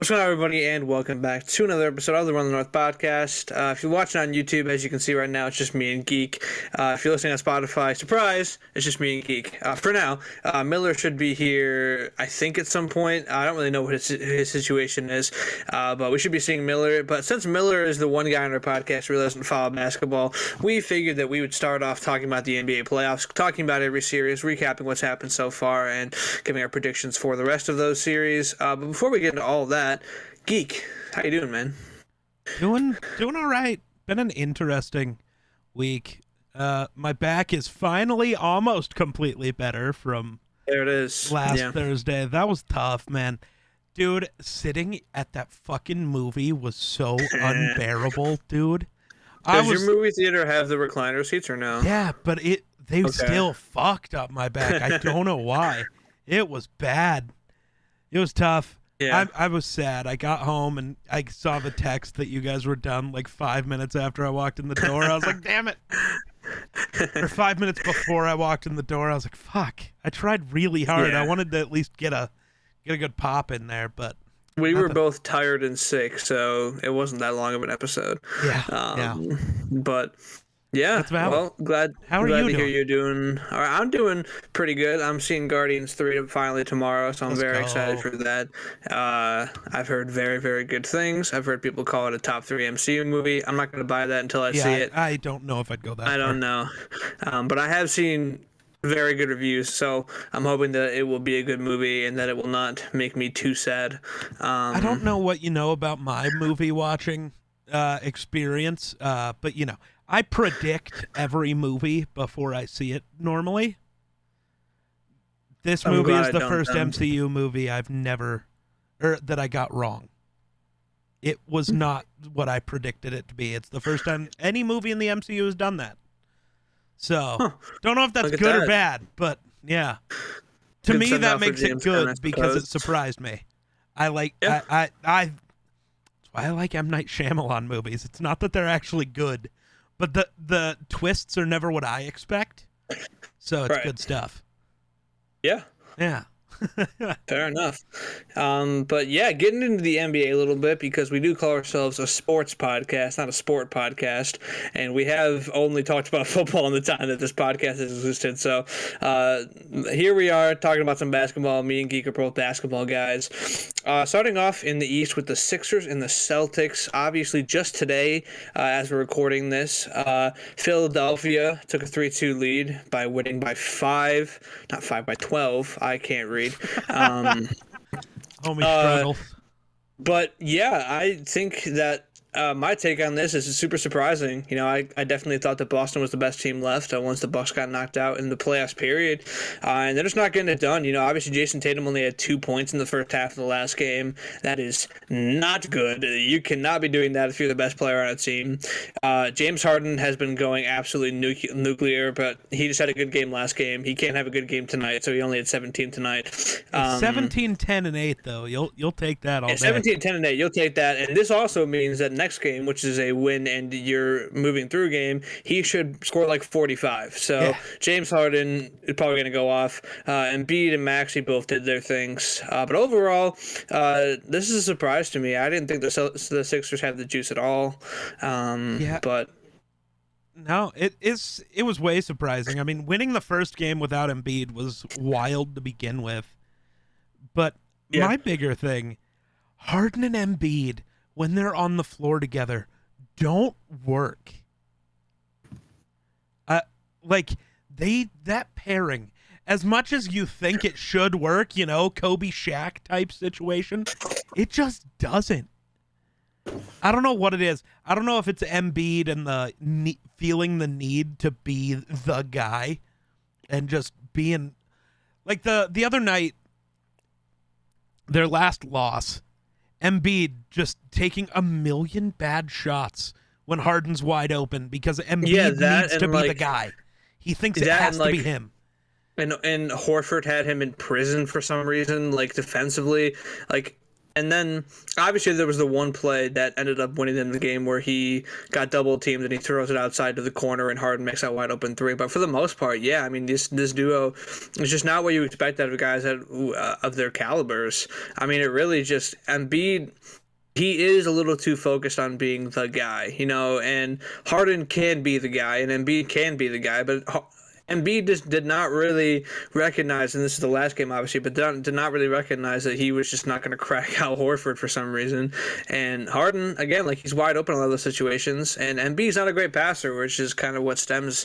What's going on, everybody, and welcome back to another episode of the Run the North podcast. If you're watching on YouTube, as you can see right now, it's just me and Geek. If you're listening on Spotify, surprise, it's just me and Geek. For now, Miller should be here, I think, at some point. I don't really know what his situation is, but we should be seeing Miller. But since Miller is the one guy on our podcast who really doesn't follow basketball, we figured that we would start off talking about the NBA playoffs, talking about every series, recapping what's happened so far, and giving our predictions for the rest of those series. But before we get into all of that, Geek, how you doing, man? Doing all right. Been an interesting week. My back is finally almost completely better from There it is. last Yeah. Thursday. That was tough, man. Dude, sitting at that fucking movie was so unbearable, dude. Does your movie theater have the recliner seats or no? Yeah, but they still fucked up my back. I don't know why. It was bad. It was tough. Yeah. I was sad. I got home and I saw the text that you guys were done like 5 minutes after I walked in the door. I was like, damn it. Or 5 minutes before I walked in the door, I was like, fuck. I tried really hard. Yeah. I wanted to at least get a good pop in there, but We were both tired and sick, so it wasn't that long of an episode. yeah. But yeah, That's valid. well, glad How are glad you to hear doing? you're doing. All right, I'm doing pretty good. I'm seeing Guardians 3 finally tomorrow, so I'm Let's very go. excited for that. I've heard very, very good things. I've heard people call it a top 3 MCU movie. I'm not going to buy that until I see it. I don't know if I'd go that I don't know. But I have seen very good reviews, so I'm hoping that it will be a good movie and that it will not make me too sad. I don't know what you know about my movie watching experience, but I predict every movie before I see it normally. This I'm movie glad is I the don't first then. MCU movie that I got wrong. It was not what I predicted it to be. It's the first time any movie in the MCU has done that. So, don't know if that's Look at good or that. bad, but yeah. To Good me, send that out for makes it James Gunn, I good because it suppose. surprised me. I like Yeah. I that's why I like M. Night Shyamalan movies. It's not that they're actually good, but the twists are never what I expect. So it's Right. good stuff. Yeah. Yeah. Fair enough. But yeah, getting into the NBA a little bit because we do call ourselves a sports podcast, not a sport podcast, and we have only talked about football in the time that this podcast has existed. So here we are talking about some basketball. Me and Geek are both basketball guys. Starting off in the East with the Sixers and the Celtics. Obviously, just today, as we're recording this, Philadelphia took a 3-2 lead by winning by 5, not 5 by 12. I can't read. Homie struggles. But yeah, I think that my take on this is super surprising. I definitely thought that Boston was the best team left once the Bucks got knocked out in the playoffs period. And they're just not getting it done. Obviously Jason Tatum only had 2 points in the first half of the last game. That is not good. You cannot be doing that if you're the best player on a team. James Harden has been going absolutely nuclear, but he just had a good game last game. He can't have a good game tonight, so he only had 17 tonight. 17, 10, and 8 though. You'll take that all day. 17, 10, and 8. You'll take that. And this also means that next game, which is a win and you're moving through game, he should score like 45. So Yeah. James Harden is probably going to go off. Embiid and Maxey both did their things. But overall, this is a surprise to me. I didn't think the Sixers had the juice at all. Yeah. But No, it was way surprising. I mean, winning the first game without Embiid was wild to begin with. But Yeah. my bigger thing, Harden and Embiid, when they're on the floor together, don't work. That pairing, as much as you think it should work, Kobe Shaq type situation, it just doesn't. I don't know what it is. I don't know if it's Embiid and the feeling the need to be the guy and just being like the other night, their last loss, Embiid just taking a million bad shots when Harden's wide open because Embiid needs to be the guy. He thinks it has to be him. And Horford had him in prison for some reason, like defensively. Like And then, obviously, there was the one play that ended up winning them the game where he got double teamed and he throws it outside to the corner and Harden makes that wide open three. But for the most part, yeah, I mean, this duo is just not what you expect out of guys of their calibers. I mean, it really just Embiid. He is a little too focused on being the guy, and Harden can be the guy and Embiid can be the guy, but Embiid just did not really recognize, and this is the last game obviously, but did not really recognize that he was just not going to crack Al Horford for some reason. And Harden, again, like he's wide open in a lot of those situations, and Embiid's not a great passer, which is kind of what stems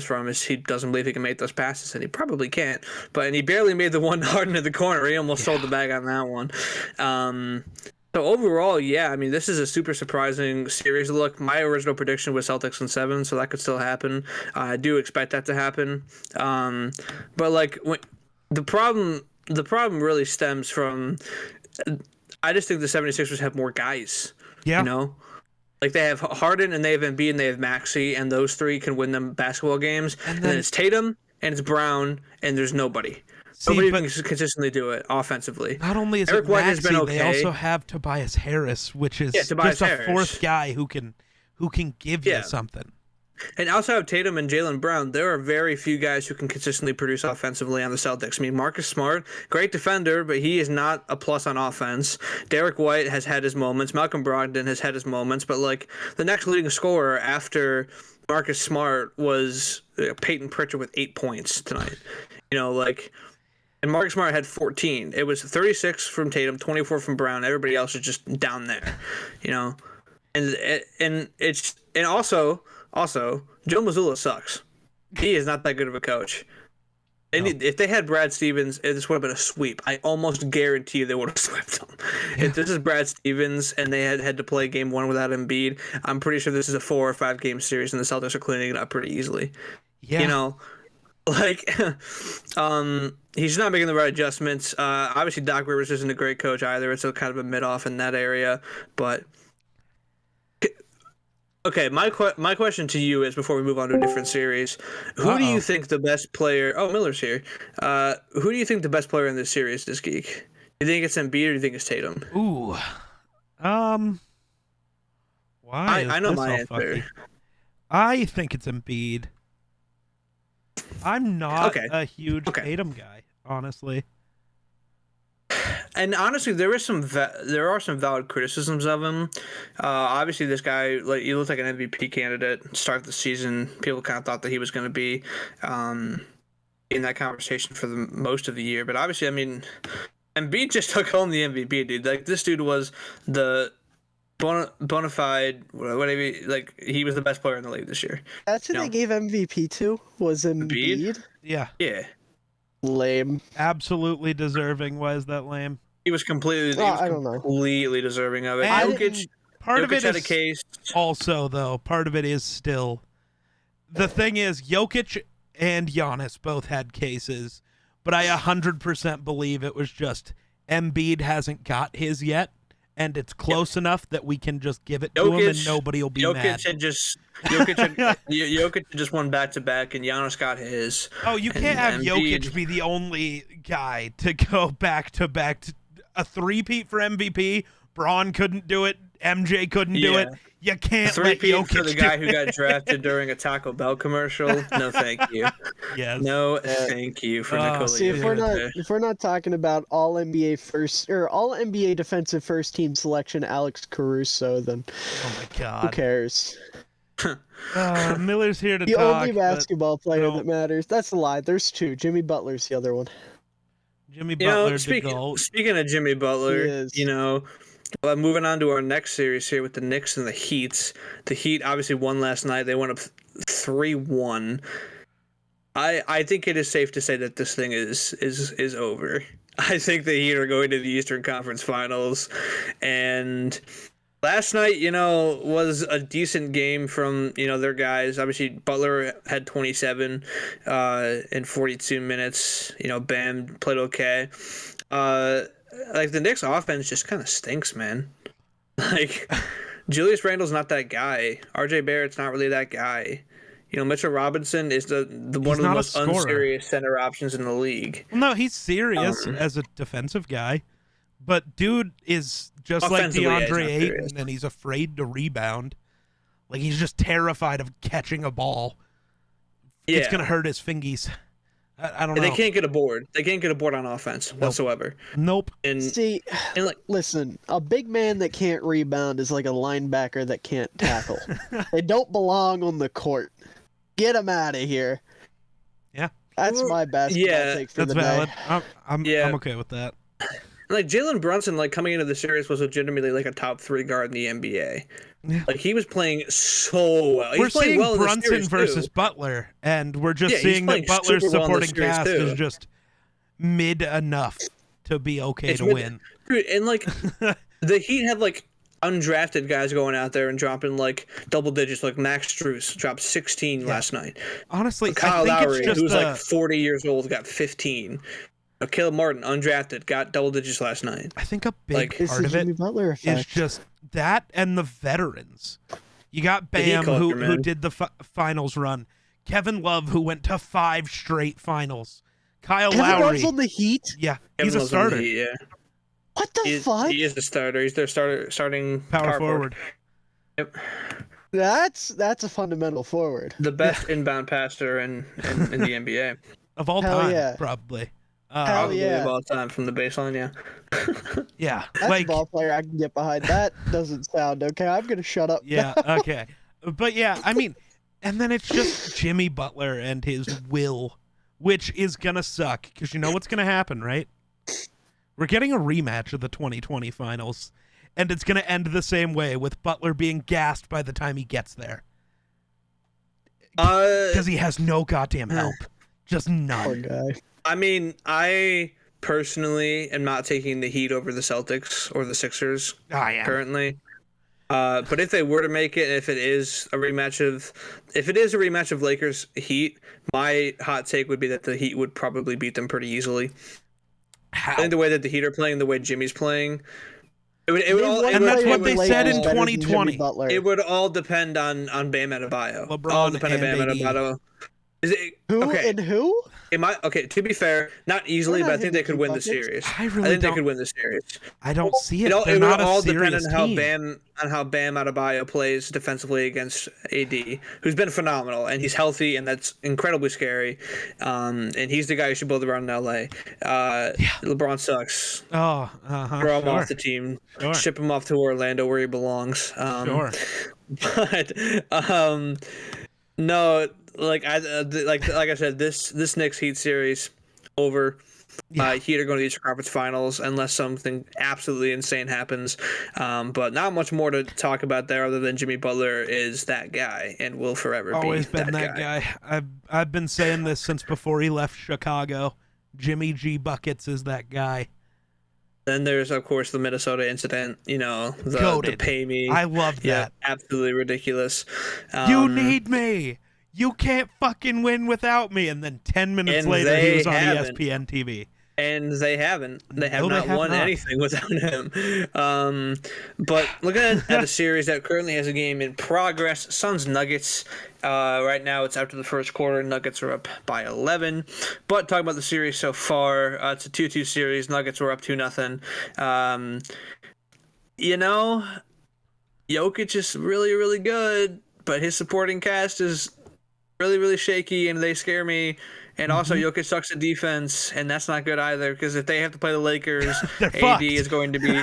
from is he doesn't believe he can make those passes, and he probably can't. And he barely made the one to Harden in the corner. He almost sold the bag on that one. So overall, yeah, I mean, this is a super surprising series. Look, my original prediction was Celtics in 7, so that could still happen. I do expect that to happen. But like the problem really stems from, I just think the 76ers have more guys. Yeah. Like they have Harden and they have Embiid and they have Maxey, and those three can win them basketball games. And then it's Tatum and it's Brown and there's nobody. Nobody can consistently do it offensively. Not only is Eric it White Maxey, has been okay. They also have Tobias Harris, which is just a fourth guy who can give you something. And outside of Tatum and Jaylen Brown, there are very few guys who can consistently produce offensively on the Celtics. I mean, Marcus Smart, great defender, but he is not a plus on offense. Derek White has had his moments. Malcolm Brogdon has had his moments. But, like, the next leading scorer after Marcus Smart was Peyton Pritchard with 8 points tonight. And Marcus Smart had 14. It was 36 from Tatum, 24 from Brown. Everybody else is just down there, And also Joe Mazzulla sucks. He is not that good of a coach. If they had Brad Stevens, this would have been a sweep. I almost guarantee you they would have swept them. Yeah. If this is Brad Stevens and they had to play game 1 without Embiid, I'm pretty sure this is a 4 or 5 game series and the Celtics are cleaning it up pretty easily. Yeah. He's not making the right adjustments. Obviously, Doc Rivers isn't a great coach either. It's a kind of a mid-off in that area. But okay, my question to you is, before we move on to a different series, who do you think the best player? Oh, Miller's here. Who do you think the best player in this series is, Geek? Do you think it's Embiid or do you think it's Tatum? Ooh, why? I know my answer. Funky? I think it's Embiid. I'm not a huge Tatum guy, honestly. And honestly, there are some valid criticisms of him. Obviously, this guy, he looked like an MVP candidate. Start the season, people kind of thought that he was going to be in that conversation for the most of the year. But obviously, I mean, Embiid just took home the MVP, dude. Like, this dude was the bona fide, whatever. Like, he was the best player in the league this year. That's who they gave MVP to, was Embiid? Yeah. Lame. Absolutely deserving. Why is that lame? He was completely deserving of it. Part of it had is a case. Also, though, part of it is still the thing is Jokic and Giannis both had cases, but I 100% believe it was just Embiid hasn't got his yet, and it's close enough that we can just give it to him and nobody will be mad. Jokic had just won back-to-back, and Giannis got his. Oh, you can't have Jokic be the only guy to go back-to-back. A three-peat for MVP. Braun couldn't do it. MJ couldn't do it. You can't let Jokic for the guy who got drafted during a Taco Bell commercial. No, thank you. Yes. No, thank you for Nikola. See, if we're not talking about all NBA first or all NBA defensive first team selection, Alex Caruso, then oh my God, who cares? Miller's here to the talk. The only basketball player that matters. That's a lie. There's two. Jimmy Butler's the other one. Jimmy Butler. Speaking of Jimmy Butler, moving on to our next series here with the Knicks and the Heat. The Heat obviously won last night. They went up 3-1. I think it is safe to say that this thing is over. I think the Heat are going to the Eastern Conference Finals, and last night, was a decent game from, their guys. Obviously, Butler had 27 in 42 minutes. Bam played okay. The Knicks offense just kind of stinks, man. Like, Julius Randle's not that guy. RJ Barrett's not really that guy. Mitchell Robinson is the one of the most unserious center options in the league. Well, no, he's serious as a defensive guy. But dude is just like Offensively, yeah, he's DeAndre not Ayton, serious. and he's afraid to rebound. Like, he's just terrified of catching a ball. Yeah. It's going to hurt his fingies. I don't And know. they can't get a board. They can't get a board on offense whatsoever. Nope. And See, like, listen, a big man that can't rebound is like a linebacker that can't tackle. They don't belong on the court. Get them out of here. Yeah. That's my basketball take for That's the valid. day. I'm okay with that. like Jalen Brunson, like coming into the series was legitimately like a top 3 guard in the NBA. Yeah. Like he was playing so well. He's We're playing seeing well in the Brunson series, versus too. Butler, and we're just Yeah, he's seeing that playing Butler's super well in the supporting series, cast too. is just mid enough to be okay It's to mid- win. Dude, and like the Heat have like undrafted guys going out there and dropping like double digits. Like Max Strus dropped 16 last night. Honestly, Kyle I think Lowry, it's just who's like 40 years old, got 15. Caleb Martin, undrafted, got double digits last night. I think a big like, It's part the of it Jimmy Butler is effect. just that and the veterans. You got The Heat Bam, culture, who man. did the finals run. Kevin Love, who went to 5 straight finals. Kyle Kevin Lowry. Love's on the Heat? Yeah, Kevin he's a Love's on the starter. Heat, yeah. What the fuck? He is the starter. He's their starting Power forward. Yep. That's a fundamental forward. The best inbound passer in the NBA. Of all Hell time, yeah. probably. Hell Probably yeah. of all time from the baseline, yeah. Yeah. That's like, a ball player I can get behind. That doesn't sound okay. I'm gonna shut up. yeah, okay. But yeah, I mean, and then it's just Jimmy Butler and his will, which is gonna suck, because you know what's gonna happen, right? We're getting a rematch of the 2020 finals, and it's gonna end the same way, with Butler being gassed by the time he gets there. Because he has no goddamn help. Just Poor none. guy. I mean, I personally am not taking the Heat over the Celtics or the Sixers I am. currently. But if they were to make it, if it is a rematch of Lakers Heat, my hot take would be that the Heat would probably beat them pretty easily. How? I think the way that the Heat are playing, the way Jimmy's playing, it would all. And that's what they said in Better than 2020. Jimmy Butler. It would all depend on Bam Adebayo. LeBron all depend on and Bam AD. Adebayo. Is it Who okay? and who? To be fair, not easily, We're not but I think they hitting could win the buckets. series. I I really think they don't. could win the series. I don't see it. It They're would not all a depend serious on how team. Bam Adebayo plays defensively against AD, who's been phenomenal, and he's healthy, and that's incredibly scary. And he's the guy who should build around in LA. LeBron sucks. Oh, Throw him sure. off the team. Sure. Ship him off to Orlando where he belongs. Sure. But no, like I said, this Knicks Heat series over. Yeah. Heat are going to the Eastern Conference Finals unless something absolutely insane happens. But not much more to talk about there other than Jimmy Butler is that guy and will forever Always be been that guy. I've been saying this since before he left Chicago. Jimmy G Buckets is that guy. Then there's of course the Minnesota incident. You know, the Goated. pay me. I love Yeah, that. absolutely ridiculous. You need me. You can't fucking win without me. And then 10 minutes And later, he they was on haven't. ESPN TV. And they haven't. They have No, they not have won not. anything without him. But looking at a series that currently has a game in progress, Suns Nuggets. Right now, it's after the first quarter. Nuggets are up by 11. But talking about the series so far, it's a 2-2 series. Nuggets were up 2-0. Jokic is really, really good, but his supporting cast is really, really shaky, and they scare me. And also, Jokic sucks at defense, and that's not good either. Because if they have to play the Lakers, They're AD fucked. is going to be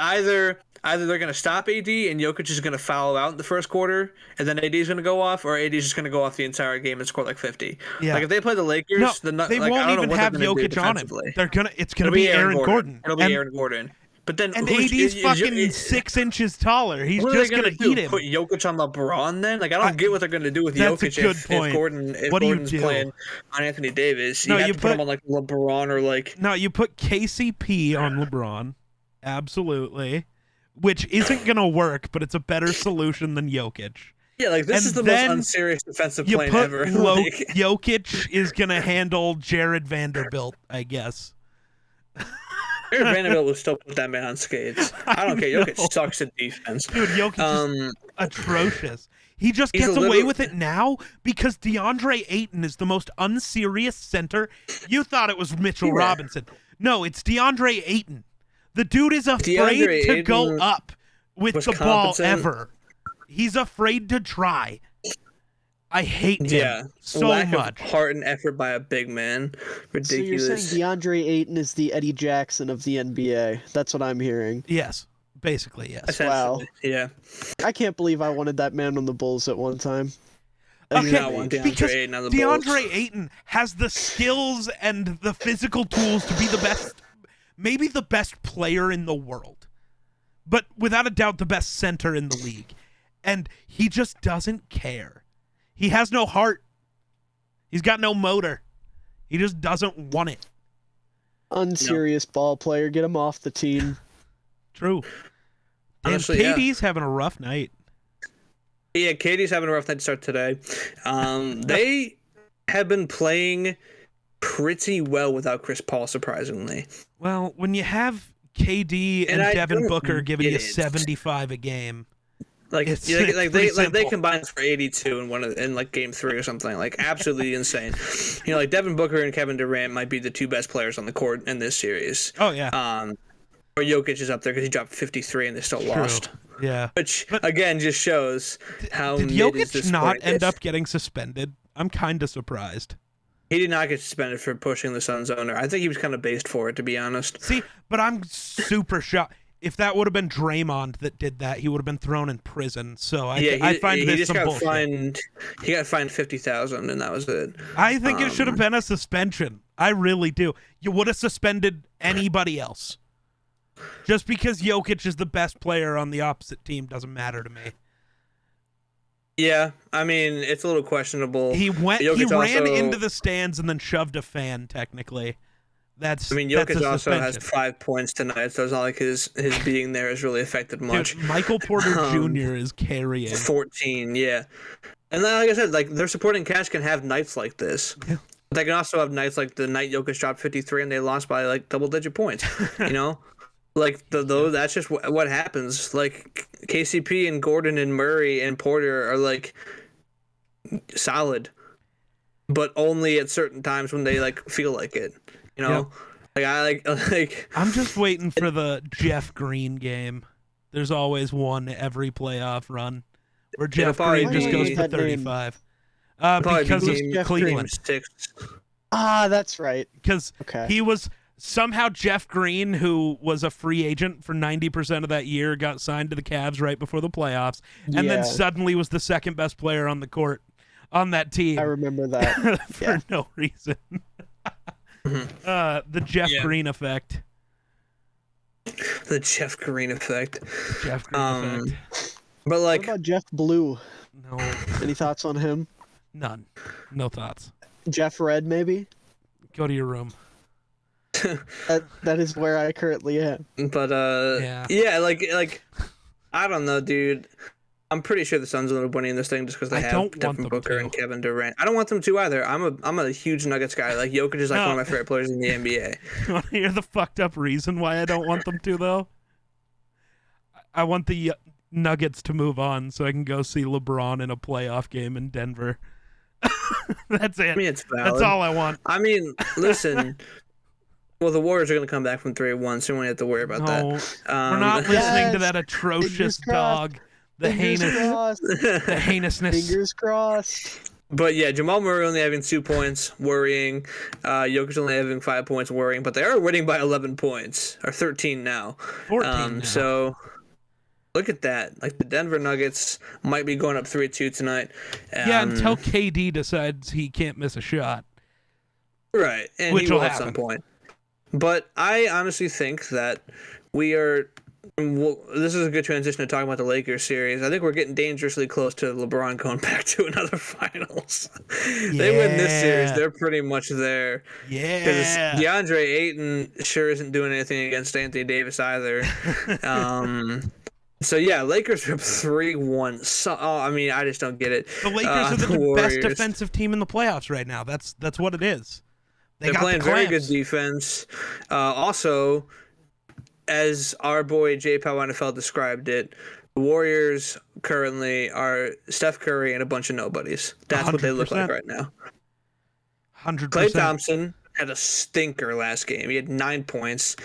either they're going to stop AD and Jokic is going to foul out in the first quarter, and then AD is going to go off, or AD is just going to go off the entire game and score like 50. Yeah. Like if they play the Lakers, No, they I won't don't know even what have they're gonna do Jokic on him. defensively. It's gonna It'll be Aaron Gordon. It'll be and, Aaron Gordon. But then And who's- AD's is- fucking 6 inches taller. He's What are just they gonna do? eat him. Put Jokic on LeBron then? Like I don't get what they're gonna do with That's a Jokic good if point. Gordon's What do you Gordon's do? playing on Anthony Davis. No, You have you to put him put- on like LeBron or like No, you put KCP on LeBron. Absolutely. Which isn't gonna work, but it's a better solution than Jokic. yeah, like this And is the most then unserious defensive You plan put ever. Like, Jokic is gonna handle Jared Vanderbilt, I guess. Jared Vanderbilt will still put that man on skates. I don't care. know. Jokic sucks at defense. Dude, Jokic is atrocious. He just He's gets a away little- with it now because DeAndre Ayton is the most unserious center. You thought it was Mitchell Yeah. Robinson. No, it's DeAndre Ayton. The dude is afraid DeAndre to go Ayton up with was the ball competent. ever. He's afraid to try. I hate him Yeah, so lack much. of heart and effort by a big man. Ridiculous. So you're saying DeAndre Ayton is the Eddie Jackson of the NBA? That's what I'm hearing. Yes, basically, yes. Essentially, yeah. I can't believe I wanted that man on the Bulls at one time. I do Okay, not want DeAndre because Ayton on the Bulls. DeAndre Ayton has the skills and the physical tools to be the best, maybe the best player in the world, but without a doubt the best center in the league. And he just doesn't care. He has no heart. He's got no motor. He just doesn't want it. Unserious ball player. Get him off the team. True. And Honestly, KD's having a rough night. Yeah, Katie's having a rough night to start today. They have been playing pretty well without Chris Paul, surprisingly. Well, when you have KD and I Devin don't Booker giving you get it. 75 a game, Like, It's they simple. combined for 82 in like game 3 or something. Like, absolutely insane. Like Devin Booker and Kevin Durant might be the two best players on the court in this series. oh yeah, Or Jokic is up there because he dropped 53 and they still lost. yeah. Which again just shows how Did mid is Jokic this not sport. end up getting suspended? I'm kind of surprised. He did not get suspended for pushing the Suns owner. I think he was kind of based for it, to be honest. See, but I'm super shocked. If that would have been Draymond that did that, he would have been thrown in prison. So I find he this just some got bullshit. fined. He got fined $50,000, and that was it. I think it should have been a suspension. I really do. You would have suspended anybody else. Just because Jokic is the best player on the opposite team doesn't matter to me. Yeah, I mean it's a little questionable. He ran Jokic into the stands and then shoved a fan. Technically, that's. I mean, that's Jokic a also has suspension. 5 points tonight, so it's not like his being there has really affected much. Dude, Michael Porter Jr. is carrying. 14, yeah. And then, like I said, like their supporting cast can have nights like this. Yeah. They can also have nights like the night Jokic dropped 53 and they lost by like double-digit points. You know, like that's just what happens. Like KCP and Gordon and Murray and Porter are like solid, but only at certain times when they like feel like it. You know, like I like. I'm just waiting for the Jeff Green game. There's always one every playoff run where Jeff probably Green just be- goes for that name. 35. Probably Because game Jeff Cleveland. Green. 6. Ah, that's right. Because Okay. he was somehow Jeff Green, who was a free agent for 90% of that year, got signed to the Cavs right before the playoffs, and then Yeah. suddenly was the second best player on the court on that team I remember that. for Yeah. no reason. The Jeff Yeah. Green effect. The Jeff Green effect. Jeff Green effect. But What like, about Jeff Blue? No, Any thoughts on him? none. No thoughts. Jeff Red, maybe? Go to your room. That is where I currently am. but Yeah. like I don't know, dude. I'm pretty sure the Suns will end up winning this thing just because they I have don't want Devin them Booker to. and Kevin Durant. I don't want them to either. I'm a huge Nuggets guy. Like Jokic is like No. one of my favorite players in the NBA. You want to hear the fucked up reason why I don't want them to, though? I want the Nuggets to move on so I can go see LeBron in a playoff game in Denver. That's it. I mean, it's valid. That's all I want. I mean, listen. Well, the Warriors are going to come back from 3-1, so we don't have to worry about No, that. we're not listening to Yes. that atrocious Fingers crossed. dog. The heinous, the heinousness. Fingers crossed. But yeah, Jamal Murray only having 2 points, worrying. Jokic only having 5 points, worrying. But they are winning by 11 points, or 13 now. 14 now. So look at that. Like the Denver Nuggets might be going up 3-2 tonight. Yeah, until KD decides he can't miss a shot. Right, and Which he will will at some happen. point. But I honestly think that we are. Well, this is a good transition to talking about the Lakers series. I think we're getting dangerously close to LeBron going back to another finals. They win this series, Yeah. they're pretty much there. Because Yeah. DeAndre Ayton sure isn't doing anything against Anthony Davis either. So yeah, Lakers are up 3-1. So, I mean, I just don't get it. The Lakers are the best Warriors. defensive team in the playoffs right now. That's what it is. They They're got playing the very clamps. good defense. Also, as our boy J. Powell NFL described it, the Warriors currently are Steph Curry and a bunch of nobodies. That's what they look like 100%. right now. 100%. Klay Thompson had a stinker last game. He had 9 points.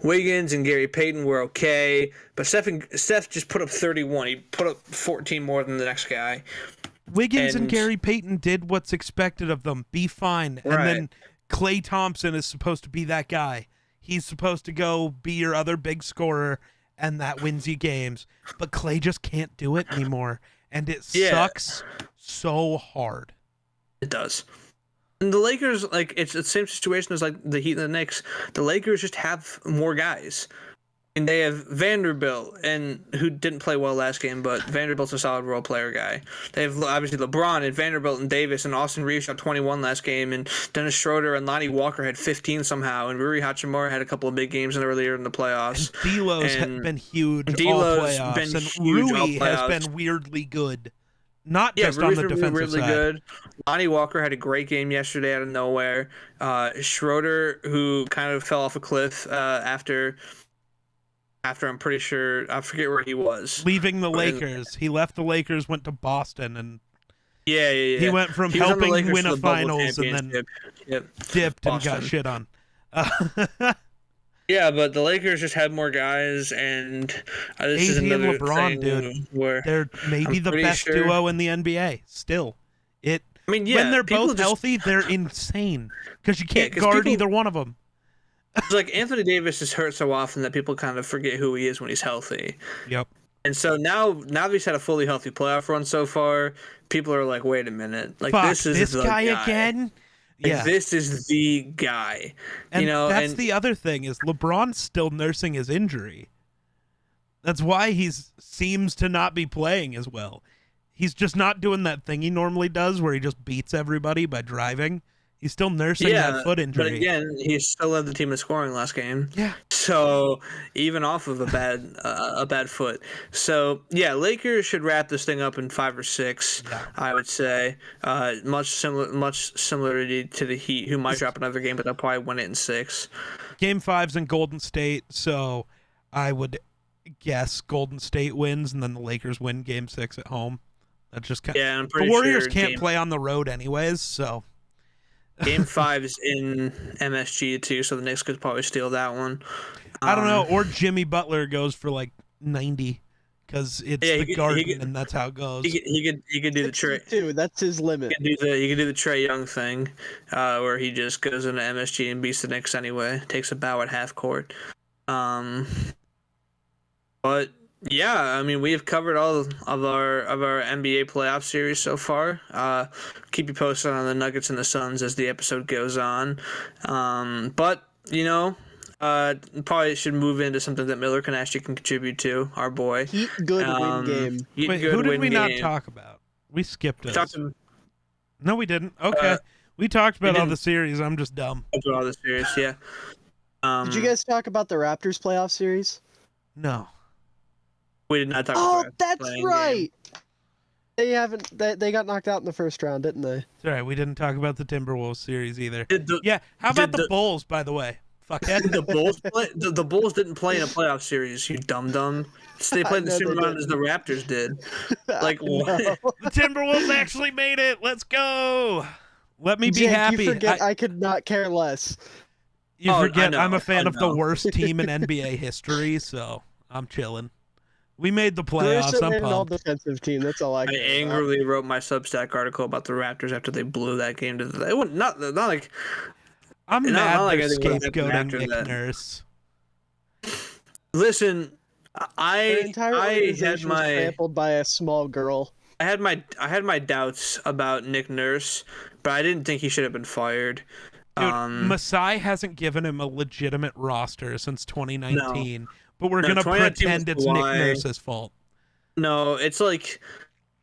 Wiggins and Gary Payton were okay, but Steph just put up 31. He put up 14 more than the next guy. Wiggins and Gary Payton did what's expected of them. Be fine. Right. And then Klay Thompson is supposed to be that guy. He's supposed to go be your other big scorer, and that wins you games. But Klay just can't do it anymore, and it sucks so hard. It does. And the Lakers, like, it's the same situation as like the Heat and the Knicks. The Lakers just have more guys. And they have Vanderbilt, and who didn't play well last game, but Vanderbilt's a solid role player guy. They have obviously LeBron and Vanderbilt and Davis, and Austin Reeves shot 21 last game, and Dennis Schroeder and Lonnie Walker had 15 somehow, and Rui Hachimura had a couple of big games earlier in the playoffs. And D'Lo's been huge all playoffs, and Rui has been weirdly good. Not just on the defensive side. Good. Lonnie Walker had a great game yesterday out of nowhere. Schroeder, who kind of fell off a cliff after I'm pretty sure, I forget where he was. Leaving the Lakers. He left the Lakers, went to Boston, and yeah. He went from helping win a finals and then dipped and got shit on. Yeah, but the Lakers just had more guys, and this is another and LeBron, thing dude, where they're maybe the best duo in the NBA. Still, when they're both healthy, they're insane because you can't guard either one of them. It's like Anthony Davis is hurt so often that people kind of forget who he is when he's healthy. Yep. And so now he's had a fully healthy playoff run so far. People are like, wait a minute, like this guy again. Like, this is the guy. And that's the other thing is LeBron's still nursing his injury. That's why he seems to not be playing as well. He's just not doing that thing he normally does where he just beats everybody by driving. He's still nursing that foot injury. But again, he still led the team in scoring last game. Yeah. So even off of a bad foot. So yeah, Lakers should wrap this thing up in 5 or 6. Yeah. I would say much similarity to the Heat, who might drop another game, but they'll probably win it in 6. Game 5's in Golden State, so I would guess Golden State wins, and then the Lakers win Game 6 at home. That's just kind of, the Warriors can't play on the road anyways, so. Game 5 is in MSG too, so the Knicks could probably steal that one. I don't know, or Jimmy Butler goes for like 90 because it's the Garden, and that's how it goes. He could do the Trey. That's his limit. He could do the Trey Young thing, where he just goes into MSG and beats the Knicks anyway. Takes a bow at half court. But yeah, I mean, we have covered all of our NBA playoff series so far. Keep you posted on the Nuggets and the Suns as the episode goes on. But probably should move into something that Miller can actually contribute to. Our boy, Heat good win game. Wait, who did we not talk about? We skipped it. No, we didn't. Okay, we talked about all the series. I'm just dumb. All the series, yeah. Did you guys talk about the Raptors playoff series? No. We did not talk about that. Oh, that's right. Game. They haven't. They got knocked out in the first round, didn't they? That's right. We didn't talk about the Timberwolves series either. How about the Bulls, by the way? Fuckhead. The Bulls play? The Bulls didn't play in a playoff series. You dum. They played the same round as the Raptors did. Like what? The Timberwolves actually made it. Let's go. Let me be happy. You forget I could not care less. You forget I'm a fan of the worst team in NBA history, so I'm chilling. We made the playoffs. I'm pumped. All defensive team. That's all I angrily wrote my Substack article about the Raptors after they blew that game to the. It was not like. I'm mad they're scapegoating Nick Nurse. Listen, I had my trampled by a small girl. I had my doubts about Nick Nurse, but I didn't think he should have been fired. Dude, Masai hasn't given him a legitimate roster since 2019. No. But we're gonna pretend it's Nick Nurse's fault. No, it's like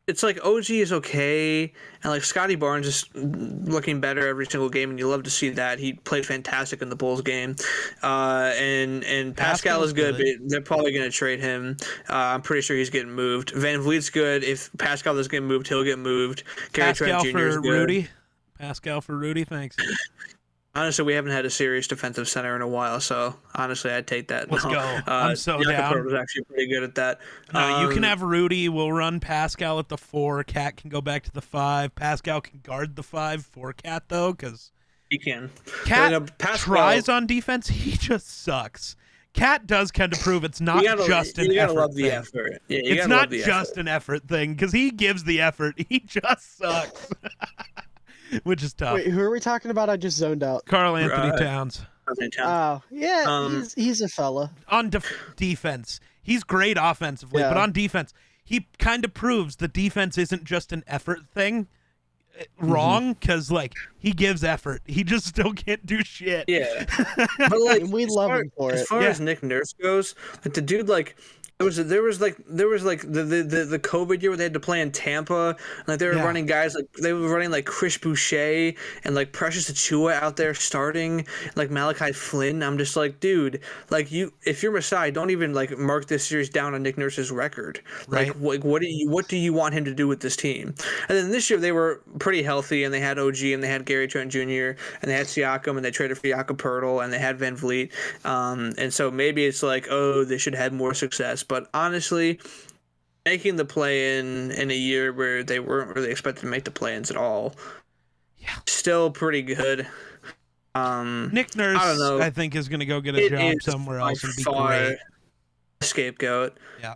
OG is okay, and like Scotty Barnes is looking better every single game, and you love to see that. He played fantastic in the Bulls game, and Pascal is good, but they're probably gonna trade him. I'm pretty sure he's getting moved. Van Vliet's good. If Pascal doesn't get moved, he'll get moved. Gary Trent Jr. is good. Rudy. Pascal for Rudy, thanks. Honestly, we haven't had a serious defensive center in a while, so honestly, I'd take that. Let's go. I'm so down. Was actually pretty good at that. No, you can have Rudy. We'll run Pascal at the 4. Cat can go back to the 5. Pascal can guard the 5 for Cat, though, because He can. Cat Pascal tries on defense. He just sucks. Cat does kind of prove it's not just an you gotta effort love the thing. effort. Yeah, you It's gotta not love the just effort. an effort thing because he gives the effort. He just sucks, which is tough. Wait, who are we talking about? I just zoned out. Carl Anthony Towns Oh, yeah, Um, he's a fella. on defense. He's great offensively, but Yeah. on defense, he kind of proves the defense isn't just an effort thing. Wrong, because like he gives effort. He just still can't do shit. Yeah, but like And we love him for as it. far Yeah. as Nick Nurse goes, like the dude, like there was like the COVID year where they had to play in Tampa. Like they were Yeah. running guys like they were running like Chris Boucher and like Precious Achua out there starting, like Malachi Flynn. I'm just like, dude, like if you're Masai, don't even like mark this series down on Nick Nurse's record. Right. Like what do you want him to do with this team? And then this year they were pretty healthy and they had OG and they had Gary Trent Jr. and they had Siakam and they traded for Jakob Poeltl and they had Van Vliet. And so maybe it's like, oh, they should have more success. But honestly, making the play-in a year where they weren't really expected to make the play-ins at all, still pretty good. Nick Nurse, I don't know. I think, is going to go get a It job is somewhere by else and be far great. a scapegoat. Yeah.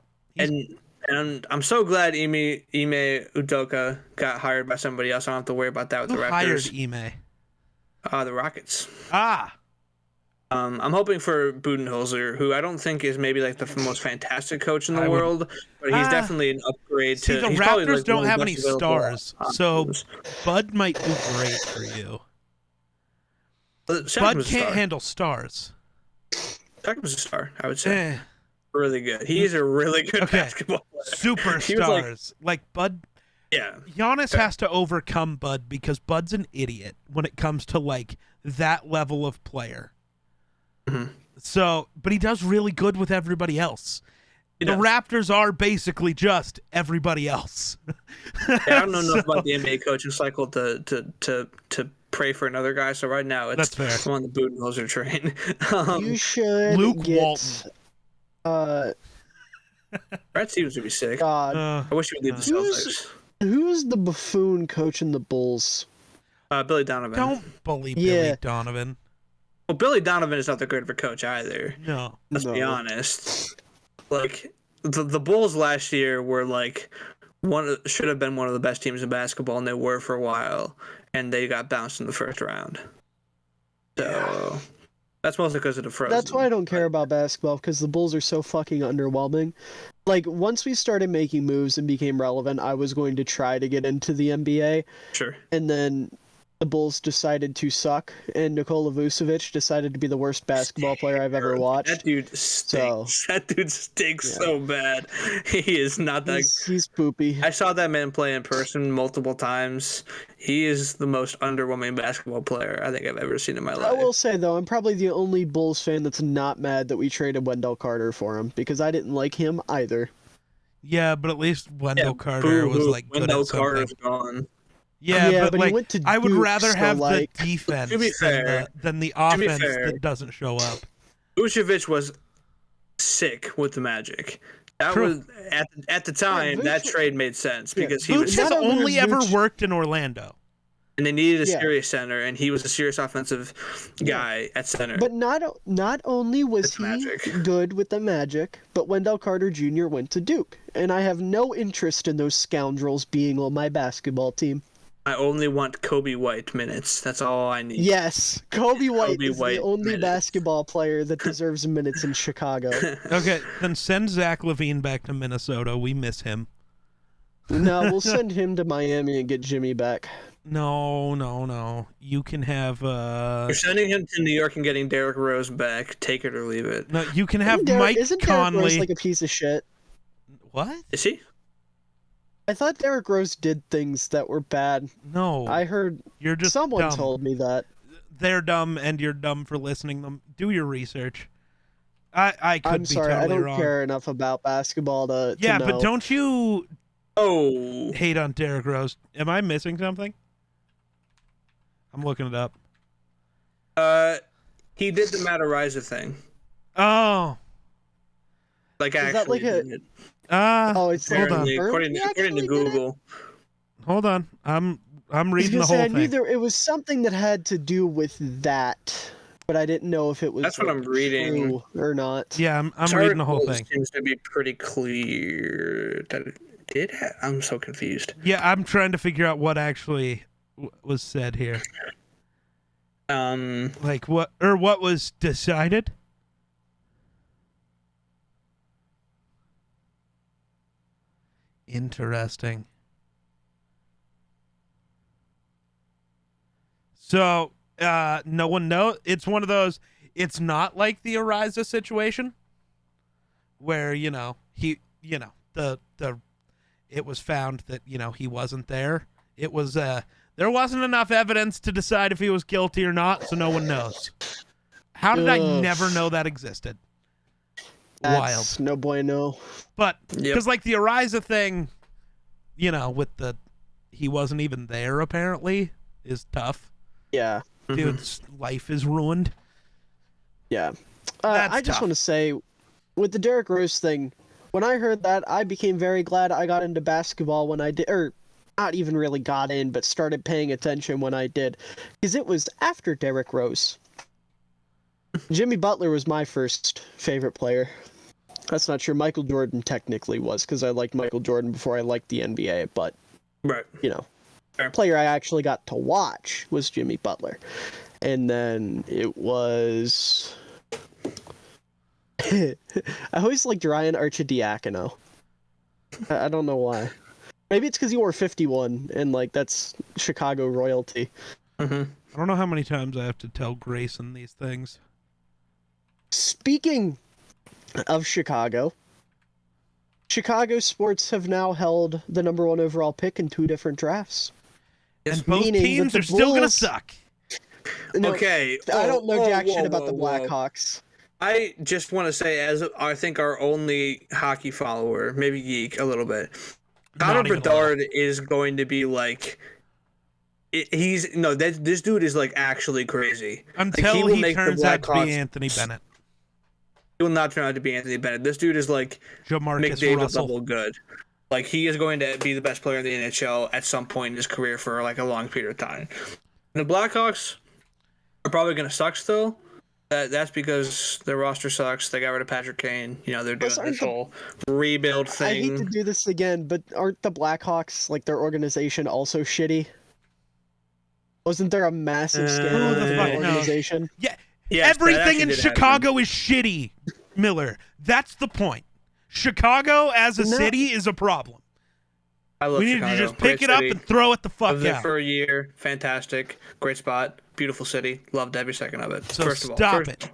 And I'm so glad Ime Udoka got hired by somebody else. I don't have to worry about that with Who the hired Raptors. Ime? The Rockets. Ah, I'm hoping for Budenholzer, who I don't think is maybe like the most fantastic coach in the I would- world, but he's definitely an upgrade see, to. the he's probably, Raptors like, don't one of the have any best available stars, so options. Bud might do great for you. Siakam Bud was a can't star. handle stars. Siakam was a star, I would say. Eh, Really good. He's a really good Okay. basketball player. superstars. Like Bud, Yeah. Giannis has to overcome Bud because Bud's an idiot when it comes to like that level of player. Mhm. So, but he does really good with everybody else. He The does. Raptors are basically just everybody else. Yeah, I don't know enough So- about the NBA coaching cycle to pray for another guy. So right now it's That's fair. I'm on the Budenholzer train. You should Luke get Walton. Brad Stevens would be sick. God. I wish he would leave the Who's- Celtics. Who's the buffoon coaching the Bulls? Billy Donovan. Don't bully Yeah. Billy Donovan. Well, Billy Donovan is not that great of a coach either. No. Let's be No. honest. Like the Bulls last year were like should have been one of the best teams in basketball, and they were for a while, and they got bounced in the first round. So that's mostly because of the Frozen. That's why I don't care about basketball, because the Bulls are so fucking underwhelming. Like, once we started making moves and became relevant, I was going to try to get into the NBA, Sure. and then the Bulls decided to suck, and Nikola Vucevic decided to be the worst basketball player I've ever watched. That dude stinks. That dude stinks so bad. He is not that. He's poopy. I saw that man play in person multiple times. He is the most underwhelming basketball player I think I've ever seen in my I life. will say, though, I'm probably the only Bulls fan that's not mad that we traded Wendell Carter for him, because I didn't like him either. Yeah, but at least Wendell Carter was like good Wendell at something. Carter's gone. Yeah, Yeah, but but he like went to I would Duke, rather so, have like- the defense To be fair- than the to be offense fair- that doesn't show up. Vucevic was sick with the Magic. That True. was at the time Yeah, that Vuce- trade made sense because he Vooch was has Not only only was ever Vooch- worked in Orlando. and they needed a Yeah. serious center, and he was a serious offensive guy at center. But not only was With the he Magic. good with the Magic, but Wendell Carter Jr. went to Duke, and I have no interest in those scoundrels being on my basketball team. I only want Kobe White minutes. That's all I need. Yes, Kobe White Kobe is White the only minutes. basketball player that deserves minutes in Chicago. Okay, then send Zach LaVine back to Minnesota. We miss him. No, we'll send him to Miami and get Jimmy back. No. You can have You're sending him to New York and getting Derrick Rose back. Take it or leave it. no. You can have Isn't Mike Derrick Rose Conley. like a piece of shit? What? Is he? I thought Derrick Rose did things that were bad. No, I heard you're just someone dumb. told me that. They're dumb, and you're dumb for listening them. Do your research. I could I'm be sorry, totally I don't wrong. care enough about basketball to Yeah, know. but don't you Oh, hate on Derrick Rose? Am I missing something? I'm looking it up. he did the Matariza thing. Oh, Like that actually like a- did it. Oh, it's like hold on. Apparently, confirmed according he to actually did it? Google. Hold on. I'm I'm I was reading gonna the say, whole I knew thing. it was something that had to do with that, but I didn't know if it was That's what I'm reading. true or not. Yeah, I'm This reading the whole article thing. seems to be pretty clear that it did. I'm so confused. Yeah, I'm trying to figure out what actually was said here. Like what was decided? Interesting. So, no one knows. It's one of those. It's not like the Ariza situation, where the it was found that he wasn't there. It was there wasn't enough evidence to decide if he was guilty or not, so no one knows. How did I Ugh. never know that existed? Wild. That's no bueno. But Yep. because like the Ariza thing, with the he wasn't even there apparently is tough. Yeah, Dude's life is ruined. yeah. That's I just tough. want to say, with the Derrick Rose thing, when I heard that, I became very glad I got into basketball when I did, or not even really got in, but started paying attention when I did, because it was after Derrick Rose. Jimmy Butler was my first favorite player. That's not true. Michael Jordan technically was, because I liked Michael Jordan before I liked the NBA, but, Right. Fair. player I actually got to watch was Jimmy Butler. And then it was... I always liked Ryan Arcidiacono. I don't know why. Maybe it's because he wore 51, and, that's Chicago royalty. I don't know how many times I have to tell Grayson these things. Speaking of Chicago sports have now held the number 1 overall pick in 2 different drafts. And both meaning that teams the are still going to Bulls- suck. No, Okay. I don't know jack whoa, shit about the whoa, whoa. Blackhawks. I just want to say, as I think our only hockey follower, maybe Geek a little bit, Connor Not even a Bedard is going to be this dude is actually crazy. Until he will he make the turns out to Blackhawks- be Anthony Bennett. He will not turn out to be Anthony Bennett. This dude is Jamarcus McDavid Russell. level good. He is going to be the best player in the NHL at some point in his career for a long period of time. The Blackhawks are probably going to suck still. That's because their roster sucks. They got rid of Patrick Kane. They're doing this whole rebuild I thing. hate to do this again, but aren't the Blackhawks, their organization, also shitty? Wasn't there a massive scandal Who the with fuck the knows? organization? Yeah, Yes, that everything actually in did Chicago is shitty, Miller. That's the point. Chicago as a No. city is a problem. I love We need Chicago. to just Great pick it up city. and throw it the I fuck was there out. for a year. Fantastic. Great spot. Beautiful city. Loved every second of it. So First of all, stop it.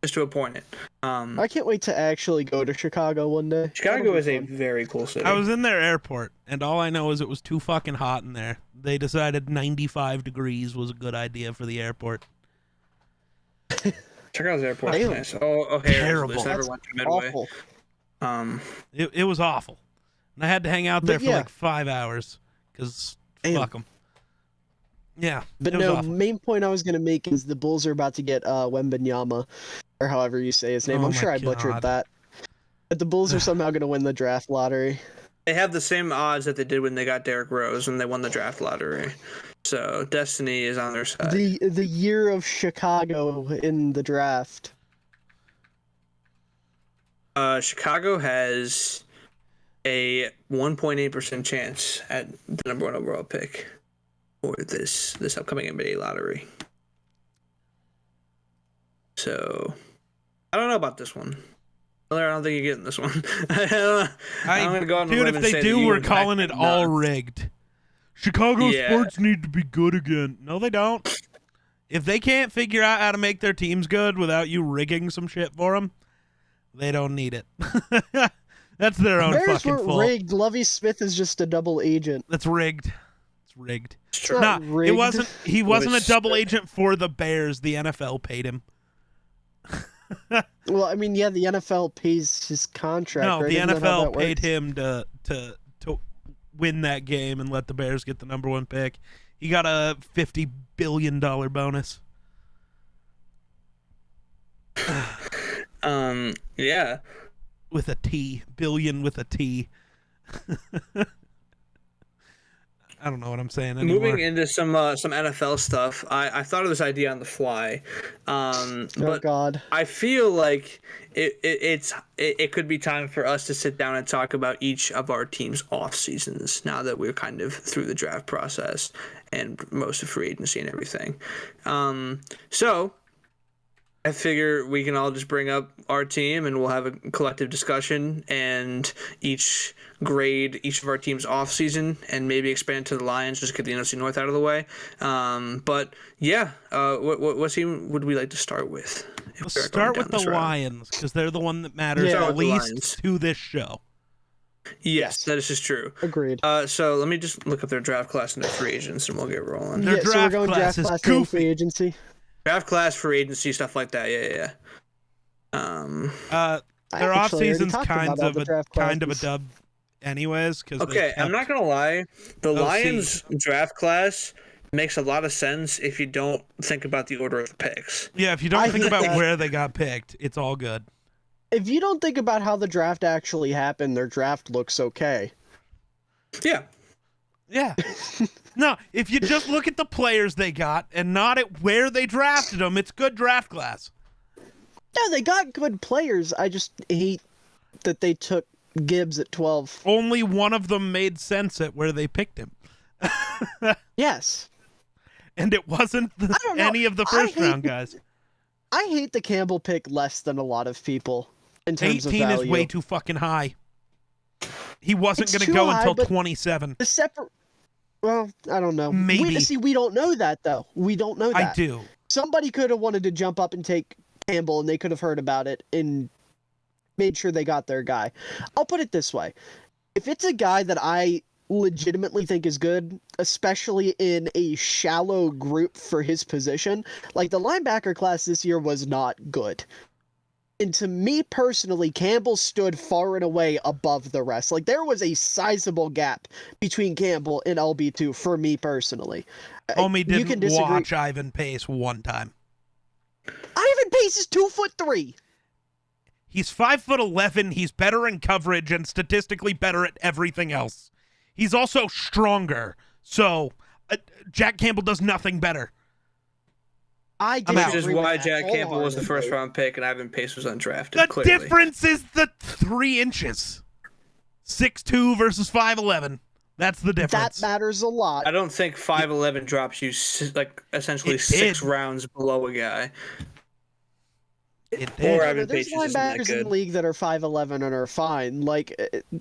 Just to a point. I can't wait to actually go to Chicago one day. Chicago That'll is be a fun. very cool city. I was in their airport, and all I know is it was too fucking hot in there. They decided 95 degrees was a good idea for the airport. Chicago's airport is Damn. nice. Oh, O'Hare. Terrible. Just never That's went to Midway. awful. It was awful. And I had to hang out there But for yeah. 5 hours, because Damn. fuck them. Yeah, But it was no, awful. main point I was going to make is the Bulls are about to get Wembanyama, or however you say his name. Oh I'm my sure I God. butchered that. But the Bulls are somehow going to win the draft lottery. They have the same odds that they did when they got Derrick Rose when they won the draft lottery. So destiny is on their side. The year of Chicago in the draft. Chicago has a 1.8% chance at the number 1 overall pick for this upcoming NBA lottery. So I don't know about this one. Miller, I don't think you're getting this one. I'm gonna go out on a Dude, limb if and they say do, that we're you calling it all rigged. Chicago Yeah. sports need to be good again. No, they don't. If they can't figure out how to make their teams good without you rigging some shit for them, they don't need it. That's their own Bears fucking weren't fault. rigged. Lovie Smith is just a double agent. That's rigged. It's rigged. It's Nah, not rigged. it wasn't. He wasn't a it's- double agent for the Bears. The NFL paid him. Well, I mean, yeah, the NFL pays his contract. No, right? the Isn't that how NFL that paid works? him to win that game and let the Bears get the number 1 pick. He got a $50 billion bonus. Yeah. With a T. Billion with a T. I don't know what I'm saying anymore. Moving into some NFL stuff, I thought of this idea on the fly, Oh but God. I feel like it could be time for us to sit down and talk about each of our team's off seasons now that we're kind of through the draft process and most of free agency and everything. So I figure we can all just bring up our team and we'll have a collective discussion and each grade each of our team's off season and maybe expand to the Lions, just get the NFC North out of the way. But yeah, what team would we like to start with? Let's start with the Lions because they're the one that matters Yeah. the least to this show. Yes, that is just true. Agreed. So let me just look up their draft class and their free agents and we'll get rolling. Their so we're draft going class draft is class and goofy. free agency. Draft class, free agency, stuff like that. Yeah. Their off actually already season's talked about all the draft kind of a classes. dub, anyways. Because Okay, I'm not gonna lie. The OC. Lions draft class makes a lot of sense if you don't think about the order of the picks. Yeah, if you don't I think hate about that. where they got picked, it's all good. If you don't think about how the draft actually happened, their draft looks okay. Yeah. Yeah. No, if you just look at the players they got and not at where they drafted them, it's good draft class. No, they got good players. I just hate that they took Gibbs at 12. Only one of them made sense at where they picked him. Yes. And it wasn't don't know. any of the I first hate round the- guys. I hate the Campbell pick less than a lot of people in terms 18 of value. is way too fucking high. He wasn't It's going to too go high, until but- 27. The separate. Well, I don't know. Maybe. We don't know that though. We don't know that. I do. Somebody could have wanted to jump up and take Campbell, and they could have heard about it and made sure they got their guy. I'll put it this way: if it's a guy that I legitimately think is good, especially in a shallow group for his position, like the linebacker class this year was not good. And to me personally, Campbell stood far and away above the rest. Like, there was a sizable gap between Campbell and LB2 for me personally. Homie You can didn't disagree. watch Ivan Pace one time. Ivan Pace is 2'3". He's 5'11". He's better in coverage and statistically better at everything else. He's also stronger. So Jack Campbell does nothing better. I I'm out. Which is disagree with why that Jack Campbell was the wholeheartedly. first round pick and Ivan Pace was undrafted. The clearly. difference is the 3 inches. 6'2" versus 5'11". That's the difference. That matters a lot. I don't think 5'11" drops you essentially It 6 did. rounds below a guy. It Or did. Ivan There's Pace isn't that linebackers in good. the league that are 5'11" and are fine. Like,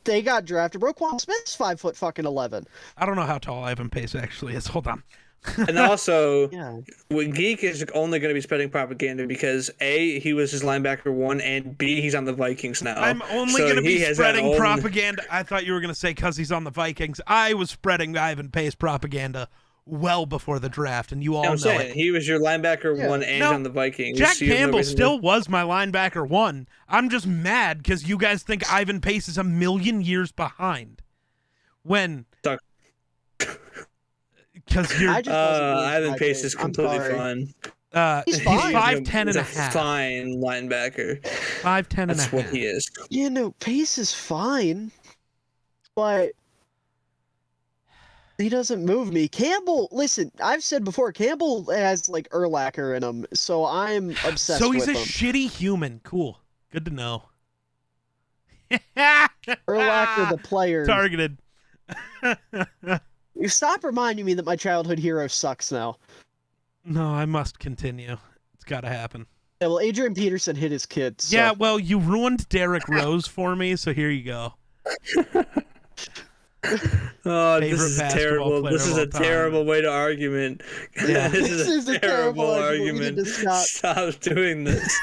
they got drafted. Roquan Smith's 5'11". I don't know how tall Ivan Pace actually is. Hold on. And also, Yeah. when Geek is only going to be spreading propaganda because A, he was his linebacker 1, and B, he's on the Vikings now. I'm only So going to he be has that spreading own- propaganda. I thought you were going to say because he's on the Vikings. I was spreading Ivan Pace propaganda well before the draft, and you all I'm know saying it. he was your linebacker Yeah. 1 and No, on the Vikings. Jack So you have no Campbell reason still was my linebacker 1. I'm just mad because you guys think Ivan Pace is a million years behind. When... Suck. Because you're... I just wasn't rooting for Ivan my Pace Pace. is I'm completely sorry. fine. He's he's fine. 5'10" and He's a half. fine linebacker. 5'10" and a That's what half. he is. Yeah, no, Pace is fine, but he doesn't move me. Campbell, listen, I've said before, Campbell has like Urlacher in him, so I'm obsessed So he's with a him. shitty human. Cool. Good to know. Urlacher, the player. Targeted. You stop reminding me that my childhood hero sucks now. No, I must continue. It's got to happen. Yeah, well, Adrian Peterson hit his kid. So. Yeah, well, you ruined Derrick Rose for me, so here you go. Oh, this Favorite is basketball terrible. player This of is all a time. terrible way to argument. Yeah. This is a terrible argument. We need argument. to stop. Stop doing this.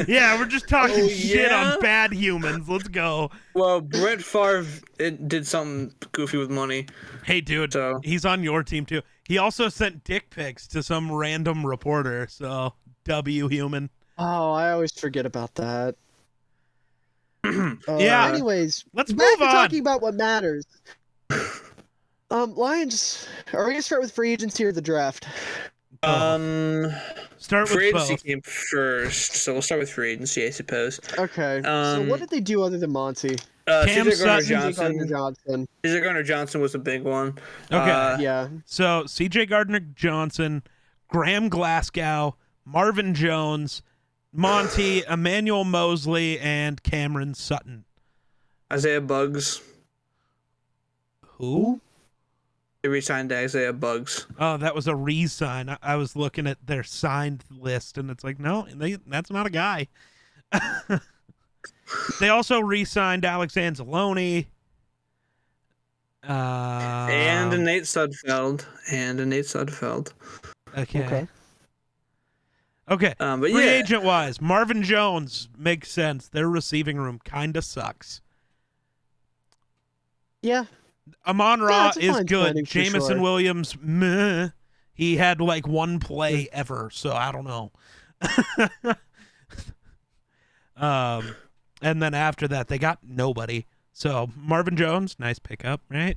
Yeah, we're just talking Oh, shit yeah? on bad humans. Let's go. Well, Brett Favre did something goofy with money. Hey, dude, So- he's on your team, too. He also sent dick pics to some random reporter, so W human. Oh, I always forget about that. Yeah. Anyways, Let's back move to on. talking about what matters. Lions. Are we gonna start with free agency or the draft? Start Free with agency both. came first, so we'll start with free agency, I suppose. Okay. So what Um, did they do other than Monty? Cam CJ Gardner Sutton. Johnson. CJ Gardner Johnson was a big one. Okay. Yeah. So CJ Gardner Johnson, Graham Glasgow, Marvin Jones, Monty, Emmanuel Mosley, and Cameron Sutton. Isaiah Buggs. Who? They re-signed Isaiah Buggs. Oh, that was a re-sign. I was looking at their signed list, and it's like, no, that's not a guy. They also re-signed Alex Anzalone. And Nate Sudfeld. Okay. Okay. But Free yeah. agent wise, Marvin Jones makes sense. Their receiving room kind of sucks. Yeah. Amon Ra it's a is fine good. signing for Jamison sure. Williams, meh. He had like one play ever, so I don't know. And then after that, they got nobody. So Marvin Jones, nice pickup, right?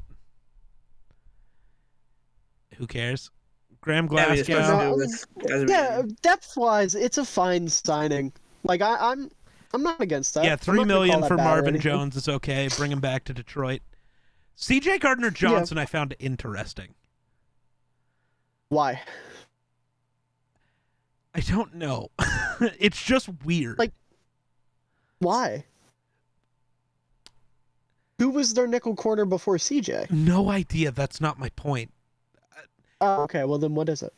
Who cares? Graham Glasgow. Depth-wise, it's a fine signing. Like I'm not against that. Yeah, I'm not $3 gonna call million that for bad or Marvin anything. Jones is okay. Bring him back to Detroit. CJ Gardner Johnson, I found interesting. Why? I don't know. It's just weird. Like, why? Who was their nickel corner before CJ? No idea. That's not my point. Oh, okay. Well, then what is it?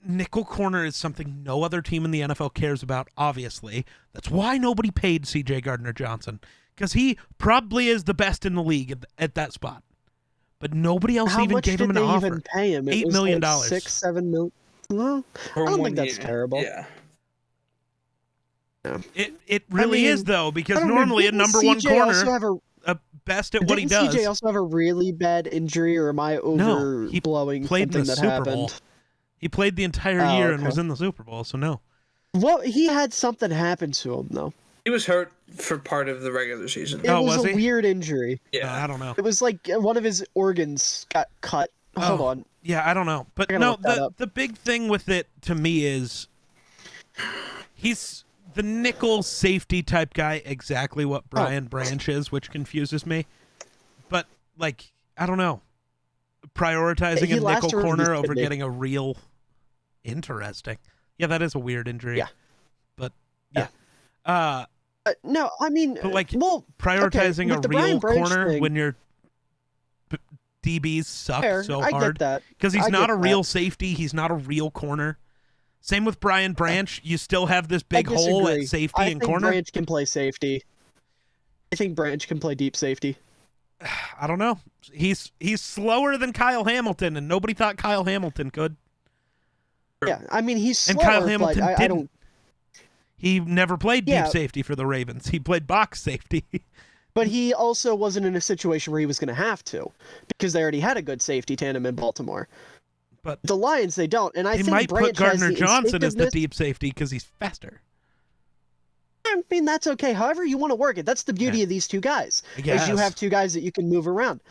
Nickel corner is something no other team in the NFL cares about, obviously. That's why nobody paid CJ Gardner Johnson, because he probably is the best in the league at that spot. But nobody else How even much gave did him an they offer. even pay him? $8 was million. like $6-7 million. Well, I don't think that's terrible. Yeah. It really is, though, because normally a number one corner, best at what he does. CJ also have a really bad injury, or am I overblowing played something in the that Super happened? Bowl. He played the entire year and was in the Super Bowl, so no. Well, he had something happen to him, though. He was hurt for part of the regular season. It was a weird injury. Yeah. I don't know. It was like one of his organs got cut. Hold on. Yeah, I don't know. But no, the big thing with it to me is he's the nickel safety type guy, exactly what Brian Branch is, which confuses me. But, like, I don't know. Prioritizing a nickel corner over getting a real interesting. Yeah, that is a weird injury. Yeah. But, yeah. No, I mean, but like well, prioritizing a real corner when your DBs suck so hard. I get that. Because he's not a real safety. He's not a real corner. Same with Brian Branch. You still have this big hole at safety and corner. I think Branch can play safety. I think Branch can play deep safety. I don't know. He's slower than Kyle Hamilton, and nobody thought Kyle Hamilton could. Yeah, I mean, he's slower, and Kyle Hamilton but I don't... He never played deep safety for the Ravens. He played box safety. But he also wasn't in a situation where he was going to have to, because they already had a good safety tandem in Baltimore. But the Lions, they don't, and I think might Branch put Gardner Johnson as the instinctiveness... deep safety because he's faster. I mean, that's okay. However you want to work it. That's the beauty of these two guys. Is you have two guys that you can move around.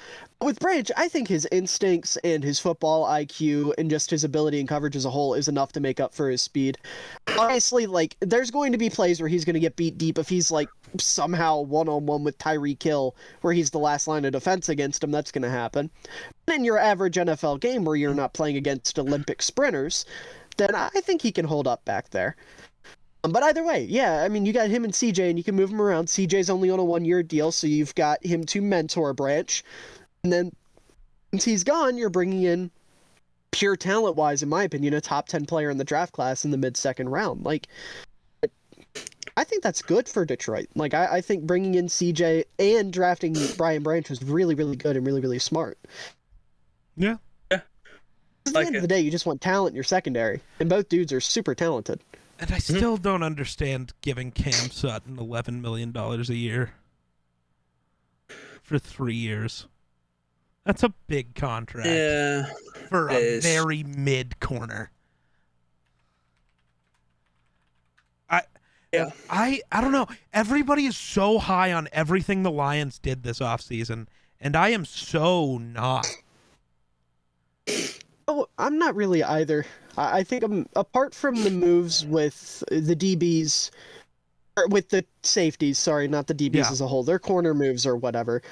With Branch, I think his instincts and his football IQ and just his ability and coverage as a whole is enough to make up for his speed. Obviously, like, there's going to be plays where he's going to get beat deep if he's, like, somehow one-on-one with Tyreek Hill, where he's the last line of defense against him. That's going to happen. But in your average NFL game where you're not playing against Olympic sprinters, then I think he can hold up back there. But either way, yeah, I mean, you got him and CJ, and you can move him around. CJ's only on a 1-year deal, so you've got him to mentor Branch. And then, once he's gone, you're bringing in, pure talent-wise, in my opinion, a top 10 player in the draft class in the mid-second round. Like, I think that's good for Detroit. Like, I think bringing in CJ and drafting Brian Branch was really, really good and really, really smart. Yeah. At the end of the day, you just want talent in your secondary, and both dudes are super talented. And I still don't understand giving Cam Sutton $11 million a year for 3 years. That's a big contract. Yeah. For a very mid corner. I don't know. Everybody is so high on everything the Lions did this offseason, and I am so not. Oh, I'm not really either. I think apart from the moves with the DBs Or with the safeties, sorry, not the DBs Yeah. as a whole. Their corner moves or whatever.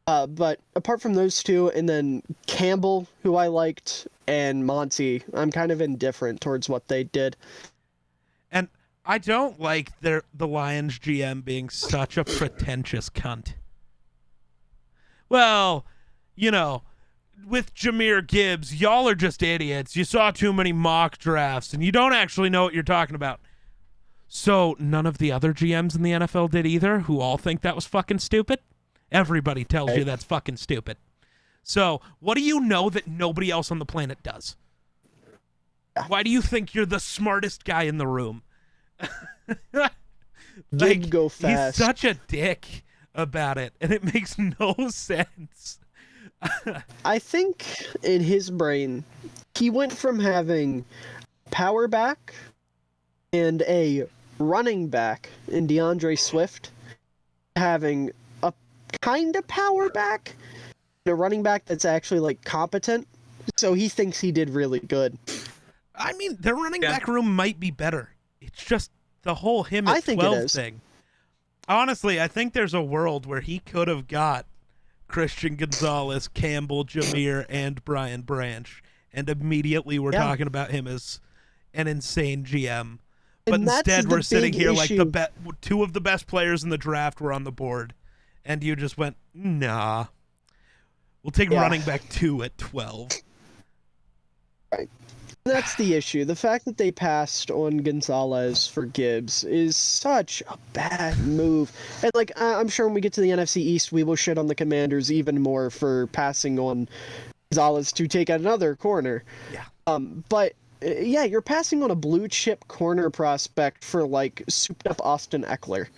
But apart from those two, and then Campbell, who I liked, and Monty, I'm kind of indifferent towards what they did. And I don't like the Lions GM being such a pretentious cunt. Well, you know, with Jahmyr Gibbs, y'all are just idiots. You saw too many mock drafts, and you don't actually know what you're talking about. So none of the other GMs in the NFL did either, who all think that was fucking stupid? Everybody tells you that's fucking stupid. So what do you know that nobody else on the planet does? Why do you think you're the smartest guy in the room? Did go fast. He's such a dick about it, and it makes no sense. I think in his brain, he went from having power back and a running back in DeAndre Swift, having a kind of power back, and a running back that's actually like competent. So he thinks he did really good. I mean, their running back room might be better. It's just the whole him I at think it 12 is. thing. Honestly, I think there's a world where he could have got Christian Gonzalez, Campbell, Jahmyr, and Brian Branch, and immediately we're talking about him as an insane GM. But And that's instead, the we're sitting big here like issue. two of the best players in the draft were on the board, and you just went, nah. We'll take running back 2 at 12. That's the issue. The fact that they passed on Gonzalez for Gibbs is such a bad move. And like, I'm sure when we get to the NFC East, we will shit on the Commanders even more for passing on Gonzalez to take another corner. Yeah. But yeah, you're passing on a blue chip corner prospect for like souped up Austin Eckler.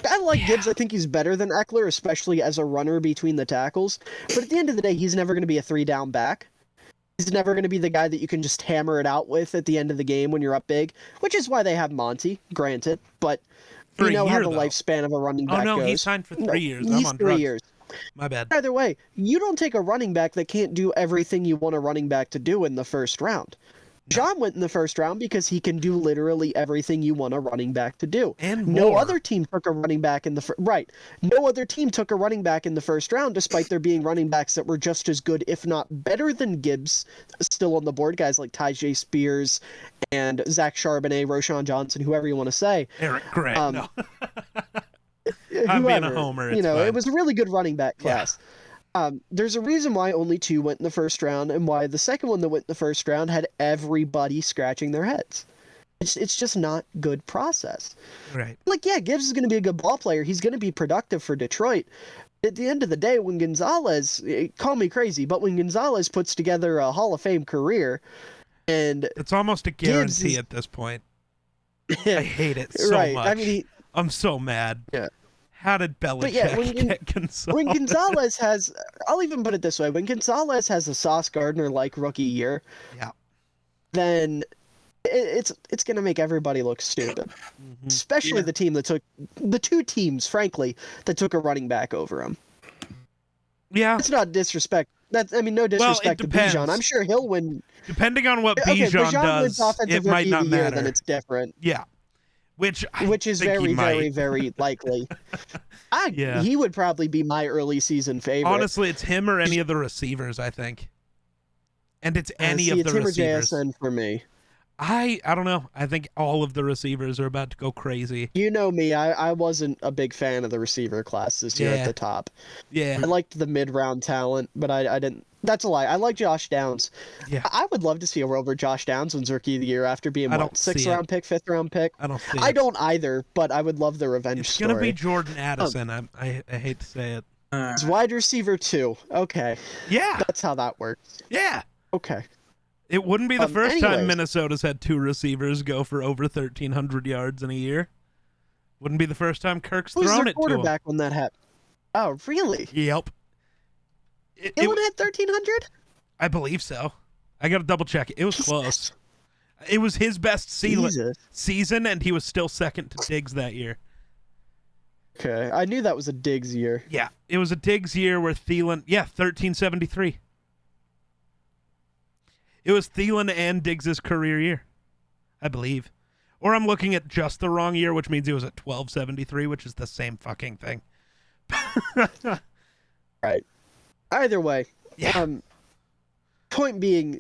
I like Gibbs. I think he's better than Eckler, especially as a runner between the tackles. But at the end of the day, he's never going to be a 3-down back. He's never going to be the guy that you can just hammer it out with at the end of the game when you're up big, which is why they have Monty, granted. But For you know a how year, the though. lifespan of a running back Oh, no, goes. he signed for 3 years. He's I'm on 3 drugs. years. My bad. Either way, you don't take a running back that can't do everything you want a running back to do in the first round. John went in the first round because he can do literally everything you want a running back to do. And no more. other team took a running back in the right. No other team took a running back in the first round, despite there being running backs that were just as good, if not better than Gibbs, still on the board. Guys like Tyjae Spears and Zach Charbonnet, Roshan Johnson, whoever you want to say. Eric Gray. No. Whoever, I'm being a homer. It's fine. It was a really good running back class. There's a reason why only 2 went in the first round, and why the second one that went in the first round had everybody scratching their heads. It's just not good process. Right. Like, yeah, Gibbs is going to be a good ball player. He's going to be productive for Detroit. At the end of the day, when Gonzalez, call me crazy, but when Gonzalez puts together a Hall of Fame career, and it's almost a guarantee at this point. I hate it so right. much. I mean, I'm so mad. Yeah. How did Belichick get Gonzalez? When Gonzalez has, I'll even put it this way: when Gonzalez has a Sauce Gardner-like rookie year, then it's going to make everybody look stupid, especially the team that took the 2 teams, frankly, that took a running back over him. Yeah, it's not disrespect. No disrespect to Bijan. I'm sure he'll win. Depending on what Bijan does, it might not matter. Then it's different. Yeah. Which is very, very, very likely. He would probably be my early season favorite. Honestly, it's him or any of the receivers, I think. And it's any of the receivers. It's him or JSN for me. I don't know. I think all of the receivers are about to go crazy. You know me. I wasn't a big fan of the receiver class this year at the top. Yeah. I liked the mid-round talent, but I didn't. That's a lie. I like Josh Downs. Yeah. I would love to see a world where Josh Downs wins Rookie of the Year after being, what, 6th-round pick, 5th-round pick? I don't see I don't either, but I would love the revenge story. It's going to be Jordan Addison. I hate to say it. It's wide receiver 2. Okay. Yeah. That's how that works. Yeah. Okay. It wouldn't be the first time anyways. Minnesota's had 2 receivers go for over 1,300 yards in a year. Wouldn't be the first time Kirk's Who's thrown their it to him. quarterback when that happened? Oh, really? Yep. Dylan had 1,300? I believe so. I got to double check. It was close. It was his best season, and he was still second to Diggs that year. Okay, I knew that was a Diggs year. Yeah, it was a Diggs year where Thielen, 1373. It was Thielen and Diggs' career year, I believe. Or I'm looking at just the wrong year, which means he was at 1273, which is the same fucking thing. Right. Either way, Yeah. Point being,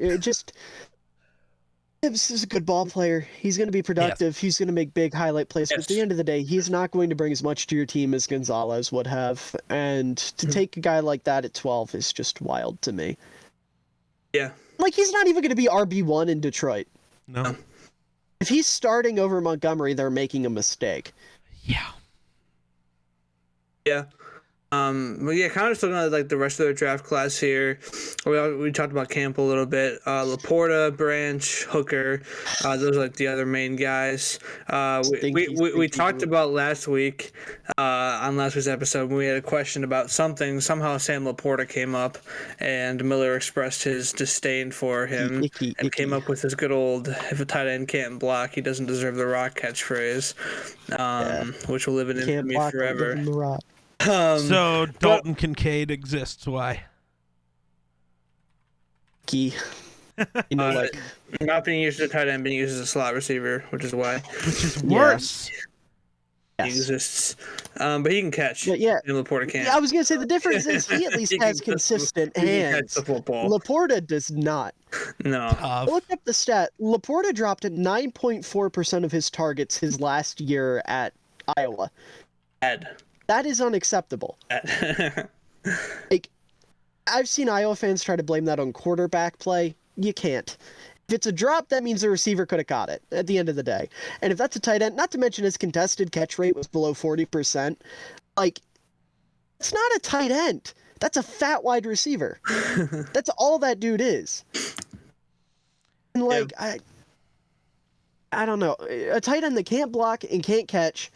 Gibbs is a good ball player. He's going to be productive. He's going to make big highlight plays. But at the end of the day, he's not going to bring as much to your team as Gonzalez would have. And to take a guy like that at 12 is just wild to me. Yeah. Like, he's not even going to be RB1 in Detroit. No. If he's starting over Montgomery, they're making a mistake. Yeah. Yeah. But yeah, kind of just looking at like the rest of the draft class here. We talked about Camp a little bit. Laporta, Branch, Hooker, those are like the other main guys. We talked about last week on last week's episode when we had a question about something. Somehow Sam Laporta came up, and Miller expressed his disdain for him and came up with his good old "if a tight end can't block, he doesn't deserve the rock" catchphrase, which will live in infamy forever. So Dalton Kincaid exists. Why? Key. You know, like Not being used as a tight end, being used as a slot receiver, which is why. Which is worse. He exists. But he can catch. Yeah. And Laporta can't. Yeah, I was going to say the difference is he at least has consistent hands. Laporta does not. No. I looked up the stat. Laporta dropped at 9.4% of his targets his last year at Iowa. That is unacceptable. Like, I've seen Iowa fans try to blame that on quarterback play. You can't. If it's a drop, that means the receiver could have caught it at the end of the day. And if that's a tight end, not to mention his contested catch rate was below 40%, like, it's not a tight end. That's a fat wide receiver. That's all that dude is. And, like, I don't know. A tight end that can't block and can't catch,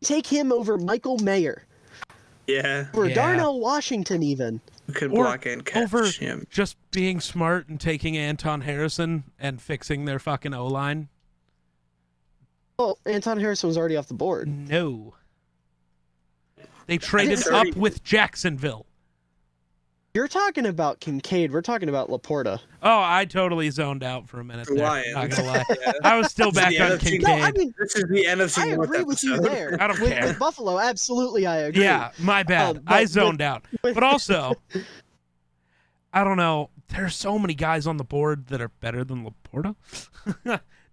take him over Michael Mayer. Yeah. Or Darnell Washington, even. Could block and catch over him. Just being smart and taking Anton Harrison and fixing their fucking O-line. Well, Anton Harrison was already off the board. No. They traded up with Jacksonville. You're talking about Kincaid. We're talking about Laporta. Oh, I totally zoned out for a minute there. Lions. Not gonna lie. I was still back on Kincaid. No, I mean, this is the NFC North agree with you episode. there. I don't care. With Buffalo, absolutely, I agree. Yeah, my bad. I zoned out. But also, I don't know. There's so many guys on the board that are better than Laporta.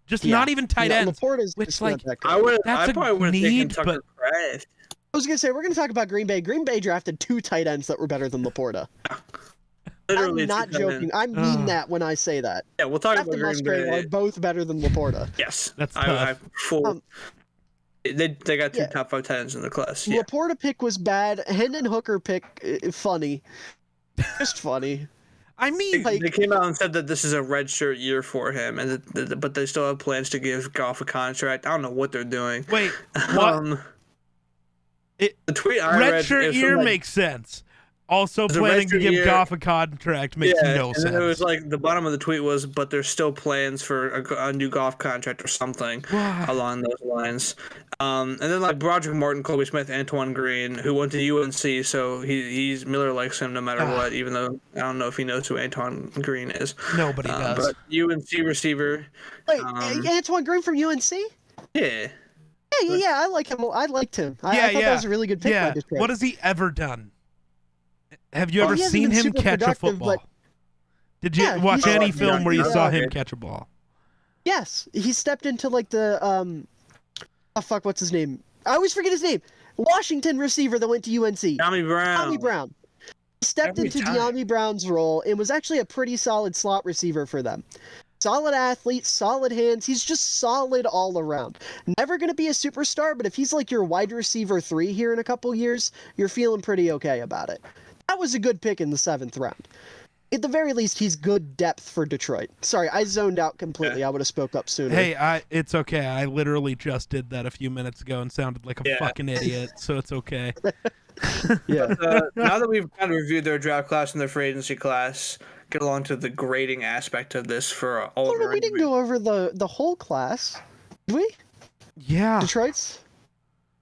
Just not even tight ends. Laporta's which, just like, not that good. I probably would have taken Tucker Kraft. I was going to say, we're going to talk about Green Bay. Green Bay drafted 2 tight ends that were better than Laporta. Literally I'm not joking. I mean that when I say that. Yeah, we'll talk Kraft about and Green Musgrave Bay. are both better than Laporta. Yes. That's tough. They got 2 top 5 tight ends in the class. Yeah. Laporta pick was bad. Hendon Hooker pick, funny. Just funny. I mean, they came out and said that this is a redshirt year for him, and but they still have plans to give Goff a contract. I don't know what they're doing. Wait, what? The tweet I read, redshirt year makes sense. Also, planning to give Goff a contract makes no sense. And it was like the bottom of the tweet was, but there's still plans for a new Goff contract or something along those lines. And then like Broderick Martin, Colby Smith, Antoine Green, who went to UNC, so he's Miller likes him no matter what. Even though I don't know if he knows who Antoine Green is. Nobody does. But UNC receiver. Wait, Antoine Green from UNC? Yeah. Yeah, I like him. I liked him. I thought that was a really good pick. Yeah. What has he ever done? Have you ever seen him catch a football? Did you watch any film where you saw him catch a ball? Yes, he stepped into like the what's his name? I always forget his name. Washington receiver that went to UNC. Tommy Brown. He stepped into De'Ami Brown's role and was actually a pretty solid slot receiver for them. Solid athlete, solid hands. He's just solid all around. Never going to be a superstar, but if he's like your wide receiver 3 here in a couple years, you're feeling pretty okay about it. That was a good pick in the 7th round. At the very least, he's good depth for Detroit. Sorry, I zoned out completely. I would have spoke up sooner. Hey, it's okay. I literally just did that a few minutes ago and sounded like a fucking idiot, so it's okay. But, now that we've kind of reviewed their draft class and their free agency class, get along to the grading aspect of this for all of our we didn't go over the whole class, did we? Yeah. Detroit's?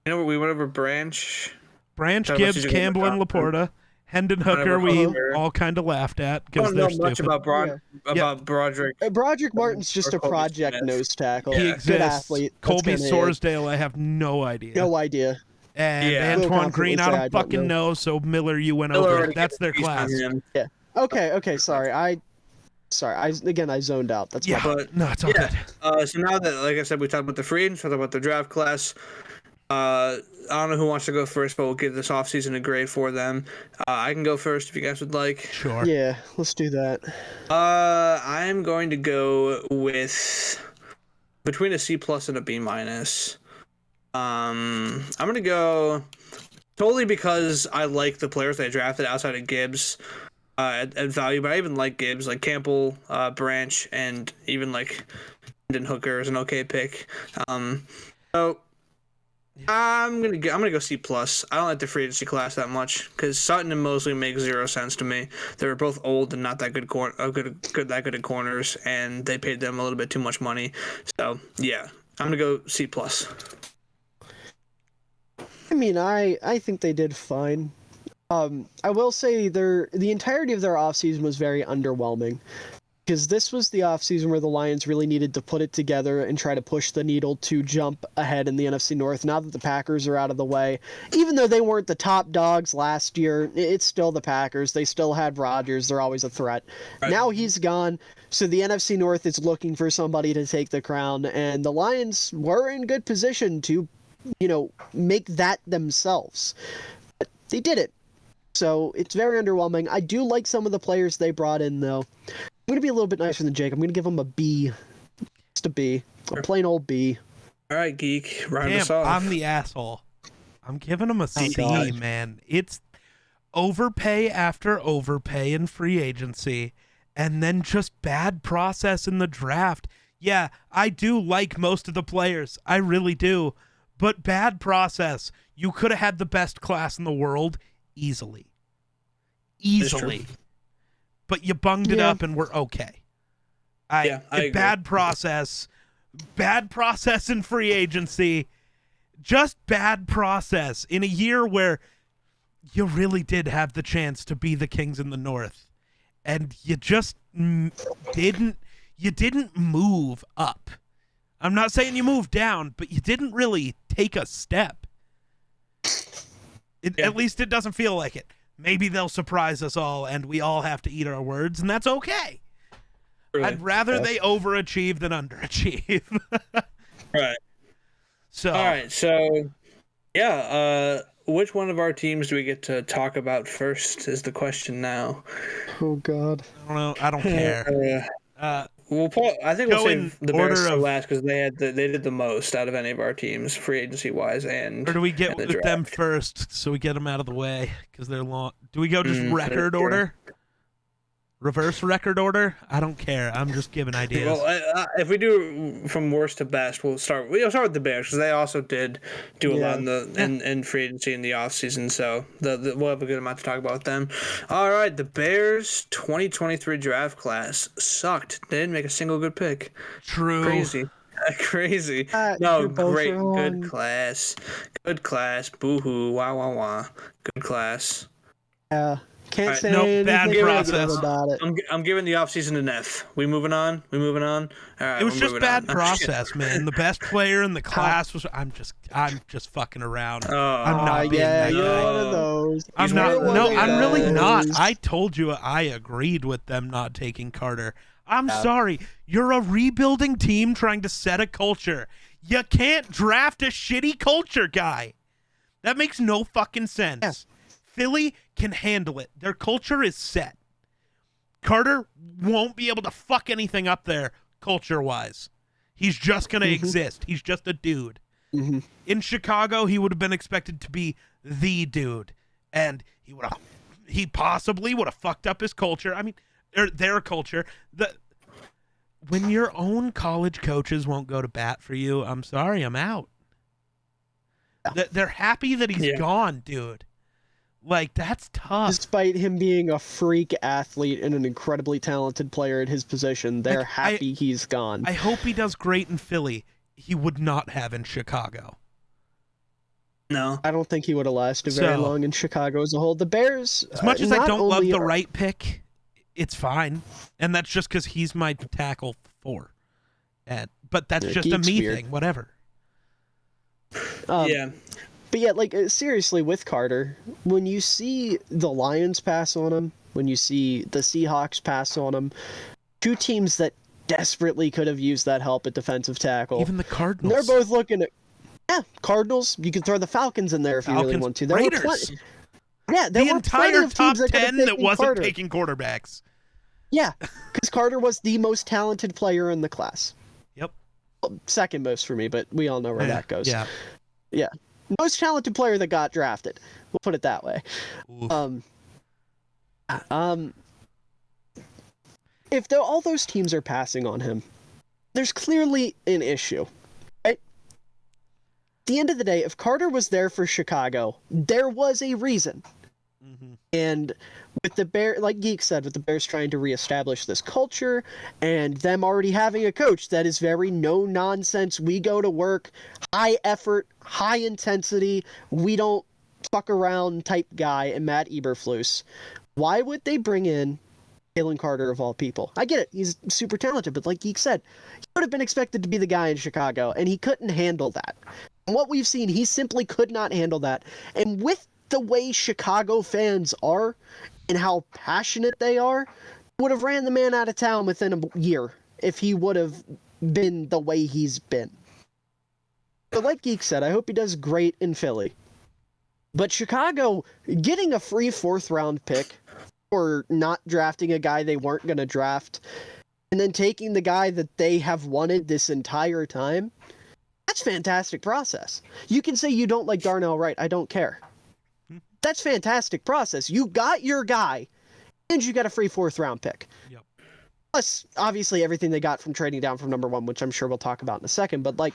You know, we went over Branch, Gibbs, Campbell, and Laporta. Hendon Hooker, we all kind of laughed at I because don't they're know much stupid. about Broderick. Broderick Martin's just or a Colby project Smith. nose tackle. He Yeah. exists. Good athlete. That's Colby kinda it. Sorsdale, I have no idea. No idea. And Yeah. Will Antoine Green, confidently I say don't I don't fucking know. So Miller, you went Miller over already it. That's gave their a piece on class. him. Okay. Sorry. I zoned out. That's Yeah, my But no, it's all yeah. good. So now that, like I said, we talked about the free agents, talked about the draft class. I don't know who wants to go first, but we'll give this offseason a grade for them. I can go first if you guys would like. Sure. Yeah, let's do that. I'm going to go with between a C plus and a B minus. I'm gonna go totally because I like the players they drafted outside of Gibbs at value, but I even like Gibbs, like Campbell, Branch, and even like Hendon Hooker is an okay pick. So I'm gonna go C plus. I don't like the free agency class that much because Sutton and Mosley make zero sense to me. They were both old and not that good at corners, and they paid them a little bit too much money. So yeah, I'm gonna go C plus. I mean, I think they did fine. I will say the entirety of their offseason was very underwhelming. Because this was the offseason where the Lions really needed to put it together and try to push the needle to jump ahead in the NFC North. Now that the Packers are out of the way, even though they weren't the top dogs last year, it's still the Packers. They still had Rodgers. They're always a threat. Right. Now he's gone, so the NFC North is looking for somebody to take the crown, and the Lions were in good position to, make that themselves. But they did it. So it's very underwhelming. I do like some of the players they brought in, though. I'm going to be a little bit nicer than Jake. I'm going to give him a B. Just a B. A plain old B. All right, Geek. Round us off. I'm the asshole. I'm giving him a C, God. man. It's overpay after overpay in free agency, and then just bad process in the draft. Yeah, I do like most of the players. I really do. But bad process. You could have had the best class in the world easily. Easily. But you bunged it up and we're okay. I agree. Bad process in free agency, just bad process in a year where you really did have the chance to be the Kings in the North, and you just didn't move up. I'm not saying you moved down, but you didn't really take a step. At least it doesn't feel like it. Maybe they'll surprise us all and we all have to eat our words, and that's okay. Really? I'd rather they overachieve than underachieve. Right. So. All right. So, yeah. Which one of our teams do we get to talk about first is the question now. Oh, God. I don't know. I don't care. I think we'll save the Bears for last because they did the most out of any of our teams, free agency wise, and or do we get with them first so we get them out of the way because they're long? Do we go just record order? Reverse record order? I don't care. I'm just giving ideas. Well, if we do from worst to best, we'll start with the Bears because they also did do a lot in free agency in the offseason, so we'll have a good amount to talk about with them. All right, the Bears 2023 draft class sucked. They didn't make a single good pick. True. Crazy. No, great. Good class. Boo-hoo. Wah. Good class. Yeah. Can't say nope, bad process. About it. I'm giving the offseason an F. We moving on? All right, it was just bad process, man. The best player in the class was. I'm just fucking around. I'm not being that you're guy. one of those. I'm not. No, I'm really not. I told you I agreed with them not taking Carter. I'm sorry. You're a rebuilding team trying to set a culture. You can't draft a shitty culture guy. That makes no fucking sense. Yeah. Philly can handle it. Their culture is set. Carter won't be able to fuck anything up there culture-wise. He's just going to exist. He's just a dude. Mm-hmm. In Chicago, he would have been expected to be the dude. And he possibly would have fucked up his culture. I mean, their culture. When your own college coaches won't go to bat for you, I'm sorry, I'm out. They're happy that he's gone, dude. Like, that's tough. Despite him being a freak athlete and an incredibly talented player at his position, they're happy he's gone. I hope he does great in Philly. He would not have in Chicago. No. I don't think he would have lasted very So- long in Chicago as a whole. The Bears, As much as I not don't love only the are- right pick, it's fine, and that's just because he's my tackle 4. But that's Yeah, just a Geek's me weird. thing. Whatever. um, Yeah. But yeah, like seriously, with Carter, when you see the Lions pass on him, when you see the Seahawks pass on him, two teams that desperately could have used that help at defensive tackle. Even the They're Cardinals. both looking at Cardinals. You could throw the Falcons in there if you really Falcons, want to. There Raiders. were plenty. Yeah, there The were plenty entire of top teams that could have 10 that taken wasn't Carter. taking quarterbacks. Yeah, because Carter was the most talented player in the class. Yep. Well, second most for me, but we all know where that goes. Yeah. Yeah, most talented player that got drafted. We'll put it that way. Oof. If all those teams are passing on him, there's clearly an issue, right? At the end of the day, if Carter was there for Chicago, there was a reason. Mhm. And with the Bears, like Geek said, with the Bears trying to reestablish this culture and them already having a coach that is very no nonsense, we go to work, high effort, high intensity, we don't fuck around type guy, and Matt Eberflus, why would they bring in Jalen Carter of all people? I get it, he's super talented, but like Geek said, he would have been expected to be the guy in Chicago, and he couldn't handle that. And what we've seen, he simply could not handle that. And with the way Chicago fans are and how passionate they are, would have ran the man out of town within a year if he would have been the way he's been. But like Geek said, I hope he does great in Philly. But Chicago getting a free 4th round pick or not drafting a guy they weren't going to draft and then taking the guy that they have wanted this entire time, that's a fantastic process. You can say you don't like Darnell Wright. I don't care. That's fantastic process. You got your guy, and you got a free 4th round pick. Yep. Plus, obviously, everything they got from trading down from number 1, which I'm sure we'll talk about in a second. But like,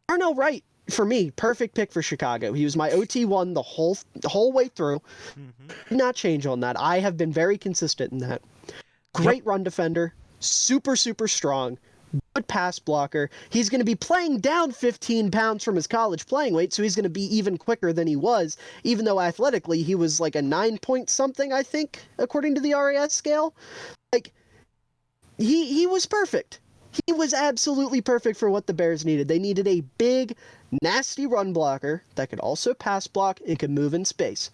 Darnell Wright, for me, perfect pick for Chicago. He was my OT1 the whole way through. Mhm. Did not change on that. I have been very consistent in that. Great run defender, super, super strong, good pass blocker. He's going to be playing down 15 pounds from his college playing weight, so he's going to be even quicker than he was, even though athletically he was like a 9 point something, I think, according to the RAS scale. Like, he was perfect. He was absolutely perfect for what the Bears needed. They needed a big, nasty run blocker that could also pass block and could move in space.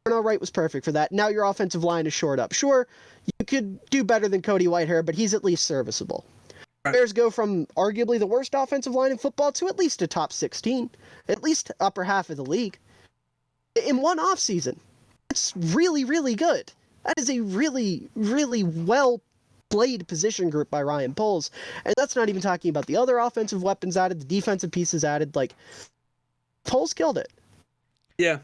Darnell Wright was perfect for that. Now your offensive line is shored up. Sure, you could do better than Cody Whitehair, but he's at least serviceable. Bears go from arguably the worst offensive line in football to at least a top 16, at least upper half of the league, in one offseason. That's really, really good. That is a really, really well-played position group by Ryan Poles. And that's not even talking about the other offensive weapons added, the defensive pieces added. Like, Poles killed it. Yeah.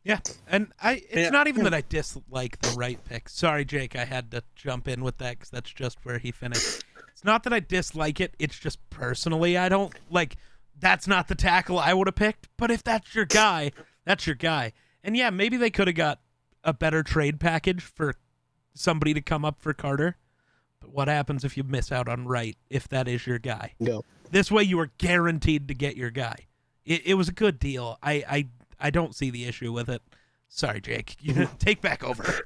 Yeah, and it's Yeah. not even that I dislike the right pick. Sorry, Jake, I had to jump in with that because that's just where he finished. It's not that I dislike it. It's just personally I don't like. That's not the tackle I would have picked. But if that's your guy, that's your guy. And yeah, maybe they could have got a better trade package for somebody to come up for Carter. But what happens if you miss out on Wright if that is your guy? Go. This way you are guaranteed to get your guy. It was a good deal. I don't see the issue with it. Sorry, Jake. You take back over.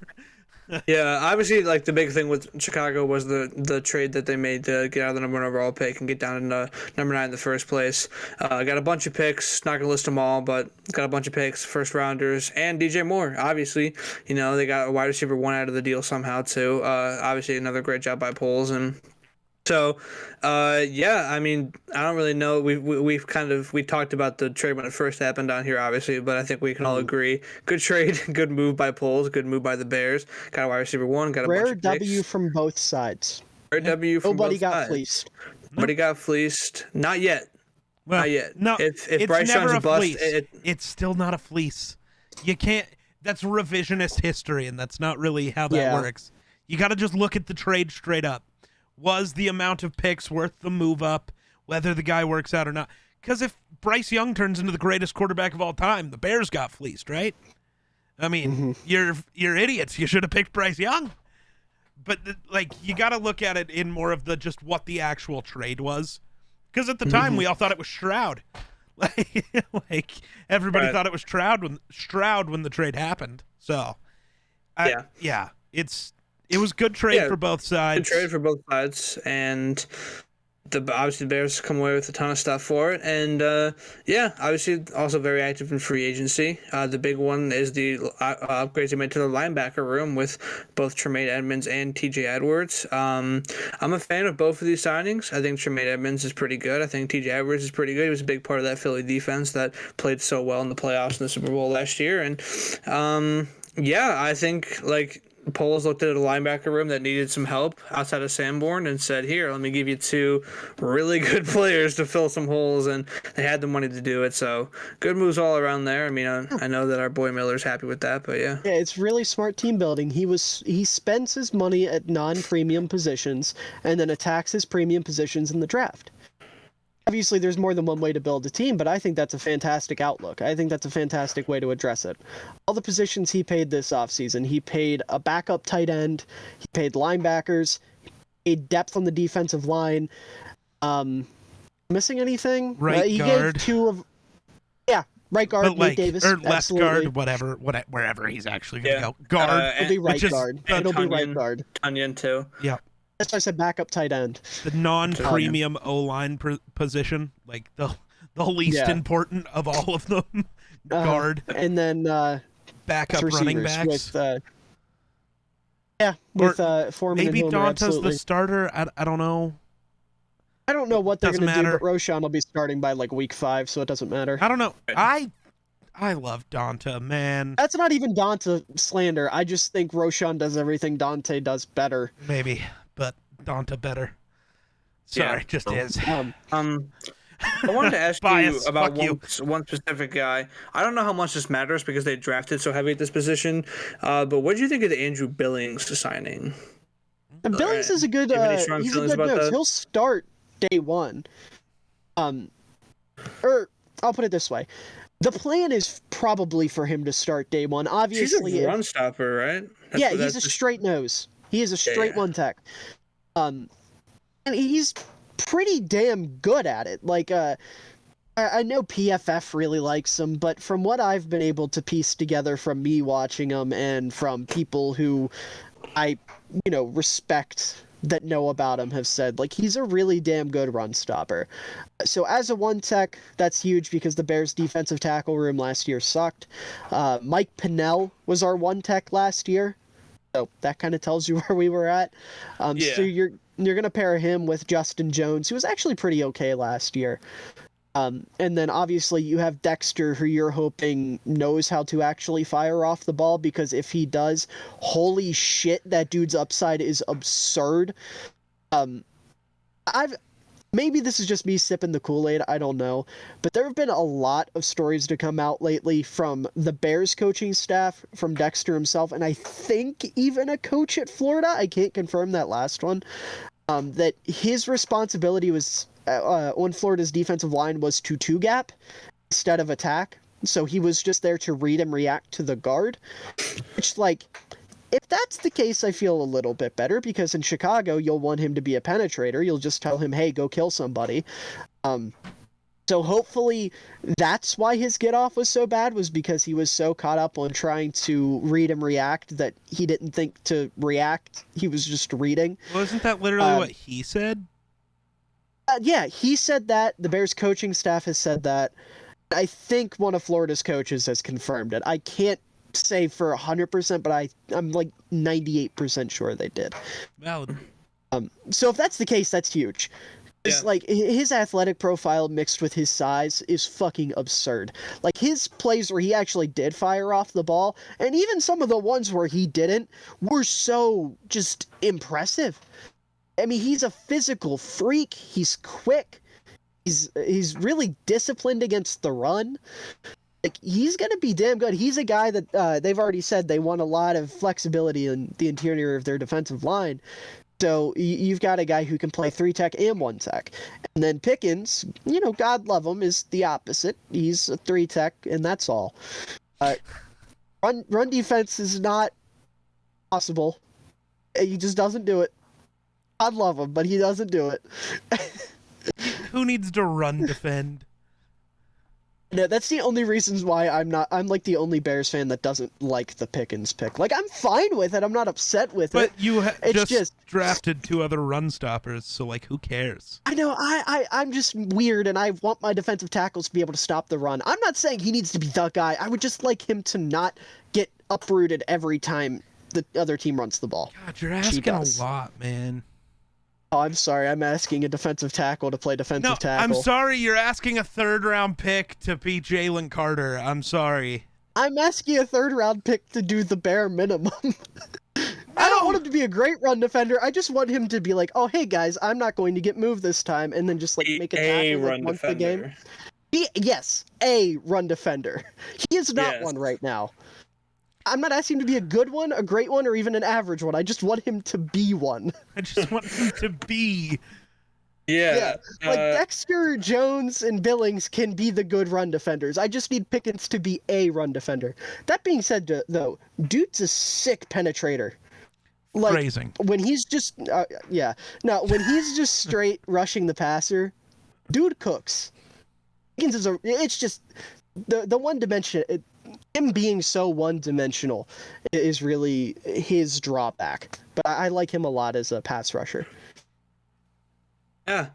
Yeah, obviously, like the big thing with Chicago was the trade that they made to get out of the number 1 overall pick and get down into number 9 in the first place. Got a bunch of picks. Not gonna list them all, but got a bunch of picks, first rounders, and DJ Moore. Obviously, they got a wide receiver 1 out of the deal somehow too. Obviously, another great job by Poles. And so, yeah, I mean, I don't really know. We've we talked about the trade when it first happened down here, obviously, but I think we can all agree. Good trade, good move by Poles, good move by the Bears. Got a wide receiver 1, got a bunch Rare of picks. W from both sides. Rare W from Nobody both got sides. fleeced. Nobody got fleeced. Not yet. Well, Not yet. No, If it's Bryce never Young's a a bust, fleece. It's still not a fleece. You can't. That's revisionist history, and that's not really how that Yeah. works. You got to just look at the trade straight up. Was the amount of picks worth the move up, whether the guy works out or not? Because if Bryce Young turns into the greatest quarterback of all time, the Bears got fleeced, right? I mean, you're idiots. You should have picked Bryce Young. But you got to look at it in more of the just what the actual trade was. Because at the time we all thought it was Stroud. Like everybody Right. thought it was Stroud when the trade happened. So, Yeah. it was good trade Yeah, for both good sides. trade for both sides, and obviously the Bears come away with a ton of stuff for it, and obviously also very active in free agency. The big one is the upgrades they made to the linebacker room with both Tremaine Edmonds and T.J. Edwards. I'm a fan of both of these signings. I think Tremaine Edmonds is pretty good. I think T.J. Edwards is pretty good. He was a big part of that Philly defense that played so well in the playoffs and the Super Bowl last year, and I think Poles looked at a linebacker room that needed some help outside of Sanborn and said, "Here, let me give you two really good players to fill some holes," and they had the money to do it. So good moves all around there. I mean, I know that our boy Miller's happy with that, but yeah. Yeah, it's really smart team building. He spends his money at non-premium positions and then attacks his premium positions in the draft. Obviously, there's more than one way to build a team, but I think that's a fantastic outlook. I think that's a fantastic way to address it. All the positions he paid this offseason, he paid a backup tight end, he paid linebackers, he paid depth on the defensive line. Missing anything? Right He guard. gave two of... Yeah, right guard, But Nate Davis. or left absolutely. guard, wherever he's actually gonna Yeah. go. Guard. It'll be right which is- guard. and It'll be right Tunyon. guard. Tunyon too. Yeah. That's why I said backup tight end. The non-premium O-line position, like the least Yeah. important of all of them. Guard, And then backup receivers running backs. with Foreman Maybe and Homer, Danta's absolutely. the starter. I don't know. I don't know what they're Doesn't going to do, matter. but Roshan will be starting by week 5, so it doesn't matter. I don't know. I love Danta, man. That's not even Dante slander. I just think Roshan does everything Dante does better. Maybe, but Danta better. Sorry, Yeah. just is. I wanted to ask you Bias, about fuck you. one specific guy. I don't know how much this matters because they drafted so heavy at this position, but what do you think of the Andrew Billings signing? And Billings is a good. Do you have any strong He's a feelings good about nose. that? He'll start day one. Or I'll put it this way: the plan is probably for him to start day one. He's Obviously, a run stopper, right? he's a straight nose. He is a straight yeah. one tech. And he's pretty damn good at it. I know PFF really likes him, but from what I've been able to piece together from me watching him and from people who I, respect that know about him have said, he's a really damn good run stopper. So as a one tech, that's huge because the Bears' defensive tackle room last year sucked. Mike Pinnell was our one tech last year. So that kind of tells you where we were at. So you're going to pair him with Justin Jones, who was actually pretty okay last year. And then obviously you have Dexter, who you're hoping knows how to actually fire off the ball, because if he does, holy shit, that dude's upside is absurd. Maybe this is just me sipping the Kool-Aid, I don't know, but there have been a lot of stories to come out lately from the Bears coaching staff, from Dexter himself, and I think even a coach at Florida, I can't confirm that last one, that his responsibility was on Florida's defensive line was to two-gap instead of attack. So he was just there to read and react to the guard, which, if that's the case, I feel a little bit better, because in Chicago, you'll want him to be a penetrator. You'll just tell him, hey, go kill somebody. So hopefully that's why his get-off was so bad, was because he was so caught up on trying to read and react that he didn't think to react. He was just reading. Wasn't that literally what he said? Yeah, he said that. The Bears coaching staff has said that. I think one of Florida's coaches has confirmed it. I can't say for 100%, but I'm 98% sure they did. Valid. So if that's the case, that's huge. It's Yeah. His athletic profile mixed with his size is fucking absurd. His plays where he actually did fire off the ball, and even some of the ones where he didn't, were so just impressive. I mean, he's a physical freak. He's quick. He's really disciplined against the run. He's going to be damn good. He's a guy that they've already said they want a lot of flexibility in the interior of their defensive line. So you've got a guy who can play 3-tech and 1-tech. And then Pickens, God love him, is the opposite. He's a 3-tech, and that's all. Run defense is not possible. He just doesn't do it. God love him, but he doesn't do it. Who needs to run defend? No, that's the only reasons why I'm like the only Bears fan that doesn't like the Pickens pick. Like, I'm fine with it. I'm not upset with But it. you It's just drafted 2 other run stoppers, so like, who cares? I know I'm just weird, and I want my defensive tackles to be able to stop the run. I'm not saying he needs to be the guy. I would just like him to not get uprooted every time the other team runs the ball. God, you're asking a lot, man. Oh, I'm sorry. I'm asking a defensive tackle to play defensive tackle. I'm sorry. You're asking a 3rd-round pick to be Jalen Carter. I'm sorry. I'm asking a 3rd-round pick to do the bare minimum. I don't want him to be a great run defender. I just want him to be like, oh, hey, guys, I'm not going to get moved this time, and then just like make a tackle like, once a game. Yes, a run defender. He is not one right now. I'm not asking him to be a good one, a great one, or even an average one. I just want him to be one. I just want him to be. Yeah. Like Dexter, Jones, and Billings can be the good run defenders. I just need Pickens to be a run defender. That being said, though, dude's a sick penetrator. Like, Phrasing. When he's just, when he's just straight rushing the passer, dude cooks. Pickens is it's just, the one dimension, him being so one-dimensional is really his drawback. But I like him a lot as a pass rusher. Yeah.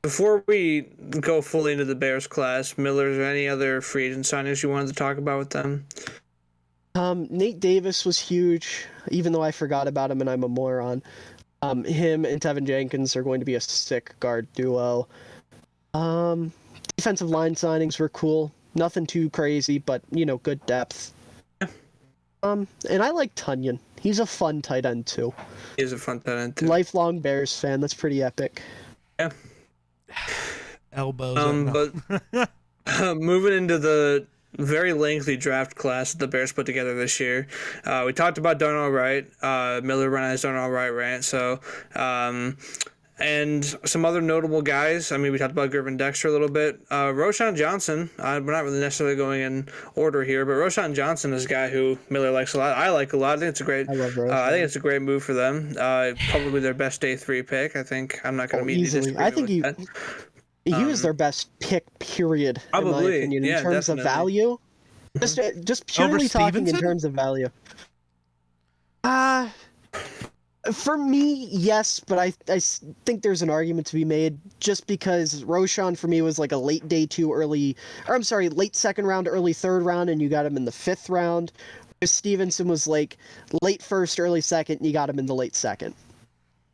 Before we go fully into the Bears class, Miller, is there any other free agent signings you wanted to talk about with them? Nate Davis was huge, even though I forgot about him and I'm a moron. Him and Tevin Jenkins are going to be a sick guard duo. Defensive line signings were cool. Nothing too crazy, but, good depth. And I like Tunyon. He's a fun tight end, too. He is a fun tight end, too. Lifelong Bears fan. That's pretty epic. Yeah. Elbows. But moving into the very lengthy draft class that the Bears put together this year, we talked about Darnell Wright. Miller ran his Darnell Wright rant, so... and some other notable guys. I mean, we talked about Gervin Dexter a little bit. Roschon Johnson, we're not really necessarily going in order here, but Roschon Johnson is a guy who Miller likes a lot. I like a lot. I think it's a great. I think it's a great move for them. Probably their best day 3 pick. I think I'm not going to meet easily. I think he was their best pick. Period. Probably, in my opinion, in terms of value. Just purely talking in terms of value. For me, yes, but I think there's an argument to be made just because Roschon for me was like a late day 2, late 2nd round, early 3rd round, and you got him in the 5th round. Stevenson was like late 1st, early 2nd, and you got him in the late 2nd.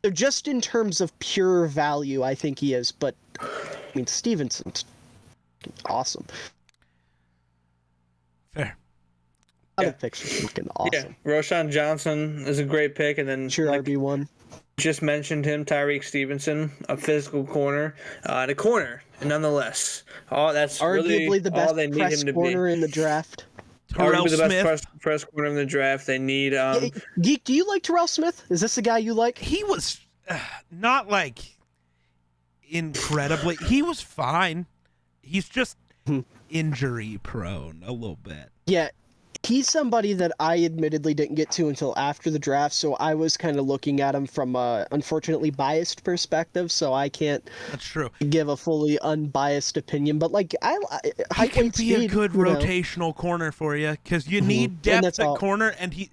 So just in terms of pure value, I think he is, but I mean, Stevenson's awesome. Fair. Picks are fucking awesome. Yeah, Roschon Johnson is a great pick, and then Sure, RB1. Just mentioned him, Tyreek Stevenson, a physical corner, and a corner, nonetheless. That's Arguably really the best all they need press him to corner be. in the draft. Terrell Arguably the Smith. best press corner in the draft. They need. Geek, do you like Terrell Smith? Is this the guy you like? He was not like incredibly. He was fine. He's just injury prone a little bit. Yeah, he's somebody that I admittedly didn't get to until after the draft, so I was kind of looking at him from a unfortunately biased perspective, so I can't That's true. give a fully unbiased opinion. But like, He can be a good rotational corner for you because you need depth at corner, and he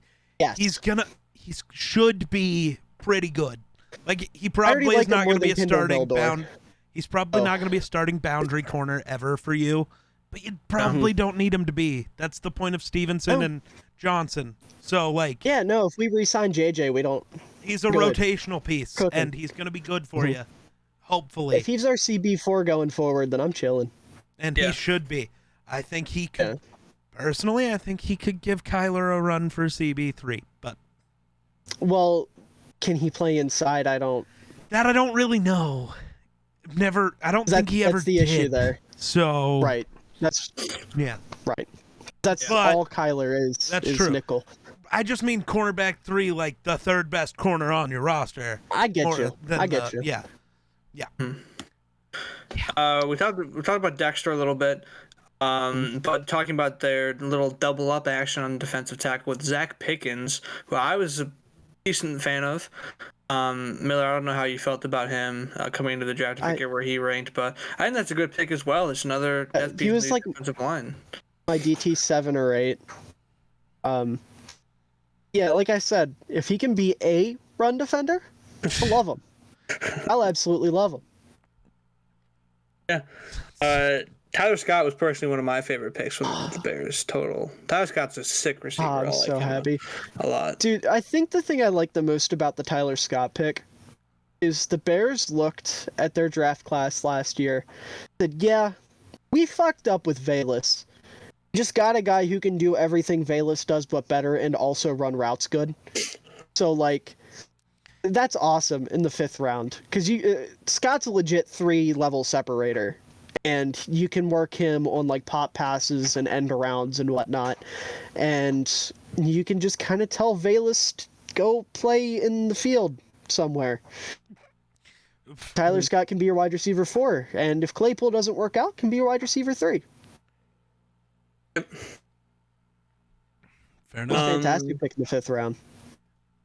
should be pretty good. Like he probably is not going to be a starting bound. He's probably not going to be a starting boundary corner ever for you. But you probably don't need him to be. That's the point of Stevenson and Johnson. So, like... Yeah, no, if we re-sign JJ, we don't... He's a rotational piece, and he's going to be good for you. Hopefully. If he's our CB4 going forward, then I'm chilling. And he should be. I think he could... Personally, I think he could give Kyler a run for CB3, but... Well, can he play inside? I don't really know. I don't think he ever did. That's the issue there. So... Right. That's all Kyler is. That's is true. Nickel. I just mean cornerback 3, like the 3rd best corner on your roster. I get you. Yeah. We talked about Dexter a little bit, but talking about their little double up action on defensive tackle with Zach Pickens, who I was a decent fan of. Miller, I don't know how you felt about him coming into the draft. I forget where he ranked, but I think that's a good pick as well. It's another he was like defensive line. My DT 7 or 8. Yeah, like I said, if he can be a run defender, I'll love him. I'll absolutely love him. Yeah. Tyler Scott was personally one of my favorite picks from the Bears total. Tyler Scott's a sick receiver. I'm so happy. A lot. Dude, I think the thing I like the most about the Tyler Scott pick is the Bears looked at their draft class last year, said, yeah, we fucked up with Valus. Just got a guy who can do everything Valus does but better and also run routes good. So, like, that's awesome in the 5th round. Because Scott's a legit 3-level separator. And you can work him on, like, pop passes and end arounds and whatnot. And you can just kind of tell Valus to go play in the field somewhere. Tyler Scott can be your wide receiver 4. And if Claypool doesn't work out, can be your wide receiver 3. Fair enough. Fantastic pick in the 5th round.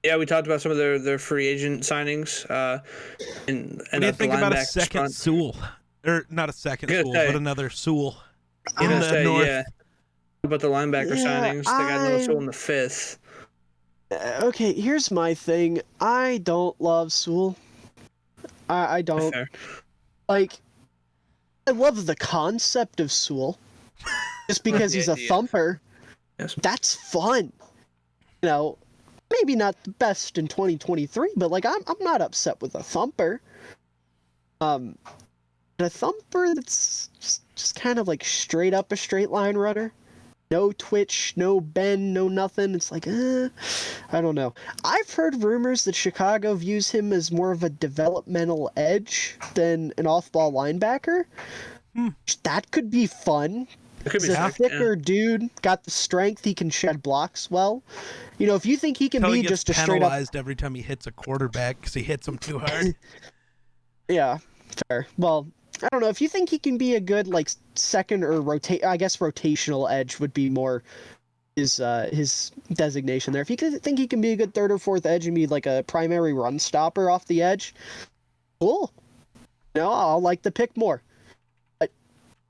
Yeah, we talked about some of their free agent signings. And what do you think about a second Sewell? Or not a second Sewell, but another Sewell in the North. Yeah. About the linebacker signings, they got another Sewell in the 5th. Okay, here's my thing. I don't love Sewell. I don't. Like, I love the concept of Sewell. Just because he's a thumper. Yes. That's fun. You know, maybe not the best in 2023, but, like, I'm not upset with a thumper. A thumper that's just kind of like straight up a straight line runner. No twitch, no bend, no nothing. It's like, I don't know. I've heard rumors that Chicago views him as more of a developmental edge than an off-ball linebacker. That could be fun. He's a thicker dude, got the strength, he can shed blocks well. You know, if you think he can be just a straight up... penalized every time he hits a quarterback because he hits him too hard. Yeah, fair. Well, I don't know. If you think he can be a good, like, second or rotational edge would be more his designation there. If you think he can be a good 3rd or 4th edge and be, like, a primary run stopper off the edge, cool. No, I'll like the pick more. But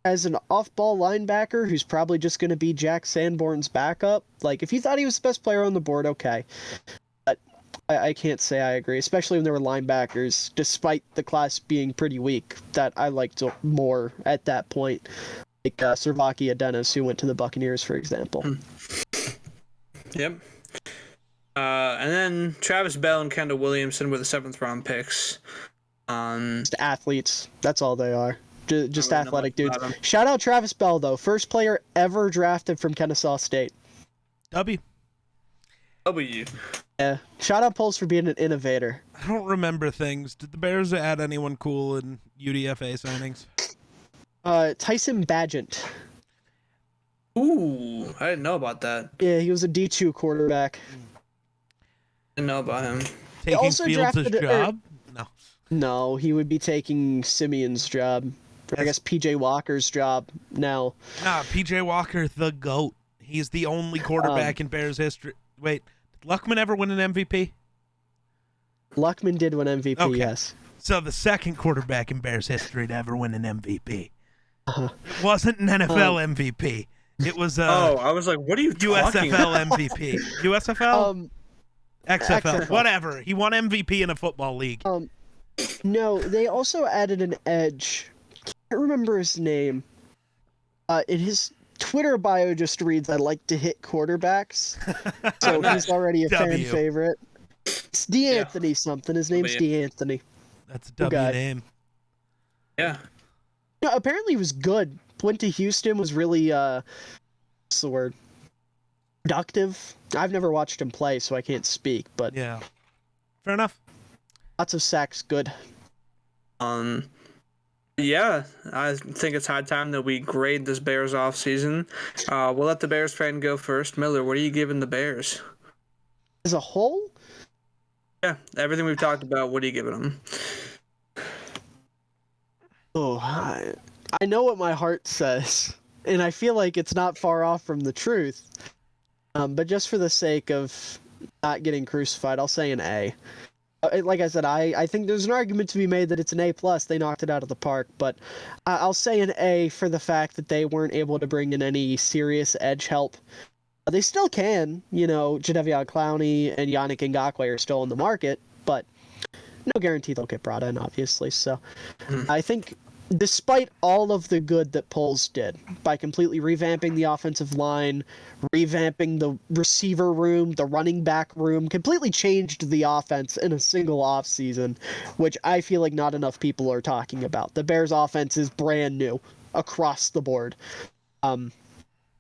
as an off-ball linebacker who's probably just going to be Jack Sanborn's backup, like, if you thought he was the best player on the board, okay. I can't say I agree, especially when there were linebackers, despite the class being pretty weak, that I liked more at that point. Like Servakia Dennis, who went to the Buccaneers, for example. Yep. And then Travis Bell and Kendall Williamson were the 7th round picks. Just athletes. That's all they are. Just athletic dudes. Shout out Travis Bell, though. First player ever drafted from Kennesaw State. W. Yeah. Shout out Pulse for being an innovator. I don't remember things. Did the Bears add anyone cool in UDFA signings? Tyson Bagent. Ooh, I didn't know about that. Yeah, he was a D2 quarterback. Didn't know about him. Taking Fields' job? No. No, he would be taking Simeon's job. I guess PJ Walker's job now. Nah, PJ Walker, the GOAT. He's the only quarterback in Bears history. Wait, did Luckman ever win an MVP? Luckman did win MVP, okay. Yes. So the second quarterback in Bears history to ever win an MVP. It wasn't an NFL MVP. It was I was like, what are you talking USFL MVP. USFL? XFL, whatever. He won MVP in a football league. No, they also added an edge. Can't remember his name. In his Twitter bio just reads, "I like to hit quarterbacks." So he's already a fan favorite. It's D'Anthony something. His name's D'Anthony. That's a W name. Yeah. No, apparently he was good. Went to Houston, was really what's the word? Productive. I've never watched him play, so I can't speak, but yeah. Fair enough. Lots of sacks, good. Yeah, I think it's high time that we grade this Bears offseason. We'll let the Bears fan go first. Miller, what are you giving the Bears? As a whole? Yeah, everything we've talked about, what are you giving them? Oh, I know what my heart says, and I feel like it's not far off from the truth. But just for the sake of not getting crucified, I'll say an A. Like I said, I think there's an argument to be made that it's an A+. They knocked it out of the park, but I'll say an A for the fact that they weren't able to bring in any serious edge help. They still can, Jadeveon Clowney and Yannick Ngakoue are still in the market, but no guarantee they'll get brought in, obviously. So I think despite all of the good that Poles did by completely revamping the offensive line, revamping the receiver room, the running back room, completely changed the offense in a single offseason, which I feel like not enough people are talking about. The Bears offense is brand new across the board.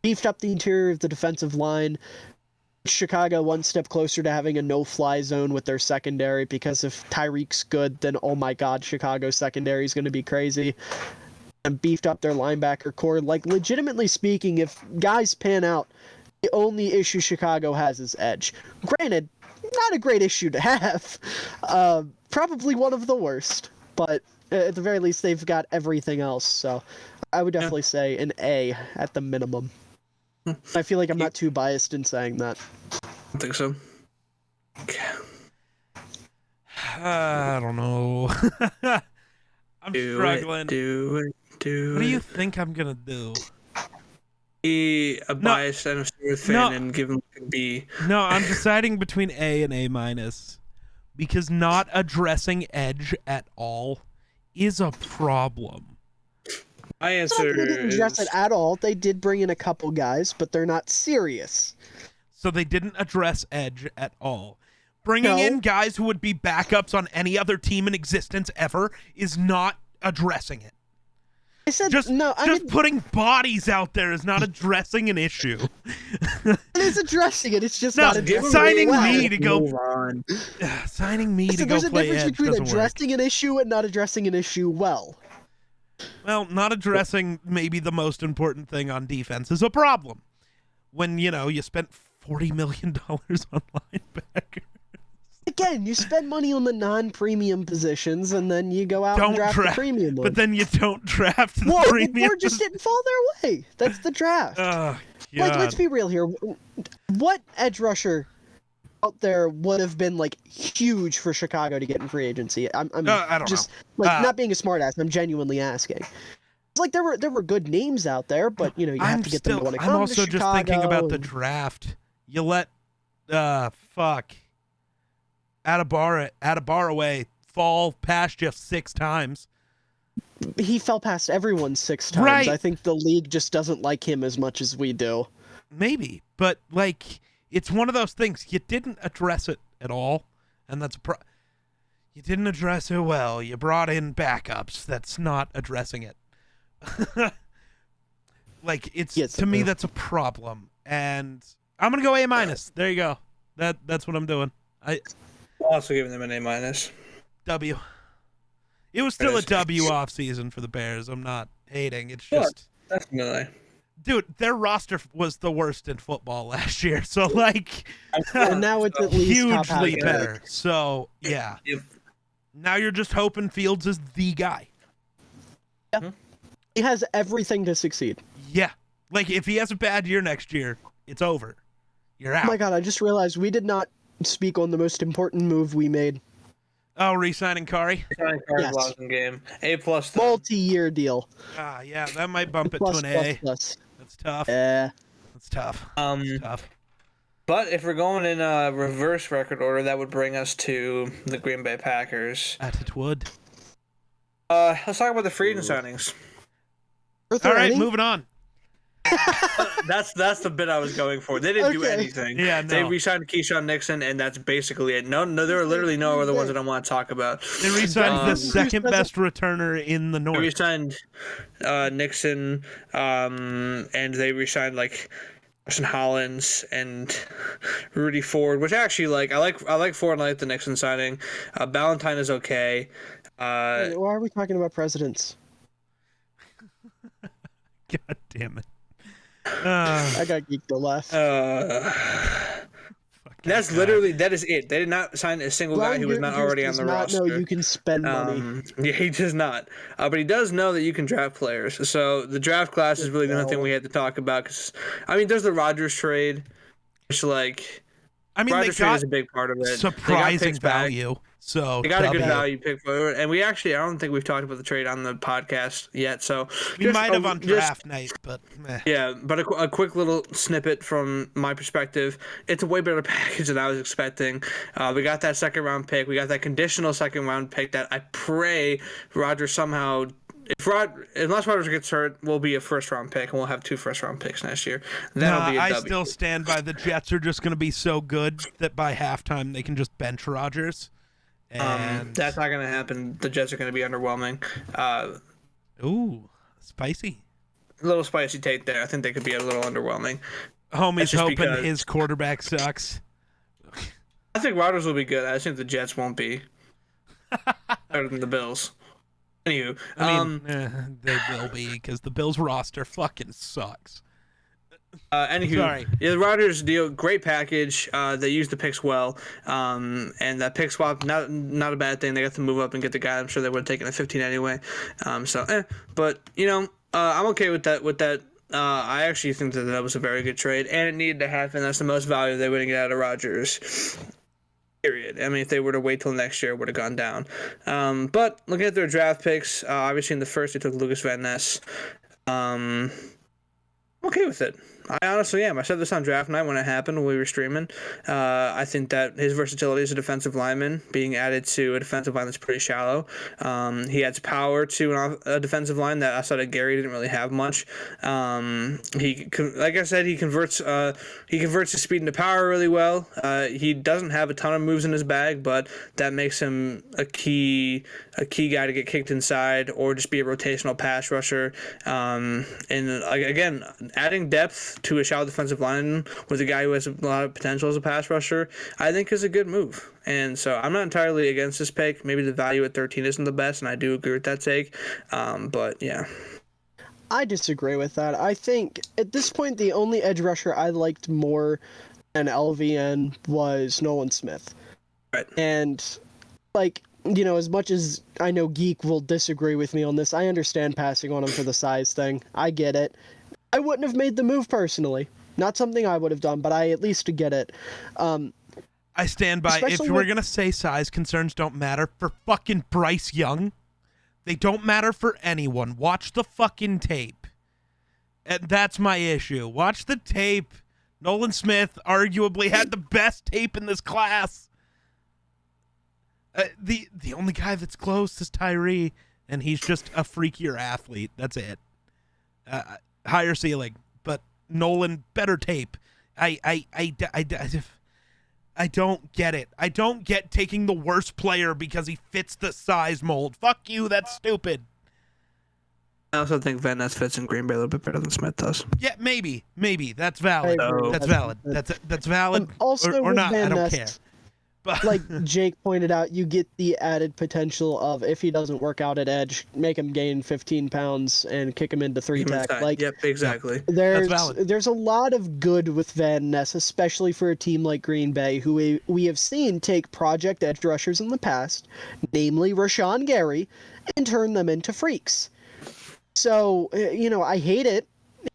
Beefed up the interior of the defensive line. Chicago one step closer to having a no-fly zone with their secondary, because if Tyreek's good, then oh my god, Chicago's secondary is going to be crazy. And beefed up their linebacker core. Like, legitimately speaking, if guys pan out, the only issue Chicago has is edge. Granted, not a great issue to have. Probably one of the worst. But at the very least, they've got everything else. So I would definitely say an A at the minimum. I feel like I'm not too biased in saying that. I think so. Okay. I don't know. I'm struggling. Do it. What do you think I'm gonna do? Be a biased NFC North fan and give him a B. No, I'm deciding between A and A-, because not addressing edge at all is a problem. My answer They didn't address it at all. They did bring in a couple guys, but they're not serious. So they didn't address edge at all. Bringing in guys who would be backups on any other team in existence ever is not addressing it. I said Just no. putting bodies out there is not addressing an issue. It is addressing it. It's just No, not addressing signing it well. me to go. Move on. Signing me to go There's a play difference edge between doesn't work. addressing an issue and not addressing an issue well. Well, not addressing maybe the most important thing on defense is a problem. When, you spent $40 million on linebackers. Again, you spend money on the non-premium positions, and then you go out and draft the premium ones. But then you don't draft the premium. Or just didn't fall their way. That's the draft. Like, let's be real here. What edge rusher out there would have been huge for Chicago to get in free agency? I don't just know. Not being a smartass. I'm genuinely asking. It's there were good names out there, but you have to get them to want to come I'm also to just thinking about the and... draft. You let Adebaraway fall past you 6 times. He fell past everyone 6 times. Right. I think the league just doesn't like him as much as we do. Maybe, but it's one of those things. You didn't address it at all, and that's you didn't address it well. You brought in backups. That's not addressing it. To me, that's a problem, and I'm gonna go A-. There you go. That's what I'm doing. I'm also giving them an A-. W. It was still a W off season for the Bears. I'm not hating. It's just definitely. Dude, their roster was the worst in football last year. So and now it's at least hugely better. So yeah. Now you're just hoping Fields is the guy. Yeah. He has everything to succeed. Yeah. If he has a bad year next year, it's over. You're out. Oh my god, I just realized we did not speak on the most important move we made. Oh, re-signing Kari? Re-signing Kari's awesome game. A+. Multi-year deal. Yeah, that might bump it to an A. Plus. That's tough. Yeah. That's tough. Tough. But if we're going in a reverse record order, that would bring us to the Green Bay Packers. It would. Let's talk about the free agent signings. All right, moving on. That's the bit I was going for. They didn't do anything. Yeah, no. They re-signed Keyshawn Nixon, and that's basically it. No, there are literally no other ones that I want to talk about. They re-signed the second best returner in the North. They re-signed Nixon, and they re-signed Justin Hollins and Rudy Ford, which actually I like Ford and I like the Nixon signing. Ballantyne is okay. Why are we talking about presidents? God damn it. I got Geek to laugh. That is it. They did not sign a single guy who was not already on the roster. No, you can spend money. Yeah, he does not. But he does know that you can draft players. So the draft class is really the only thing we had to talk about. Cause, there's the Rodgers trade, which I mean, Rodgers they trade got is a big part of it. surprising value. So They got a good W. value pick for it, and I don't think we've talked about the trade on the podcast yet. So We might have on draft night, but meh. Yeah, but a quick little snippet from my perspective. It's a way better package than I was expecting. We got that second round pick. We got that conditional second round pick that I pray Rodgers somehow. Unless Rodgers gets hurt, we'll be a first round pick, and we'll have 2 first round picks next year. That'll be a W. I still stand by the Jets are just going to be so good that by halftime they can just bench Rodgers. And that's not going to happen. The Jets are going to be underwhelming. Ooh, spicy. A little spicy take there. I think they could be a little underwhelming. Homie's hoping his quarterback sucks. I think Rodgers will be good. I think the Jets won't be better than the Bills. Anywho, I mean, they will be because the Bills roster fucking sucks. Anywho, Sorry. Yeah, the Rodgers deal, great package. They used the picks well, and that pick swap, not a bad thing. They got to move up and get the guy. I'm sure they would have taken a 15 anyway. But I'm okay with that. I actually think that was a very good trade, and it needed to happen. That's the most value they would get out of Rodgers. Period. I mean, if they were to wait till next year, it would have gone down. But looking at their draft picks, obviously in the first they took Lucas Van Ness. I'm okay with it. I honestly am. I said this on draft night when it happened when we were streaming. I think that his versatility as a defensive lineman being added to a defensive line that's pretty shallow. He adds power to a defensive line that outside of Gary didn't really have much. Like I said, he converts his speed into power really well. He doesn't have a ton of moves in his bag, but that makes him a key guy to get kicked inside or just be a rotational pass rusher. And again, adding depth to a shallow defensive line with a guy who has a lot of potential as a pass rusher, I think is a good move. And so I'm not entirely against this pick. Maybe the value at 13 isn't the best, and I do agree with that take. But yeah. I disagree with that. I think at this point the only edge rusher I liked more than LVN was Nolan Smith. Right. And as much as I know Geek will disagree with me on this, I understand passing on him for the size thing. I get it. I wouldn't have made the move personally. Not something I would have done, but I at least get it. I stand by. If we're going to say size concerns don't matter for fucking Bryce Young, they don't matter for anyone. Watch the fucking tape. And that's my issue. Watch the tape. Nolan Smith arguably had the best tape in this class. The only guy that's close is Tyree, and he's just a freakier athlete. That's it. Higher ceiling, but Nolan better tape. I don't get it. I don't get taking the worst player because he fits the size mold. Fuck you. That's stupid. I also think Van Ness fits in Green Bay a little bit better than Smith does. Yeah, maybe. That's valid. That's valid. That's valid. Also, or not. Van I don't Ness, care. But like Jake pointed out, you get the added potential of if he doesn't work out at edge, make him gain 15 pounds and kick him into 3-tech. Yep, exactly. There's a lot of good with Van Ness, especially for a team like Green Bay, who we have seen take project edge rushers in the past, namely Rashawn Gary, and turn them into freaks. So, I hate it.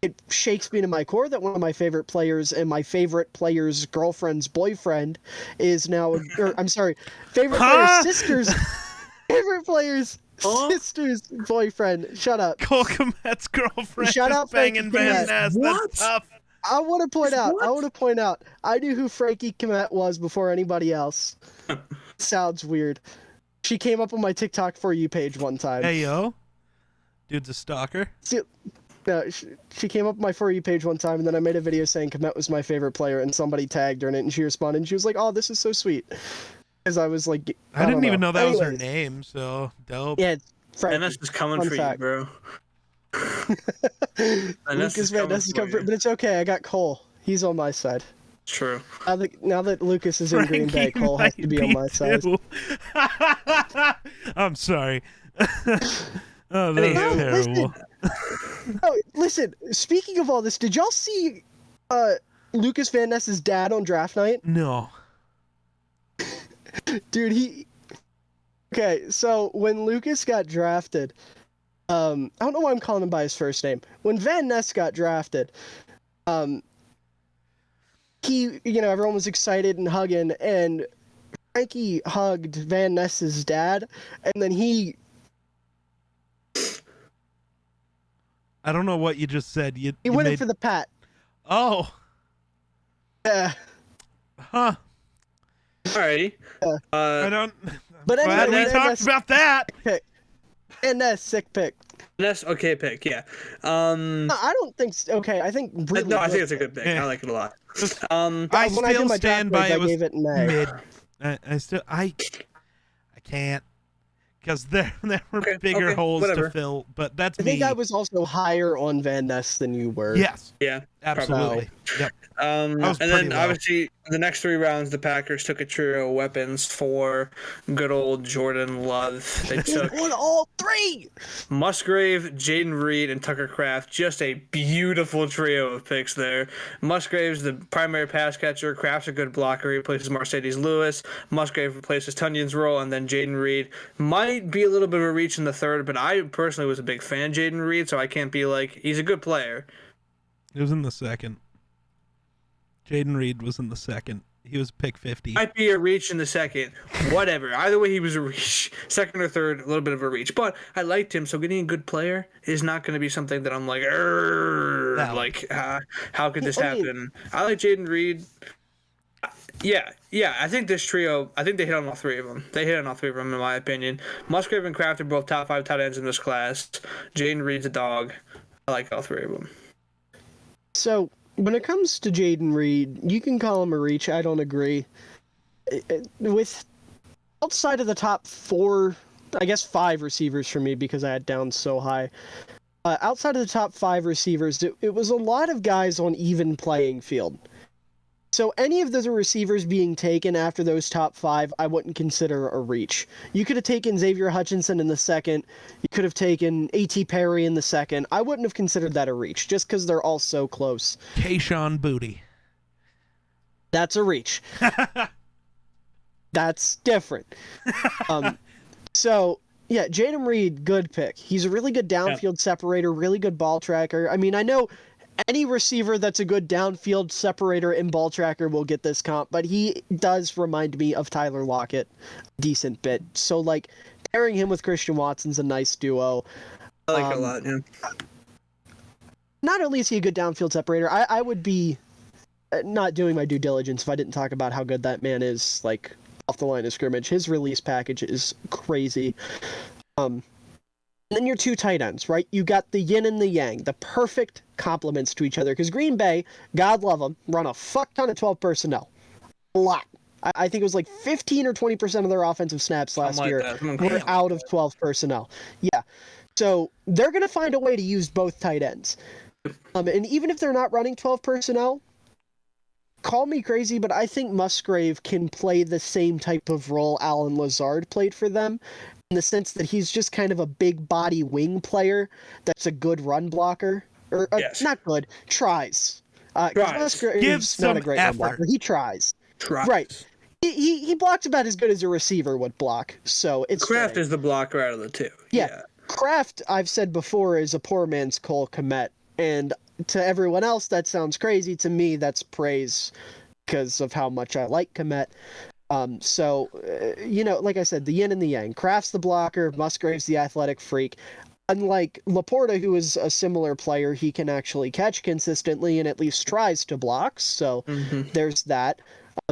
It shakes me to my core that one of my favorite players and my favorite player's girlfriend's boyfriend is now, favorite player's sister's boyfriend. Shut up. Cole Kmet's girlfriend Shut up, banging Van Ness. That's tough. I want to point out, I knew who Frankie Kmet was before anybody else. Sounds weird. She came up on my TikTok For You page one time. Hey, yo. Dude's a stalker. No, she came up on my For You page one time, and then I made a video saying Kmet was my favorite player, and somebody tagged her in it, and she responded, and she was like, "Oh, this is so sweet." Because I was like, I didn't even know that was her name, so dope. Yeah, and that's just coming for you, bro. Lucas Van Ness is coming for, but it's okay. I got Cole. He's on my side. True. Now that Lucas is in Green Bay, Cole has to be on my side. I'm sorry. Oh, that was terrible. Listen. Speaking of all this, did y'all see Lucas Van Ness's dad on draft night? No. Dude, Okay, so when Lucas got drafted, I don't know why I'm calling him by his first name. When Van Ness got drafted, everyone was excited and hugging, and Frankie hugged Van Ness's dad, and then he... I don't know what you just said. He went in for the pat. Oh. Yeah. Huh. Alrighty. I don't... But anyway, glad we Van talked Ness about that. pick. Van Ness, sick pick. That's okay pick, yeah. No, I don't think okay. I think really. No, I think it's a good pick. Yeah. I like it a lot. I when I did still my stand draft by grades, it I was gave it an A. mid. I can't, because there were bigger holes whatever. to fill. But that's I me. think I was also higher on Van Ness than you were. Yes, Yeah, absolutely. Yep. And was then pretty low. obviously the next 3 rounds, the Packers took a trio of weapons for good old Jordan Love. They took On all 3. Musgrave, Jaden Reed, and Tucker Kraft. Just a beautiful trio of picks there. Musgrave's the primary pass catcher. Kraft's a good blocker. He replaces Mercedes Lewis. Musgrave replaces Tunyon's role, and then Jaden Reed might be a little bit of a reach in the third, but I personally was a big fan of Jaden Reed, so I can't be like, he's a good player. It was in the second. Jaden Reed was in the second. He was pick 50. Might be a reach in the second. Whatever. Either way, he was a reach. Second or third, a little bit of a reach. But I liked him, so getting a good player is not going to be something that I'm like, how could this happen? I like Jaden Reed. Yeah. I think this trio, I think they hit on all 3 of them. They hit on all 3 of them, in my opinion. Musgrave and Kraft are both top 5 tight ends in this class. Jaden Reed's a dog. I like all 3 of them. So, when it comes to Jaden Reed, you can call him a reach. I don't agree. With outside of the top 4, I guess 5 receivers for me because I had down so high. Outside of the top 5 receivers, it was a lot of guys on even playing field. So any of those receivers being taken after those top 5, I wouldn't consider a reach. You could have taken Xavier Hutchinson in the second. You could have taken A.T. Perry in the second. I wouldn't have considered that a reach, just because they're all so close. Kayshawn Booty. That's a reach. That's different. So, yeah, Jaden Reed, good pick. He's a really good downfield separator, really good ball tracker. I mean, I know any receiver that's a good downfield separator and ball tracker will get this comp, but he does remind me of Tyler Lockett a decent bit. So, like, pairing him with Christian Watson's a nice duo. I like it a lot, yeah. Not only is he a good downfield separator, I would be not doing my due diligence if I didn't talk about how good that man is, like, off the line of scrimmage. His release package is crazy. And then your 2 tight ends, right? You got the yin and the yang, the perfect complements to each other. Because Green Bay, God love them, run a fuck ton of 12 personnel. A lot. I think it was like 15 or 20% of their offensive snaps last year were out of 12 personnel. Yeah. So they're going to find a way to use both tight ends. And even if they're not running 12 personnel, call me crazy, but I think Musgrave can play the same type of role Alan Lazard played for them, in the sense that he's just kind of a big body wing player that's a good run blocker. Or not good, tries. Gives not some a great effort. run blocker. He tries. Right. He blocks about as good as a receiver would block, so it's Kraft fitting. is the blocker out of the 2. Yeah. Kraft, I've said before, is a poor man's Cole Kmet, and to everyone else that sounds crazy. To me, that's praise because of how much I like Kmet. Like I said, the yin and the yang. Kraft's the blocker, Musgrave's the athletic freak. Unlike Laporta, who is a similar player, he can actually catch consistently and at least tries to block, so there's that.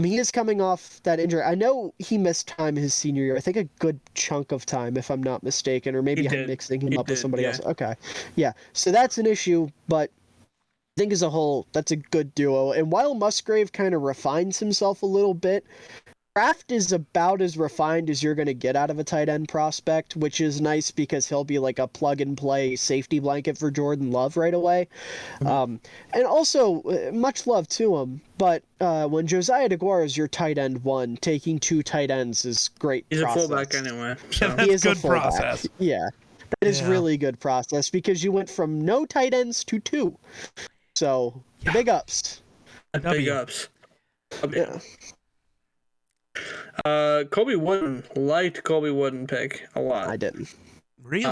He is coming off that injury. I know he missed time his senior year. I think a good chunk of time, if I'm not mistaken, or maybe I'm mixing him up with somebody else. Okay. Yeah, so that's an issue, but I think as a whole, that's a good duo. And while Musgrave kind of refines himself a little bit, Kraft is about as refined as you're going to get out of a tight end prospect, which is nice because he'll be like a plug-and-play safety blanket for Jordan Love right away. And also, much love to him, but when Josiah DeGuara is your tight end 1, taking 2 tight ends is great. He's a fullback anyway. So. Yeah, that's good process. Yeah, that is really good process because you went from no tight ends to 2. So, big ups. Big ups. Yeah. Colby Wooden liked Colby Wooden pick a lot. I didn't. Really?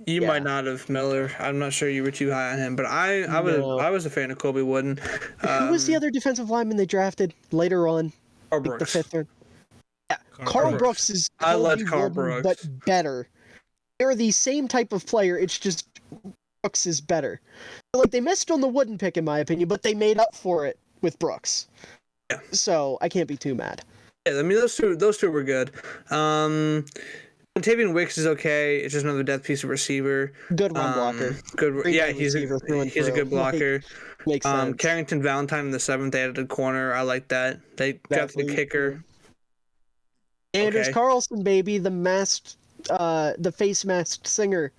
You Yeah. might not have, Miller. I'm not sure you were too high on him, but I was a fan of Colby Wooden. Who was the other defensive lineman they drafted later on? Carl Like the Brooks. 5th round. Carl Carl Brooks. Brooks is I loved Colby Carl Wooden, Brooks. but better. They're the same type of player. It's just Brooks is better. Like they missed on the Wooden pick, in my opinion, but they made up for it with Brooks. Yeah. So I can't be too mad. Yeah, I mean those two were good. Tavian Wicks is okay. It's just another depth piece of receiver. Good run blocker. Good. Green Yeah, Bay receiver through and he's a through. good blocker. Makes sense. Carrington Valentine in the 7th, they added a corner. I like that. They got the kicker. Anders Okay. Carlson, baby, the face masked singer,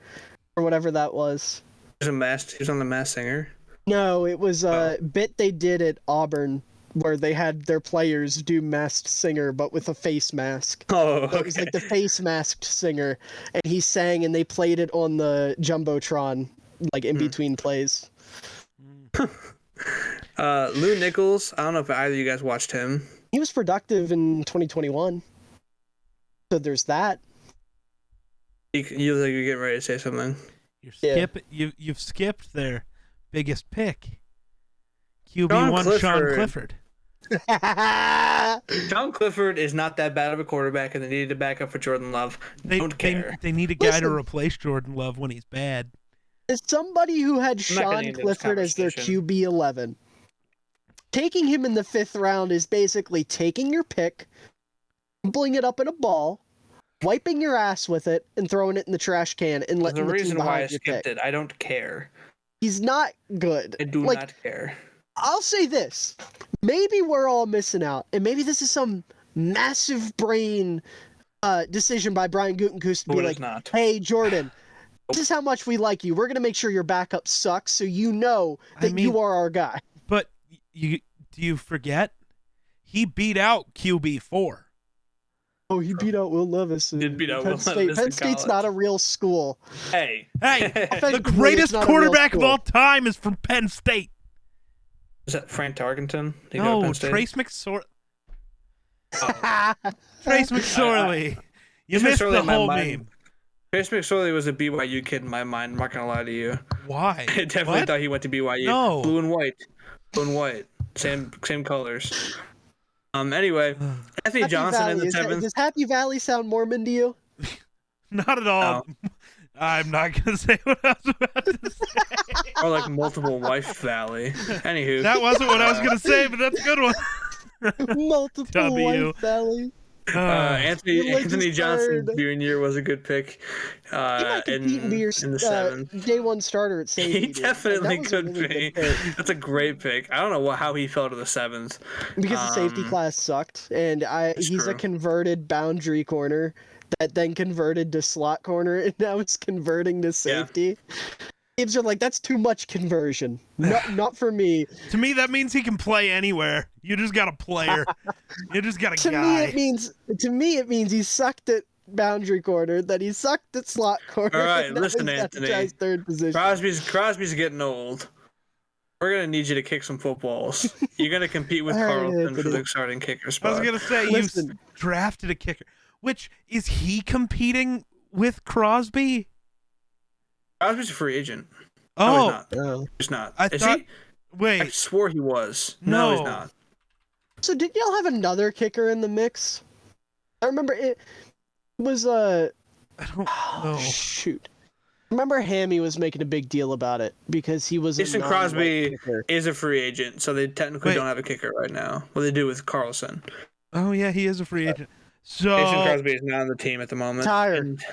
or whatever that was. He was on the Masked Singer. No, it was a bit they did at Auburn where they had their players do masked singer, but with a face mask. Oh, okay. So it was like the face masked singer, and he sang, and they played it on the jumbotron, like in between plays. Lou Nichols. I don't know if either of you guys watched him. He was productive in 2021, so there's that. You look like you're getting ready to say something. You've skipped their biggest pick. QB1 Sean Clifford. John Clifford is not that bad of a quarterback, and they needed to back up for Jordan Love. Don't care. They need a guy to replace Jordan Love when he's bad. As somebody who had Sean Clifford as their QB 11, taking him in the 5th round is basically taking your pick, pulling it up in a ball, wiping your ass with it, and throwing it in the trash can and letting the the team reason why I behind you skipped pick. it. I don't care. He's not good. I do not care. I'll say this. Maybe we're all missing out, and maybe this is some massive brain decision by Brian Gutekunst to be like, hey, Jordan, this is how much we like you. We're going to make sure your backup sucks so you know that you are our guy. But do you forget? He beat out QB4. Oh, he beat out Will Levis. Did beat out Penn Will State. Levis in Penn State's college. not a real school. Hey. The greatest not a real quarterback of school. all time is from Penn State. Is that Frank Tarkenton? No, Trace McSorley. Trace McSorley. You missed the whole meme. Trace McSorley was a BYU kid in my mind. I'm not gonna lie to you. Why? I definitely thought he went to BYU. No. Blue and white. Same colors. Anyway, Anthony Happy Johnson Valley. in the 7th. Does Happy Valley sound Mormon to you? Not at all. No. I'm not gonna say what I was about to say. Or like multiple wife valley. Anywho. That wasn't what I was gonna say, but that's a good one. Multiple W. White Valley. Anthony Johnson third. Jr. was a good pick. He might compete and be your in the 7th. day one starter at safety. He dude. definitely That was a could really be. good pick. That's a great pick. I don't know how he fell to the 7th. Because the safety class sucked, and he's a true. converted boundary corner that then converted to slot corner, and now it's converting to safety. Teams are like, that's too much conversion. Not for me. To me, that means he can play anywhere. You just got a player. You just got a To guy. me, it means he sucked at boundary corner, that he sucked at slot corner. All right, and now listen, he's got to Anthony. try his third position. Crosby's getting old. We're gonna need you to kick some footballs. You're gonna compete with All right, Carlton for Anthony. the starting kicker I spot. was gonna say Listen. you drafted a kicker. Which is he competing with Crosby? Crosby's a free agent. Oh, No, he's not. I Is thought. he? I Wait, swore he was. No. No, he's not. So did y'all have another kicker in the mix? I remember it was I don't know. shoot. Remember Hammy was making a big deal about it because he was Jason a non-white Crosby kicker. is a free agent, so they technically Wait. don't have a kicker right now. Well, they do with Carlson. Oh yeah, he is a free agent. So Jason Crosby is not on the team at the moment. Tired. And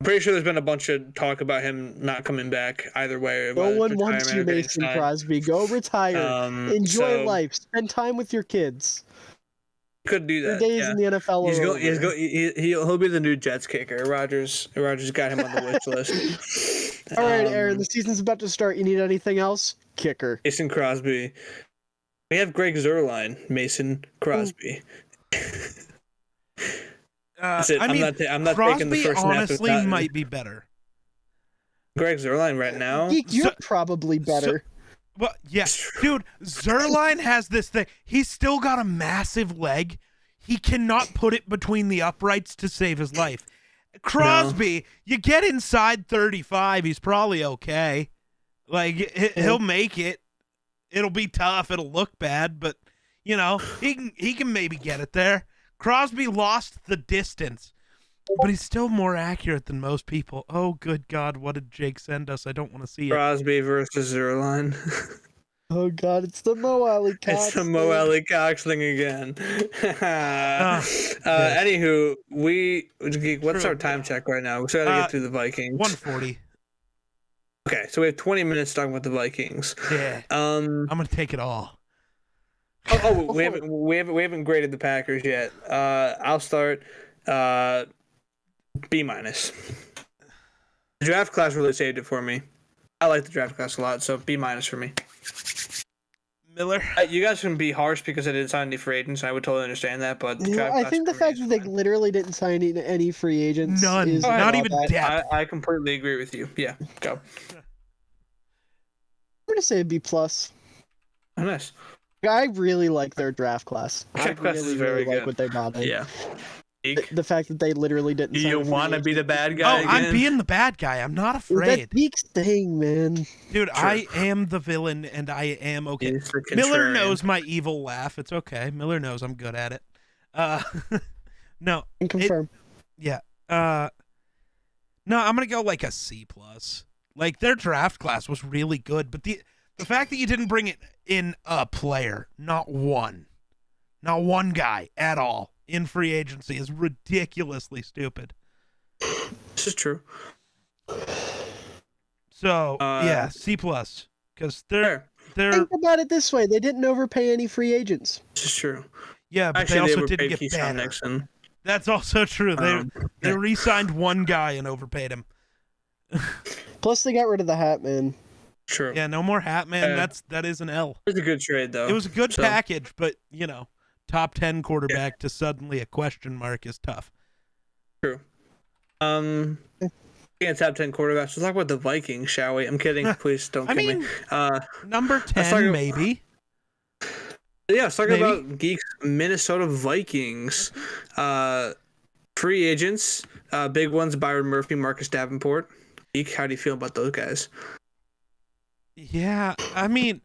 I'm pretty sure there's been a bunch of talk about him not coming back either way. No whether one it's wants you, retirement or getting Mason signed. Crosby. Go retire. Enjoy so life. Spend time with your kids. Could do Your that. days Yeah. in the NFL He's are go, over. he's go, he'll be the new Jets kicker. Rogers got him on the wish list. All right, Aaron. The season's about to start. You need anything else? Kicker. Mason Crosby. We have Greg Zuerlein. Mason Crosby. That's it. I mean, I'm not Crosby taking the first snap. honestly might be better. Greg Zuerlein right now. Geek, you're probably better. Well, yeah, dude, Zuerlein has this thing. He's still got a massive leg. He cannot put it between the uprights to save his life. Crosby, you get inside 35, he's probably okay. Like, he'll make it. It'll be tough. It'll look bad, but, you know, he can maybe get it there. Crosby lost the distance, but he's still more accurate than most people. Oh, good God, what did Jake send us? I don't want to see it. Crosby versus Zerline. Oh God, it's the Mo Alley Cox. It's the Mo Alley Cox thing again. Anywho, what's True. our time check right now? We still gotta get through the Vikings. 140. Okay, so we have 20 minutes talking about the Vikings. Yeah. I'm gonna take it all. We haven't graded the Packers yet. I'll start. B-. The draft class really saved it for me. I like the draft class a lot, so B- for me. Miller. You guys can be harsh because I didn't sign any free agents. I would totally understand that, but I think the fact that they literally didn't sign any free agents, none, is not even depth. I completely agree with you. Yeah, go. I'm gonna say B+. Oh, nice. I really like their draft class. Draft class is very like good. what they brought in. Yeah. The fact that they literally didn't. You want to be the bad guy? Oh, I'm being the bad guy. I'm not afraid. That Geek's thing, man. Dude, I am the villain, and I am okay. Miller knows my evil laugh. It's okay. Miller knows I'm good at it. No. Can confirm. No, I'm gonna go like a C+. Like, their draft class was really good, but the fact that you didn't bring in a player, not one guy at all in free agency is ridiculously stupid. This is true. So yeah, C+, because they're Think about it this way: they didn't overpay any free agents. This is true. Yeah, but Actually, they also overpaid didn't get Keyshawn better. Nixon. That's also true. They re-signed one guy and overpaid him. Plus, they got rid of the Hat Man. True. Yeah, no more Hat Man. That is an L. It was a good trade, though. It was a good package, but you know, top 10 quarterback to suddenly a question mark is tough. True. Can't top 10 quarterbacks. Let's talk about the Vikings, shall we? I'm kidding. Please don't kill me. Number 10, maybe. Yeah, let's talk about Geek's Minnesota Vikings. Free agents, big ones: Byron Murphy, Marcus Davenport. Geek, how do you feel about those guys? Yeah, I mean,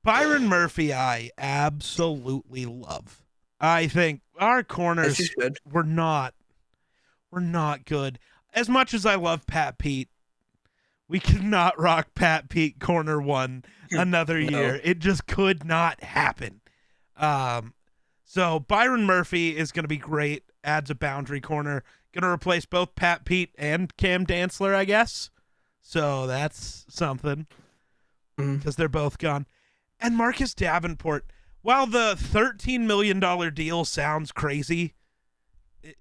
Byron Murphy, I absolutely love. I think our corners were not good. As much as I love Pat Pete, we could not rock Pat Pete corner one another year. It just could not happen. So Byron Murphy is going to be great. Adds a boundary corner. Going to replace both Pat Pete and Cam Dantzler, I guess. So that's something because they're both gone. And Marcus Davenport, while the $13 million deal sounds crazy,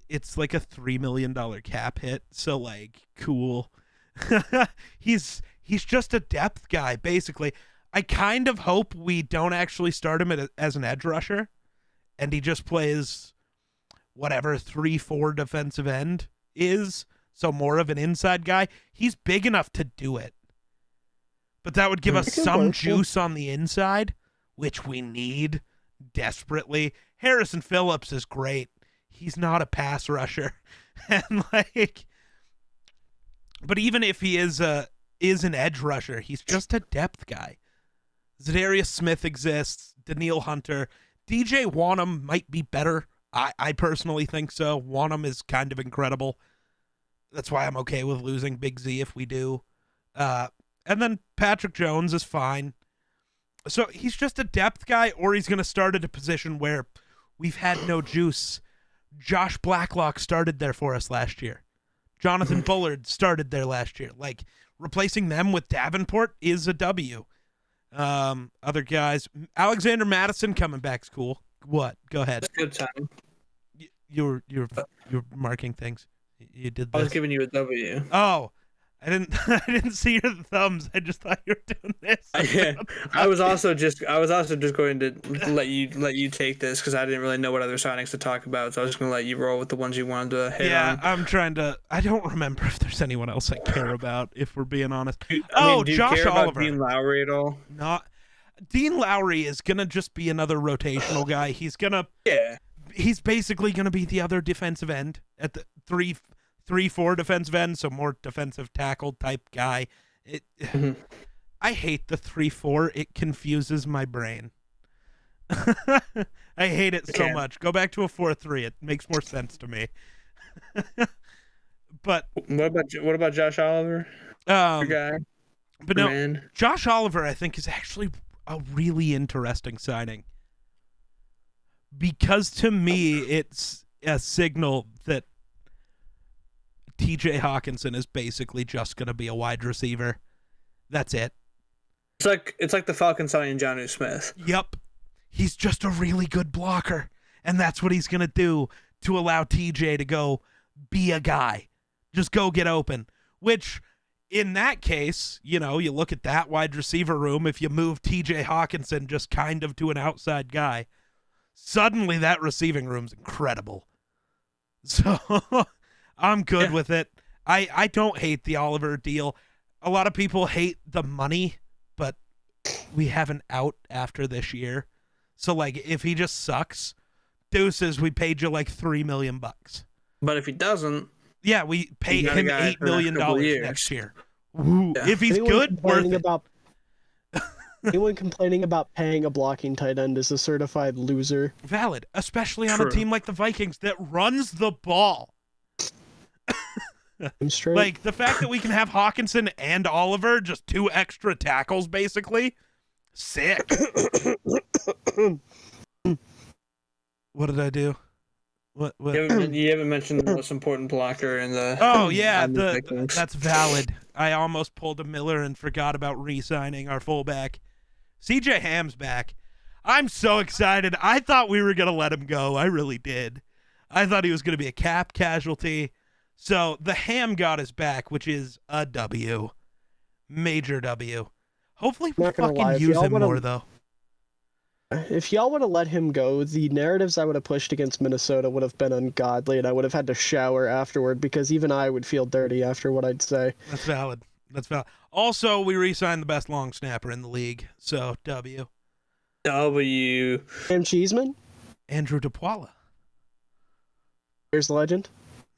it's like a $3 million cap hit. So, like, cool. He's just a depth guy, basically. I kind of hope we don't actually start him as an edge rusher, and he just plays whatever 3-4 defensive end is, so more of an inside guy. He's big enough to do it. But that would give us some juice on the inside, which we need desperately. Harrison Phillips is great. He's not a pass rusher. And like, but even if he is an edge rusher, he's just a depth guy. Zadarius Smith exists, Daniil Hunter, DJ Wanham might be better. I personally think so. Wanham is kind of incredible. That's why I'm okay with losing Big Z if we do. And then Patrick Jones is fine. So he's just a depth guy, or he's going to start at a position where we've had no juice. Josh Blacklock started there for us last year. Jonathan Bullard started there last year. Like, replacing them with Davenport is a W. Other guys, Alexander Madison coming back's cool. What? Go ahead. Good time. You're marking things. You did this. I was giving you a W. Oh, I didn't see your thumbs. I just thought you were doing this. I was also just going to let you take this because I didn't really know what other signings to talk about. So I was just going to let you roll with the ones you wanted to hit on. Yeah, I don't remember if there's anyone else I care about, if we're being honest. Do you Josh care Oliver. About Dean Lowry at all? Not. Dean Lowry is gonna just be another rotational guy. He's basically gonna be the other defensive end at the 3-4 defensive end, so more defensive tackle type guy. I hate the 3-4. It confuses my brain. I hate it so much. Go back to a 4-3. It makes more sense to me. But what about Josh Oliver? Your guy. But no, man. Josh Oliver, I think, is actually a really interesting signing. Because to me, it's a signal that TJ Hawkinson is basically just going to be a wide receiver. That's it. It's like the Falcons signing Jonnu Smith. Yep. He's just a really good blocker. And that's what he's going to do to allow TJ to go be a guy. Just go get open. Which, in that case, you look at that wide receiver room. If you move TJ Hawkinson just kind of to an outside guy, suddenly that receiving room's incredible. So I'm good with it. I don't hate the Oliver deal. A lot of people hate the money, but we have an out after this year. So, like, if he just sucks, deuces, we paid you like $3 million. But if he doesn't, yeah, we pay him $8 million next year. Ooh, yeah. If he's good, worth it. Anyone complaining about paying a blocking tight end is a certified loser. Valid, especially on a team like the Vikings that runs the ball. I'm straight. Like, the fact that we can have Hawkinson and Oliver, just 2 extra tackles, basically, sick. What did I do? What? You haven't mentioned the most important blocker in the. Oh yeah, that's valid. I almost pulled a Miller and forgot about re-signing our fullback. CJ Ham's back. I'm so excited. I thought we were gonna let him go. I really did. I thought he was gonna be a cap casualty. So the Ham God is back, which is a W. Major W. Hopefully we fucking use him more, though. If y'all would have let him go, the narratives I would have pushed against Minnesota would have been ungodly, and I would have had to shower afterward, because even I would feel dirty after what I'd say. That's valid. Also, we re-signed the best long snapper in the league, so W. Sam Cheeseman? Andrew DePaula. There's the legend.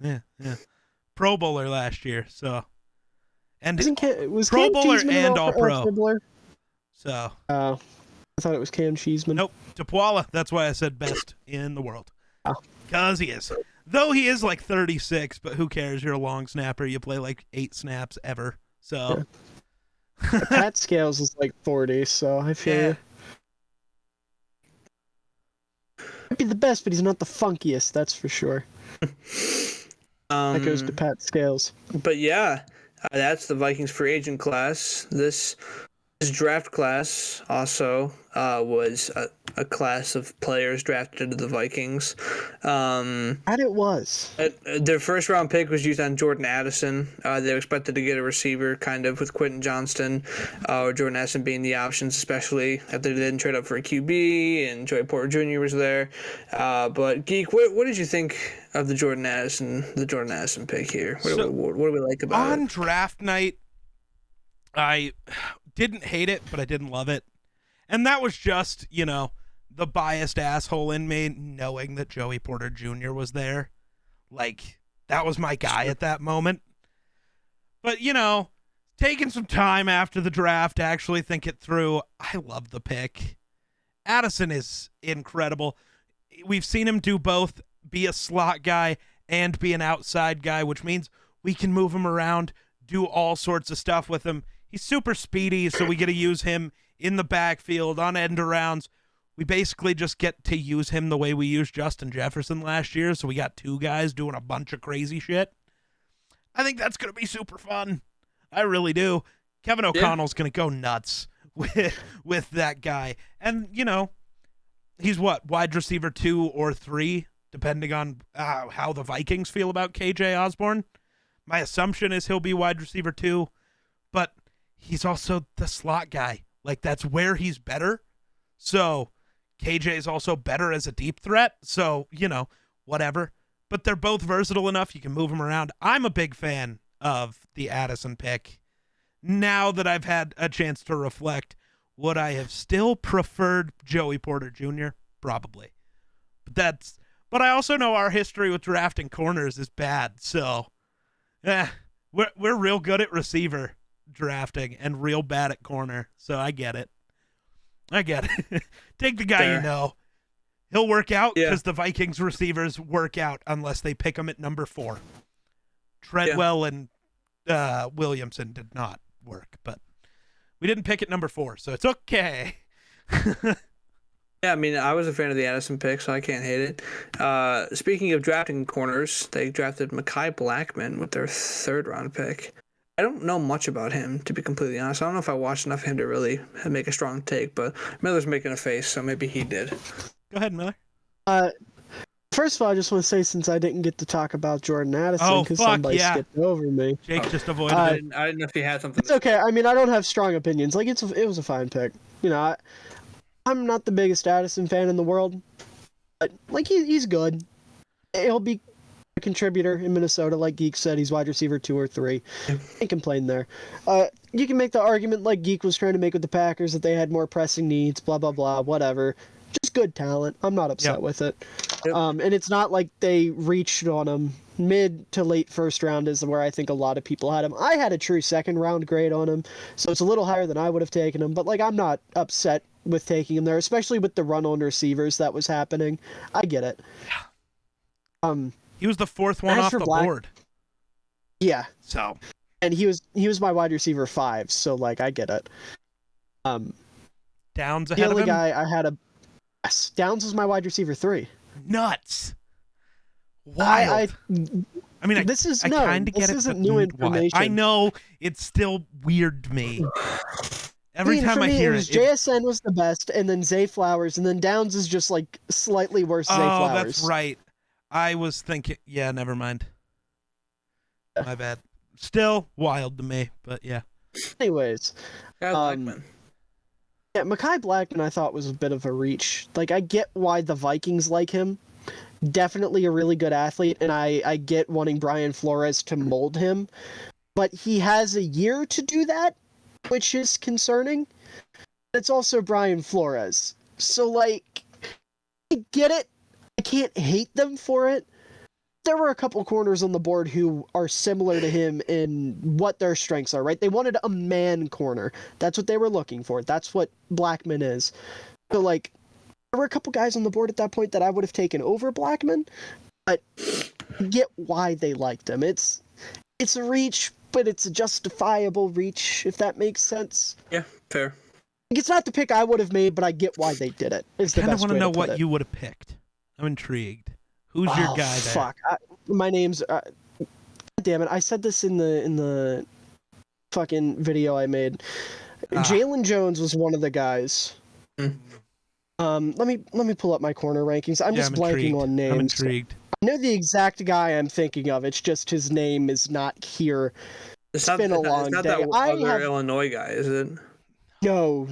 Yeah. Pro Bowler last year, so. And was Pro Cam Bowler Cheeseman and All-Pro. So. Oh. I thought it was Cam Cheeseman. Nope. DePaula. That's why I said best in the world. Oh. Because he is. Though he is like 36, but who cares? You're a long snapper. You play like 8 snaps ever. So. Yeah. Pat Scales is like 40, so I feel Might be the best, but he's not the funkiest, that's for sure. That goes to Pat Scales. But yeah, that's the Vikings free agent class. This draft class also was a class of players drafted into the Vikings. And it was. Their first round pick was used on Jordan Addison. They were expected to get a receiver, kind of, with Quentin Johnston or Jordan Addison being the options, especially after they didn't trade up for a QB and Joey Porter Jr. was there. But Geek, what did you think of the Jordan Addison pick here? What do we like about it? On draft night, I didn't hate it, but I didn't love it. And that was just, the biased asshole in me knowing that Joey Porter Jr. was there. Like, that was my guy at that moment. But, taking some time after the draft to actually think it through, I love the pick. Addison is incredible. We've seen him do both, be a slot guy and be an outside guy, which means we can move him around, do all sorts of stuff with him. He's super speedy, so we get to use him in the backfield, on end arounds. We basically just get to use him the way we used Justin Jefferson last year, so we got 2 guys doing a bunch of crazy shit. I think that's going to be super fun. I really do. Kevin O'Connell's going to go nuts with that guy. And, he's wide receiver 2 or 3, depending on how the Vikings feel about KJ Osborne. My assumption is he'll be wide receiver 2, but he's also the slot guy. Like, that's where he's better. So, KJ is also better as a deep threat. So, whatever. But they're both versatile enough. You can move them around. I'm a big fan of the Addison pick. Now that I've had a chance to reflect, would I have still preferred Joey Porter Jr.? Probably. But I also know our history with drafting corners is bad. So, We're real good at receiver drafting and real bad at corner, so I get it. Take the guy you know. He'll work out because the Vikings receivers work out unless they pick him at number 4. Treadwell and Williamson did not work, but we didn't pick at number 4, so it's okay. Yeah, I mean, I was a fan of the Addison pick, so I can't hate it. Speaking of drafting corners, they drafted Mekhi Blackmon with their 3rd-round pick. I don't know much about him, to be completely honest. I don't know if I watched enough of him to really make a strong take, but Miller's making a face, so maybe he did. Go ahead, Miller. First of all, I just want to say, since I didn't get to talk about Jordan Addison because somebody skipped over me. Jake just avoided it. I didn't know if he had something. It's okay. I mean, I don't have strong opinions. Like, it was a fine pick. You know, I'm not the biggest Addison fan in the world, but like he's good. He'll be a contributor in Minnesota, like Geek said. He's wide receiver 2 or 3. Can't complain there. You can make the argument like Geek was trying to make with the Packers that they had more pressing needs. Blah blah blah. Whatever. Just good talent. I'm not upset with it. Yep. And it's not like they reached on him. Mid to late 1st round is where I think a lot of people had him. I had a true 2nd-round grade on him, so it's a little higher than I would have taken him. But like, I'm not upset with taking him there, especially with the run on receivers that was happening. I get it. He was the 4th one off the board. Yeah. So. And he was my wide receiver 5, so like I get it. Downs ahead of him. The only guy I had Downs was my wide receiver 3. Nuts. Wild. I mean, this is I kind of get it. This isn't new information. I know it's still weird to me. Every time I hear it, JSN was the best, and then Zay Flowers, and then Downs is just like slightly worse. Zay Flowers. Oh, that's right. I was thinking. Yeah, never mind. My bad. Still wild to me, but yeah. Anyways, Blackmon. Yeah, Mekhi Blackmon I thought was a bit of a reach. Like, I get why the Vikings like him. Definitely a really good athlete, and I get wanting Brian Flores to mold him. But he has a year to do that, which is concerning. It's also Brian Flores. So, like, I get it. I can't hate them for it. There were a couple corners on the board who are similar to him in what their strengths are, right? They wanted a man corner. That's what they were looking for. That's what Blackmon is. So, like, there were a couple guys on the board at that point that I would have taken over Blackmon, but I get why they liked him. It's a reach, but it's a justifiable reach, if that makes sense. Yeah, fair. It's not the pick I would have made, but I get why they did it. I kind of want to know what you would have picked. I'm intrigued. Who's your guy there? Fuck. My name's... God damn it. I said this in the fucking video I made. Jalen Jones was one of the guys. Let me pull up my corner rankings. I'm just blanking on names. I'm intrigued. I know the exact guy I'm thinking of. It's just his name is not here. It's been a long day. That other Illinois guy, is it? No.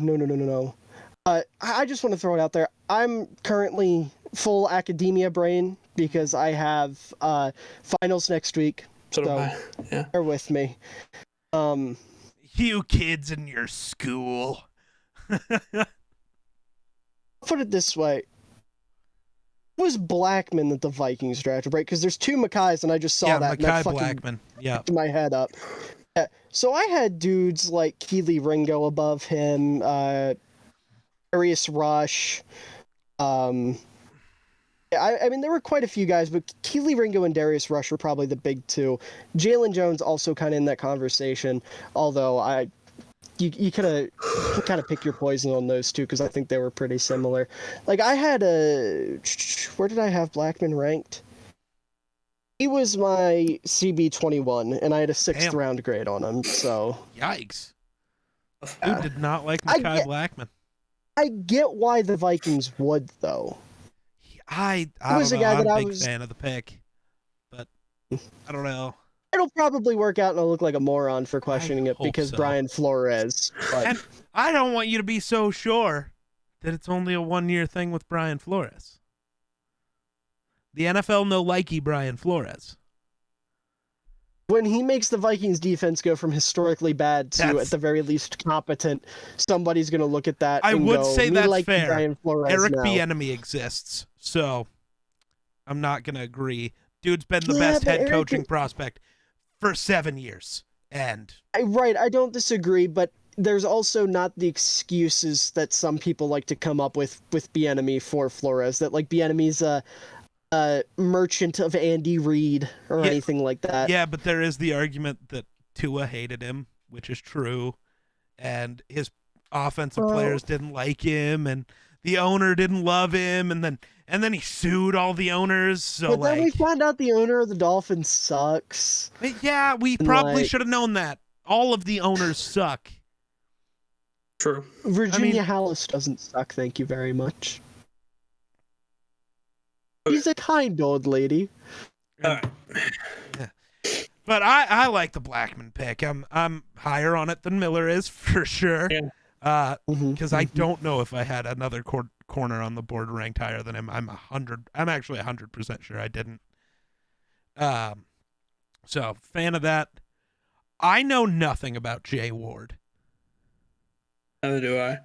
I just want to throw it out there. I'm currently full academia brain because I have finals next week. So yeah. Bear with me. You kids in your school. Put it this way. It was Blackmon that the Vikings drafted, right? Because there's 2 Mekhi's, and I just saw that. Mekhi Blackmon. Yeah. My head up. Yeah. So I had dudes like Keely Ringo above him, Darius Rush. I mean, there were quite a few guys, but Keely Ringo and Darius Rush were probably the big 2. Jalen Jones also kind of in that conversation, although you kind of pick your poison on those 2 because I think they were pretty similar. Like, I had where did I have Blackmon ranked? He was my CB21, and I had a 6th round grade on him. So yikes! Who did not like Mekhi Blackmon? I get why the Vikings would, though. I was don't know. I'm a big fan of the pick, but I don't know. It'll probably work out and I'll look like a moron for questioning it because Brian Flores. But... And I don't want you to be so sure that it's only a 1-year thing with Brian Flores. The NFL no likey Brian Flores. When he makes the Vikings defense go from historically bad to, at the very least, competent, somebody's going to look at that and would say that's like fair. Brian Flores Eric now. Bieniemy exists, so I'm not going to agree. Dude's been the best head coaching prospect for 7 years. And Right, I don't disagree, but there's also not the excuses that some people like to come up with Bieniemy for Flores. That like Bieniemy's a merchant of Andy Reid or Yeah. anything like that. yeah, but there is the argument that Tua hated him, which is true, and his offensive players didn't like him, and the owner didn't love him, and then he sued all the owners. So But then we found out the owner of the Dolphins sucks. yeah, we And, probably like- should have known that. All of the owners suck. True. Virginia Hallis doesn't suck, thank you very much. She's a kind old lady. All right. But I like the Blackman pick. I'm higher on it than Miller is for sure. Yeah. Because I don't know if I had another corner on the board ranked higher than him. I'm actually 100% sure I didn't. So fan of that. I know nothing about Jay Ward. Neither do I.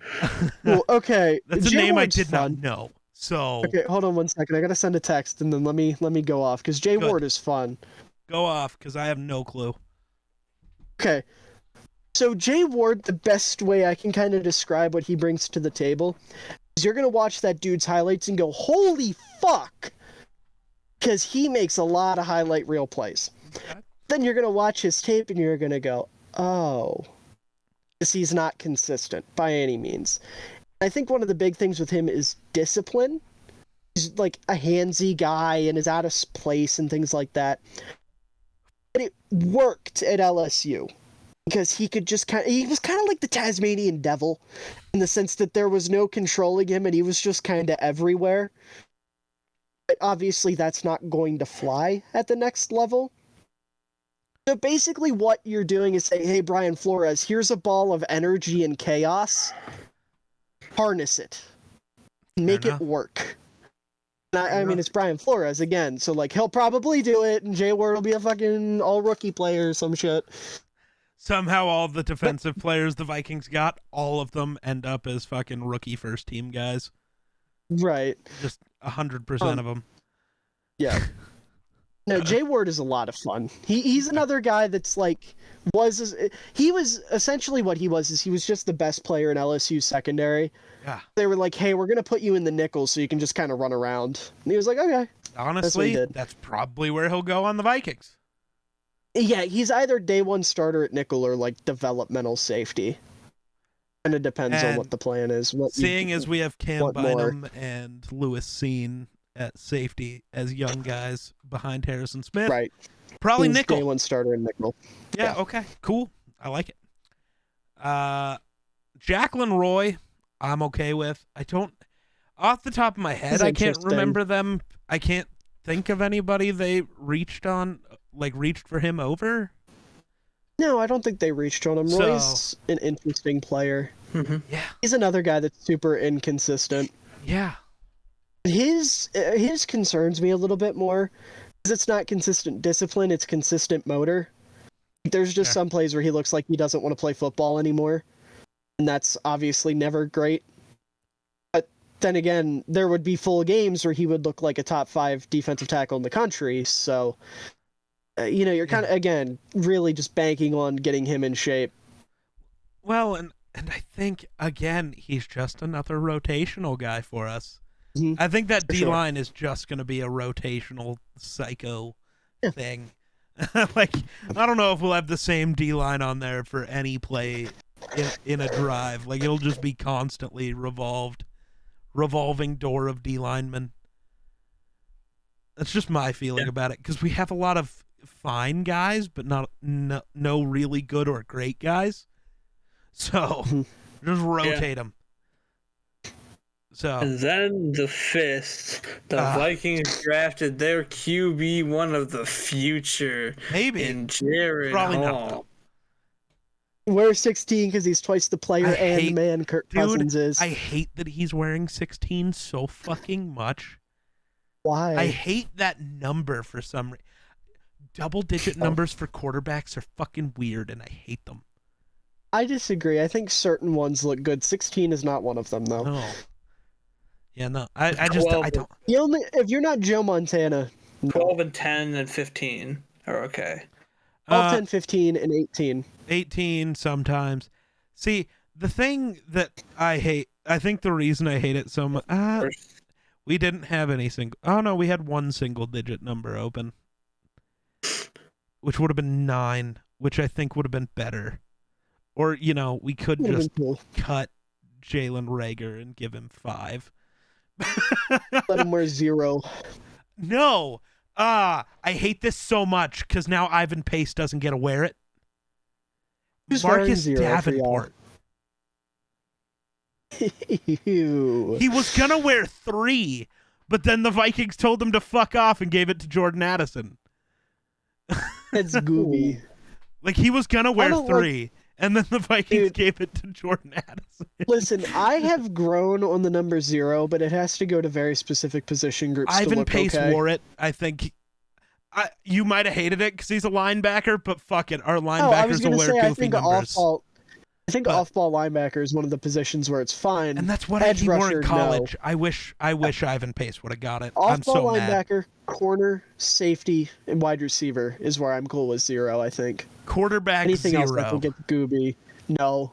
Well, okay. That's a Jay name Ward's I did fun. not know. So Okay, hold on one second. I gotta send a text and then let me go off because Jay Good. Ward is fun. go off because I have no clue. Okay. So Jay Ward, the best way I can kind of describe what he brings to the table is you're gonna watch that dude's highlights and go, "Holy fuck!" Because he makes a lot of highlight reel plays. Okay. Then you're gonna watch his tape and you're gonna go, "Oh," because he's not consistent by any means. I think one of the big things with him is discipline. He's like a handsy guy and is out of place and things like that. But it worked at LSU because he could just he was kind of like the Tasmanian devil in the sense that there was no controlling him and he was just kind of everywhere. But obviously that's not going to fly at the next level. So basically what you're doing is saying, hey, Brian Flores, here's a ball of energy and chaos. Harness it. Make it work. And I mean, it's Brian Flores again, so like he'll probably do it, and Jay Ward will be a fucking all-rookie player or some shit. Somehow all the defensive players the Vikings got, all of them end up as fucking rookie first team guys. Right. Just 100% of them. Yeah. No, Jay Ward is a lot of fun. He's another guy that's like he was essentially what he was is he was just the best player in LSU's secondary. Yeah. They were like, hey, we're gonna put you in the nickel so you can just kind of run around. And he was like, okay. Honestly, that's probably where he'll go on the Vikings. Yeah, he's either day one starter at nickel or like developmental safety. And it depends on what the plan is. Seeing as we have Cam want more. Bynum and Lewis Seen at safety as young guys behind Harrison Smith, Right. probably He's nickel. day one starter in nickel. Yeah, okay, cool. I like it. Jacqueline Roy, I'm okay with. I don't, off the top of my head, He's I can't interesting. remember them. I can't think of anybody they reached for him over. No, I don't think they reached on him. So- Roy's an interesting player. Yeah, He's another guy that's super inconsistent. yeah. His concerns me a little bit more because it's not consistent discipline, it's consistent motor. There's just some plays where he looks like he doesn't want to play football anymore, and that's obviously never great. But then again, there would be full games where he would look like a top 5 defensive tackle in the country, so you're kind of, again, really just banking on getting him in shape. Well, and I think, again, he's just another rotational guy for us. Mhm. I think that For sure. D-line is just going to be a rotational psycho thing. Like, I don't know if we'll have the same D-line on there for any play in a drive. Like, it'll just be constantly revolving door of D-linemen. That's just my feeling about it, because we have a lot of fine guys, but no really good or great guys. So, just rotate them. So, And then the 5th, the Vikings drafted their QB1 of the future maybe. in Jared Probably not, Hall. though. Wears 16 because he's twice the player I and hate- man Kirk Cousins is. I hate that he's wearing 16 so fucking much. Why? I hate that number for some reason. Double-digit numbers for quarterbacks are fucking weird, and I hate them. I disagree. I think certain ones look good. 16 is not one of them, though. No. Yeah, no. I just, I don't. If you're not Joe Montana, no. 12 and 10 and 15 are okay. 12, 10, 15, and 18. 18 sometimes. See, the thing that I hate, I think the reason I hate it so much, we didn't have any single, oh no, we had one single digit number open, which would have been 9, which I think would have been better. Or, we could Would've just been cool. cut Jalen Reagor and give him 5. Let him wear 0. No. I hate this so much because now Ivan Pace doesn't get to wear it. Who's wearing Marcus 0 Davenport. Ew. He was going to wear 3, but then the Vikings told him to fuck off and gave it to Jordan Addison. That's gooby. Like, he was going to wear don't 3, and then the Vikings Dude. gave it to Jordan Addison. Listen, I have grown on the number 0, but it has to go to very specific position groups to Ivan look Pace okay. wore it. I think you might have hated it because he's a linebacker, but fuck it. Our No, I was linebackers going will to wear say, goofy numbers. off-ball linebacker is one of the positions where it's fine. And that's what Edge he wore rusher, in college. I wish Ivan Pace would have got it. I'm Off-ball so mad. linebacker, corner, safety, and wide receiver is where I'm cool with 0, I think. Quarterback Anything 0. else that can get gooby. No.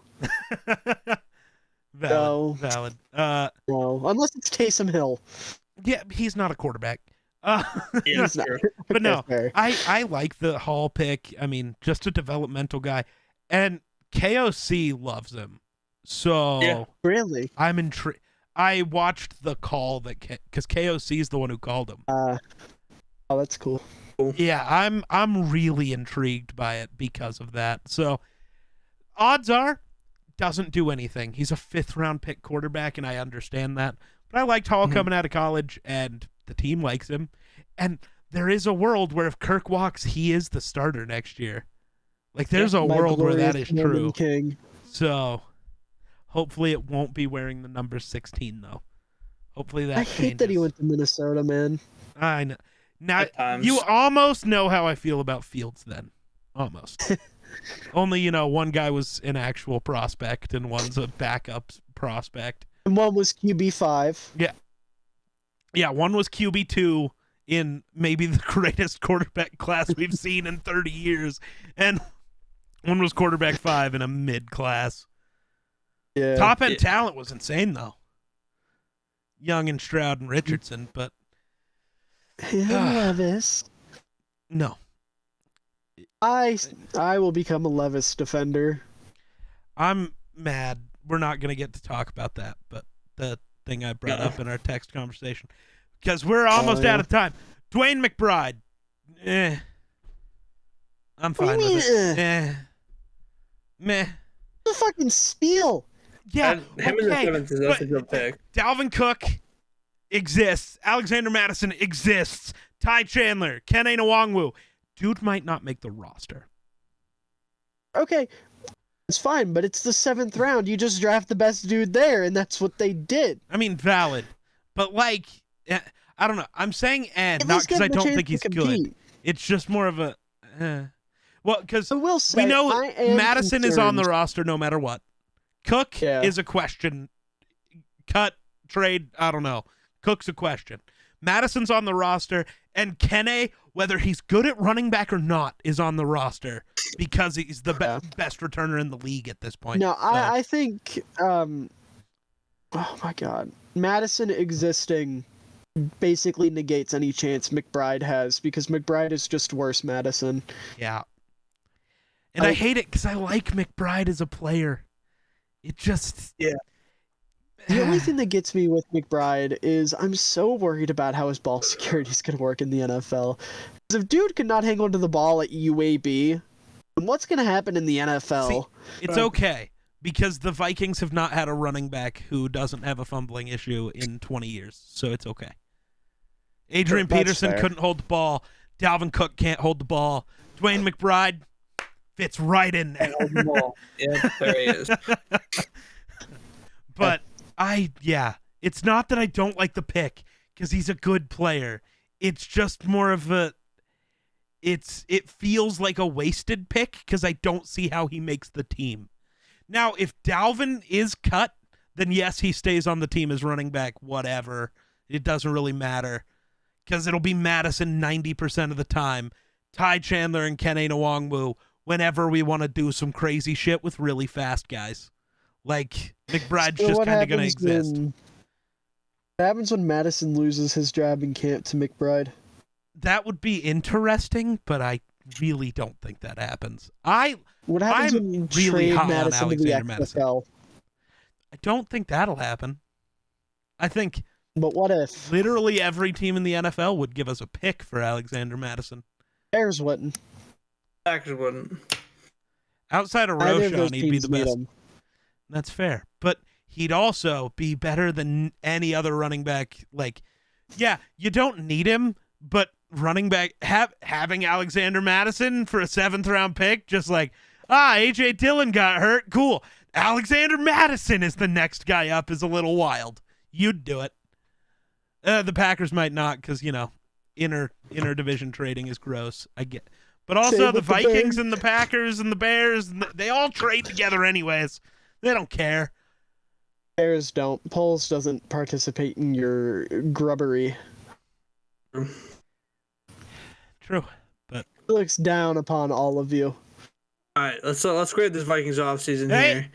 No. Valid. No. Unless it's Taysom Hill. Yeah, he's not a quarterback. He's not. But no, Fair. I like the Hall pick. I mean, just a developmental guy. And KOC loves him. So Yeah. Really? I'm intrigued. I watched the call because KOC is the one who called him. Oh, that's cool. Yeah, I'm really intrigued by it because of that. So odds are doesn't do anything. He's a 5th round pick quarterback, and I understand that. But I liked Hall coming out of college, and the team likes him. And there is a world where if Kirk walks, he is the starter next year. Like, there's a My world where that glorious is Mormon true. King. So hopefully it won't be wearing the number 16, though. Hopefully that I changes. hate that he went to Minnesota, man. I know. Now, At times. you almost know how I feel about Fields then. Almost. Only, one guy was an actual prospect and one's a backup prospect. And one was QB5. Yeah, one was QB2 in maybe the greatest quarterback class we've seen in 30 years. And one was quarterback 5 in a mid-class. Yeah. Top-end talent was insane, though. Young and Stroud and Richardson, but Levis. no. I will become a Levis defender. I'm mad. We're not going to get to talk about that, but the thing I brought up in our text conversation, because we're almost out of time. Dwayne McBride. I'm fine with it. Meh. It's a fucking steal. Yeah, Him in the 7th is also a good pick. Dalvin Cook exists. Alexander Madison exists. Ty Chandler, Ken Nwangwu. Dude might not make the roster. Okay, it's fine, but it's the 7th round. You just draft the best dude there, and that's what they did. I mean, valid. But, I don't know. I'm saying At not least give because I him a don't chance think to he's good. compete. It's just more of a... Well, because I will say, we know I am Madison is on the concerned. roster no matter what. Cook Yeah. is a question. Cut, trade, I don't know. Cook's a question. Madison's on the roster, and Kene, whether he's good at running back or not, is on the roster because he's the best returner in the league at this point. No, So, I think. Oh my God, Madison existing basically negates any chance McBride has because McBride is just worse Madison. yeah. And I hate it because I like McBride as a player. It just... Yeah. The only thing that gets me with McBride is I'm so worried about how his ball security is going to work in the NFL. Because if dude cannot hang onto the ball at UAB, then what's going to happen in the NFL? See, it's okay because the Vikings have not had a running back who doesn't have a fumbling issue in 20 years, so it's okay. Adrian That's Peterson fair. couldn't hold the ball. Dalvin Cook can't hold the ball. Dwayne McBride fits right in there. Yeah, there he is. But it's not that I don't like the pick because he's a good player. It's just more of it feels like a wasted pick because I don't see how he makes the team. Now, if Dalvin is cut, then yes, he stays on the team as running back, whatever. It doesn't really matter because it'll be Madison 90% of the time. Ty Chandler and Kene Nwangwu whenever we want to do some crazy shit with really fast guys. Like, McBride's So just what kind of going to happens exist. what happens when Madison loses his job in camp to McBride? That would be interesting, but I really don't think that happens. What happens I'm when you really trade high on Madison to the Alexander Madison. XFL? I don't think that'll happen. I think But what if? literally every team in the NFL would give us a pick for Alexander Madison. Bears wouldn't. Packers wouldn't. Outside of Neither of those Roschon, he'd be teams the need best. him. That's fair. But he'd also be better than any other running back. Like, yeah, you don't need him, but running back having Alexander Madison for a 7th round pick, just like, AJ Dillon got hurt. Cool. Alexander Madison is the next guy up is a little wild. You'd do it. The Packers might not because, inner division trading is gross. I get. But also Same the with the Vikings Bears. and the Packers and the Bears, they all trade together anyways. They don't care. Bears don't. Poles doesn't participate in your grubbery. True. But He looks down upon all of you. All right, let's grade this Vikings offseason Hey! here.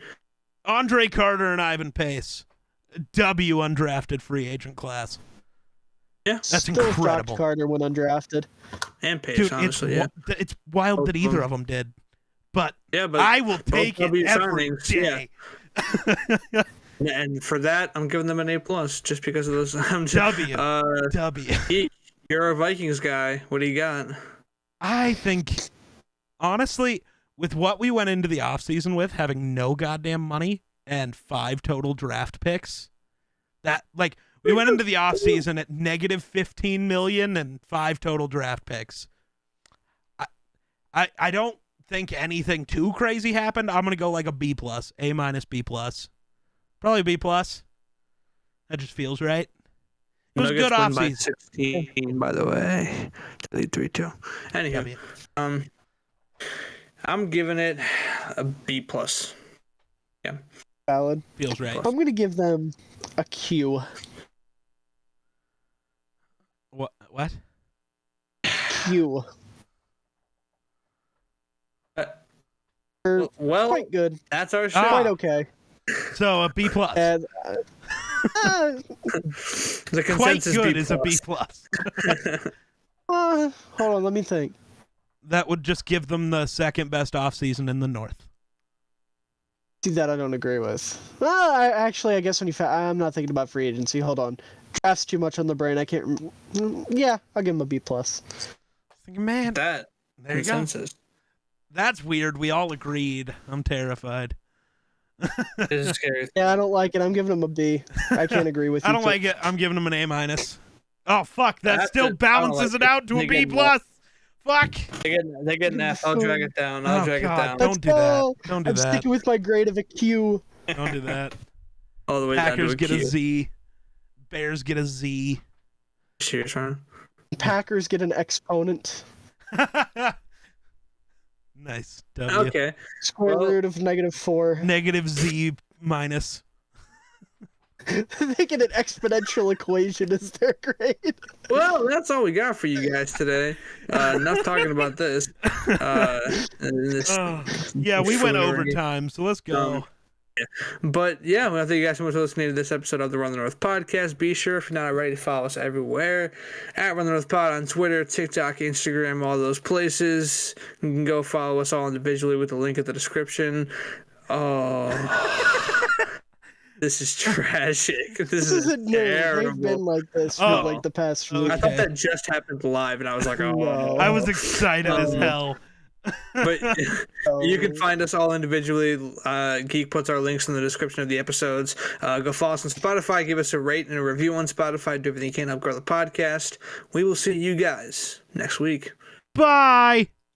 Andre Carter and Ivan Pace. W undrafted free agent class. Yeah, That's Still incredible. Josh Carter when undrafted. and Pace, Dude, honestly, yeah. it's wild Both that of either them. of them did. But Yeah, but I will take it W every signings, day. and for that, I'm giving them an A+, just because of those. I'm just, W. W. You're a Vikings guy. What do you got? I think, honestly, with what we went into the offseason with, having no goddamn money and 5 total draft picks, we went into the offseason at negative $15 million and 5 total draft picks. I don't think anything too crazy happened. I'm gonna go like a B+, A-, B+. Probably B+. That just feels right. It was a good Nuggets win by offseason. 16, by the way. To lead 3-2. Anywho, I'm giving it a B+. Yeah. Valid. Feels right. I'm gonna give them a Q. What? Q. Well, Quite good. that's our show. Quite okay. So a B+. And, The Quite consensus good B+. is a B+. hold on, let me think. That would just give them the second best offseason in the North. See, that I don't agree with. Well, I guess when I'm not thinking about free agency. Hold on. Draft's too much on the brain. I can't. Yeah, I'll give him a B+. Thinking, man, That there you go. consensus. That's weird. We all agreed. I'm terrified. This is scary. Yeah, I don't like it. I'm giving him a B. I can't agree with you. I don't like it. I'm giving them an A-. Oh, fuck. That That's still it. I don't balances like it it. out to a They B+. get that. Fuck. They get an F. I'll drag it down. I'll Oh, drag God. it down. Don't do go. that. Don't do I'm that. sticking with my grade of a Q. Don't do that. All the way down to Packers a get a Q. Z. Bears get a Z. Cheers, Ryan. Packers get an exponent. Nice. W. Okay. Square Well- root of -4. Negative Z minus. They get an exponential equation as their grade. Well, that's all we got for you guys today. Enough talking about this. Yeah, we went foolery. overtime, so let's go. But yeah, well, thank you guys so much for listening to this episode of the Run the North podcast. Be sure, if you're not already, to follow us everywhere at Run the North Pod on Twitter, TikTok, Instagram, all those places. You can go follow us all individually with the link in the description. Oh, this is tragic. This is isn't new. They've terrible. been like this for Oh. like the past few Okay. I thought that just happened live, and I was like, oh. No. I was excited as hell. But Oh. you can find us all individually. Geek puts our links in the description of the episodes. Go follow us on Spotify. Give us a rate and a review on Spotify. Do everything you can to help grow the podcast. We will see you guys next week. Bye.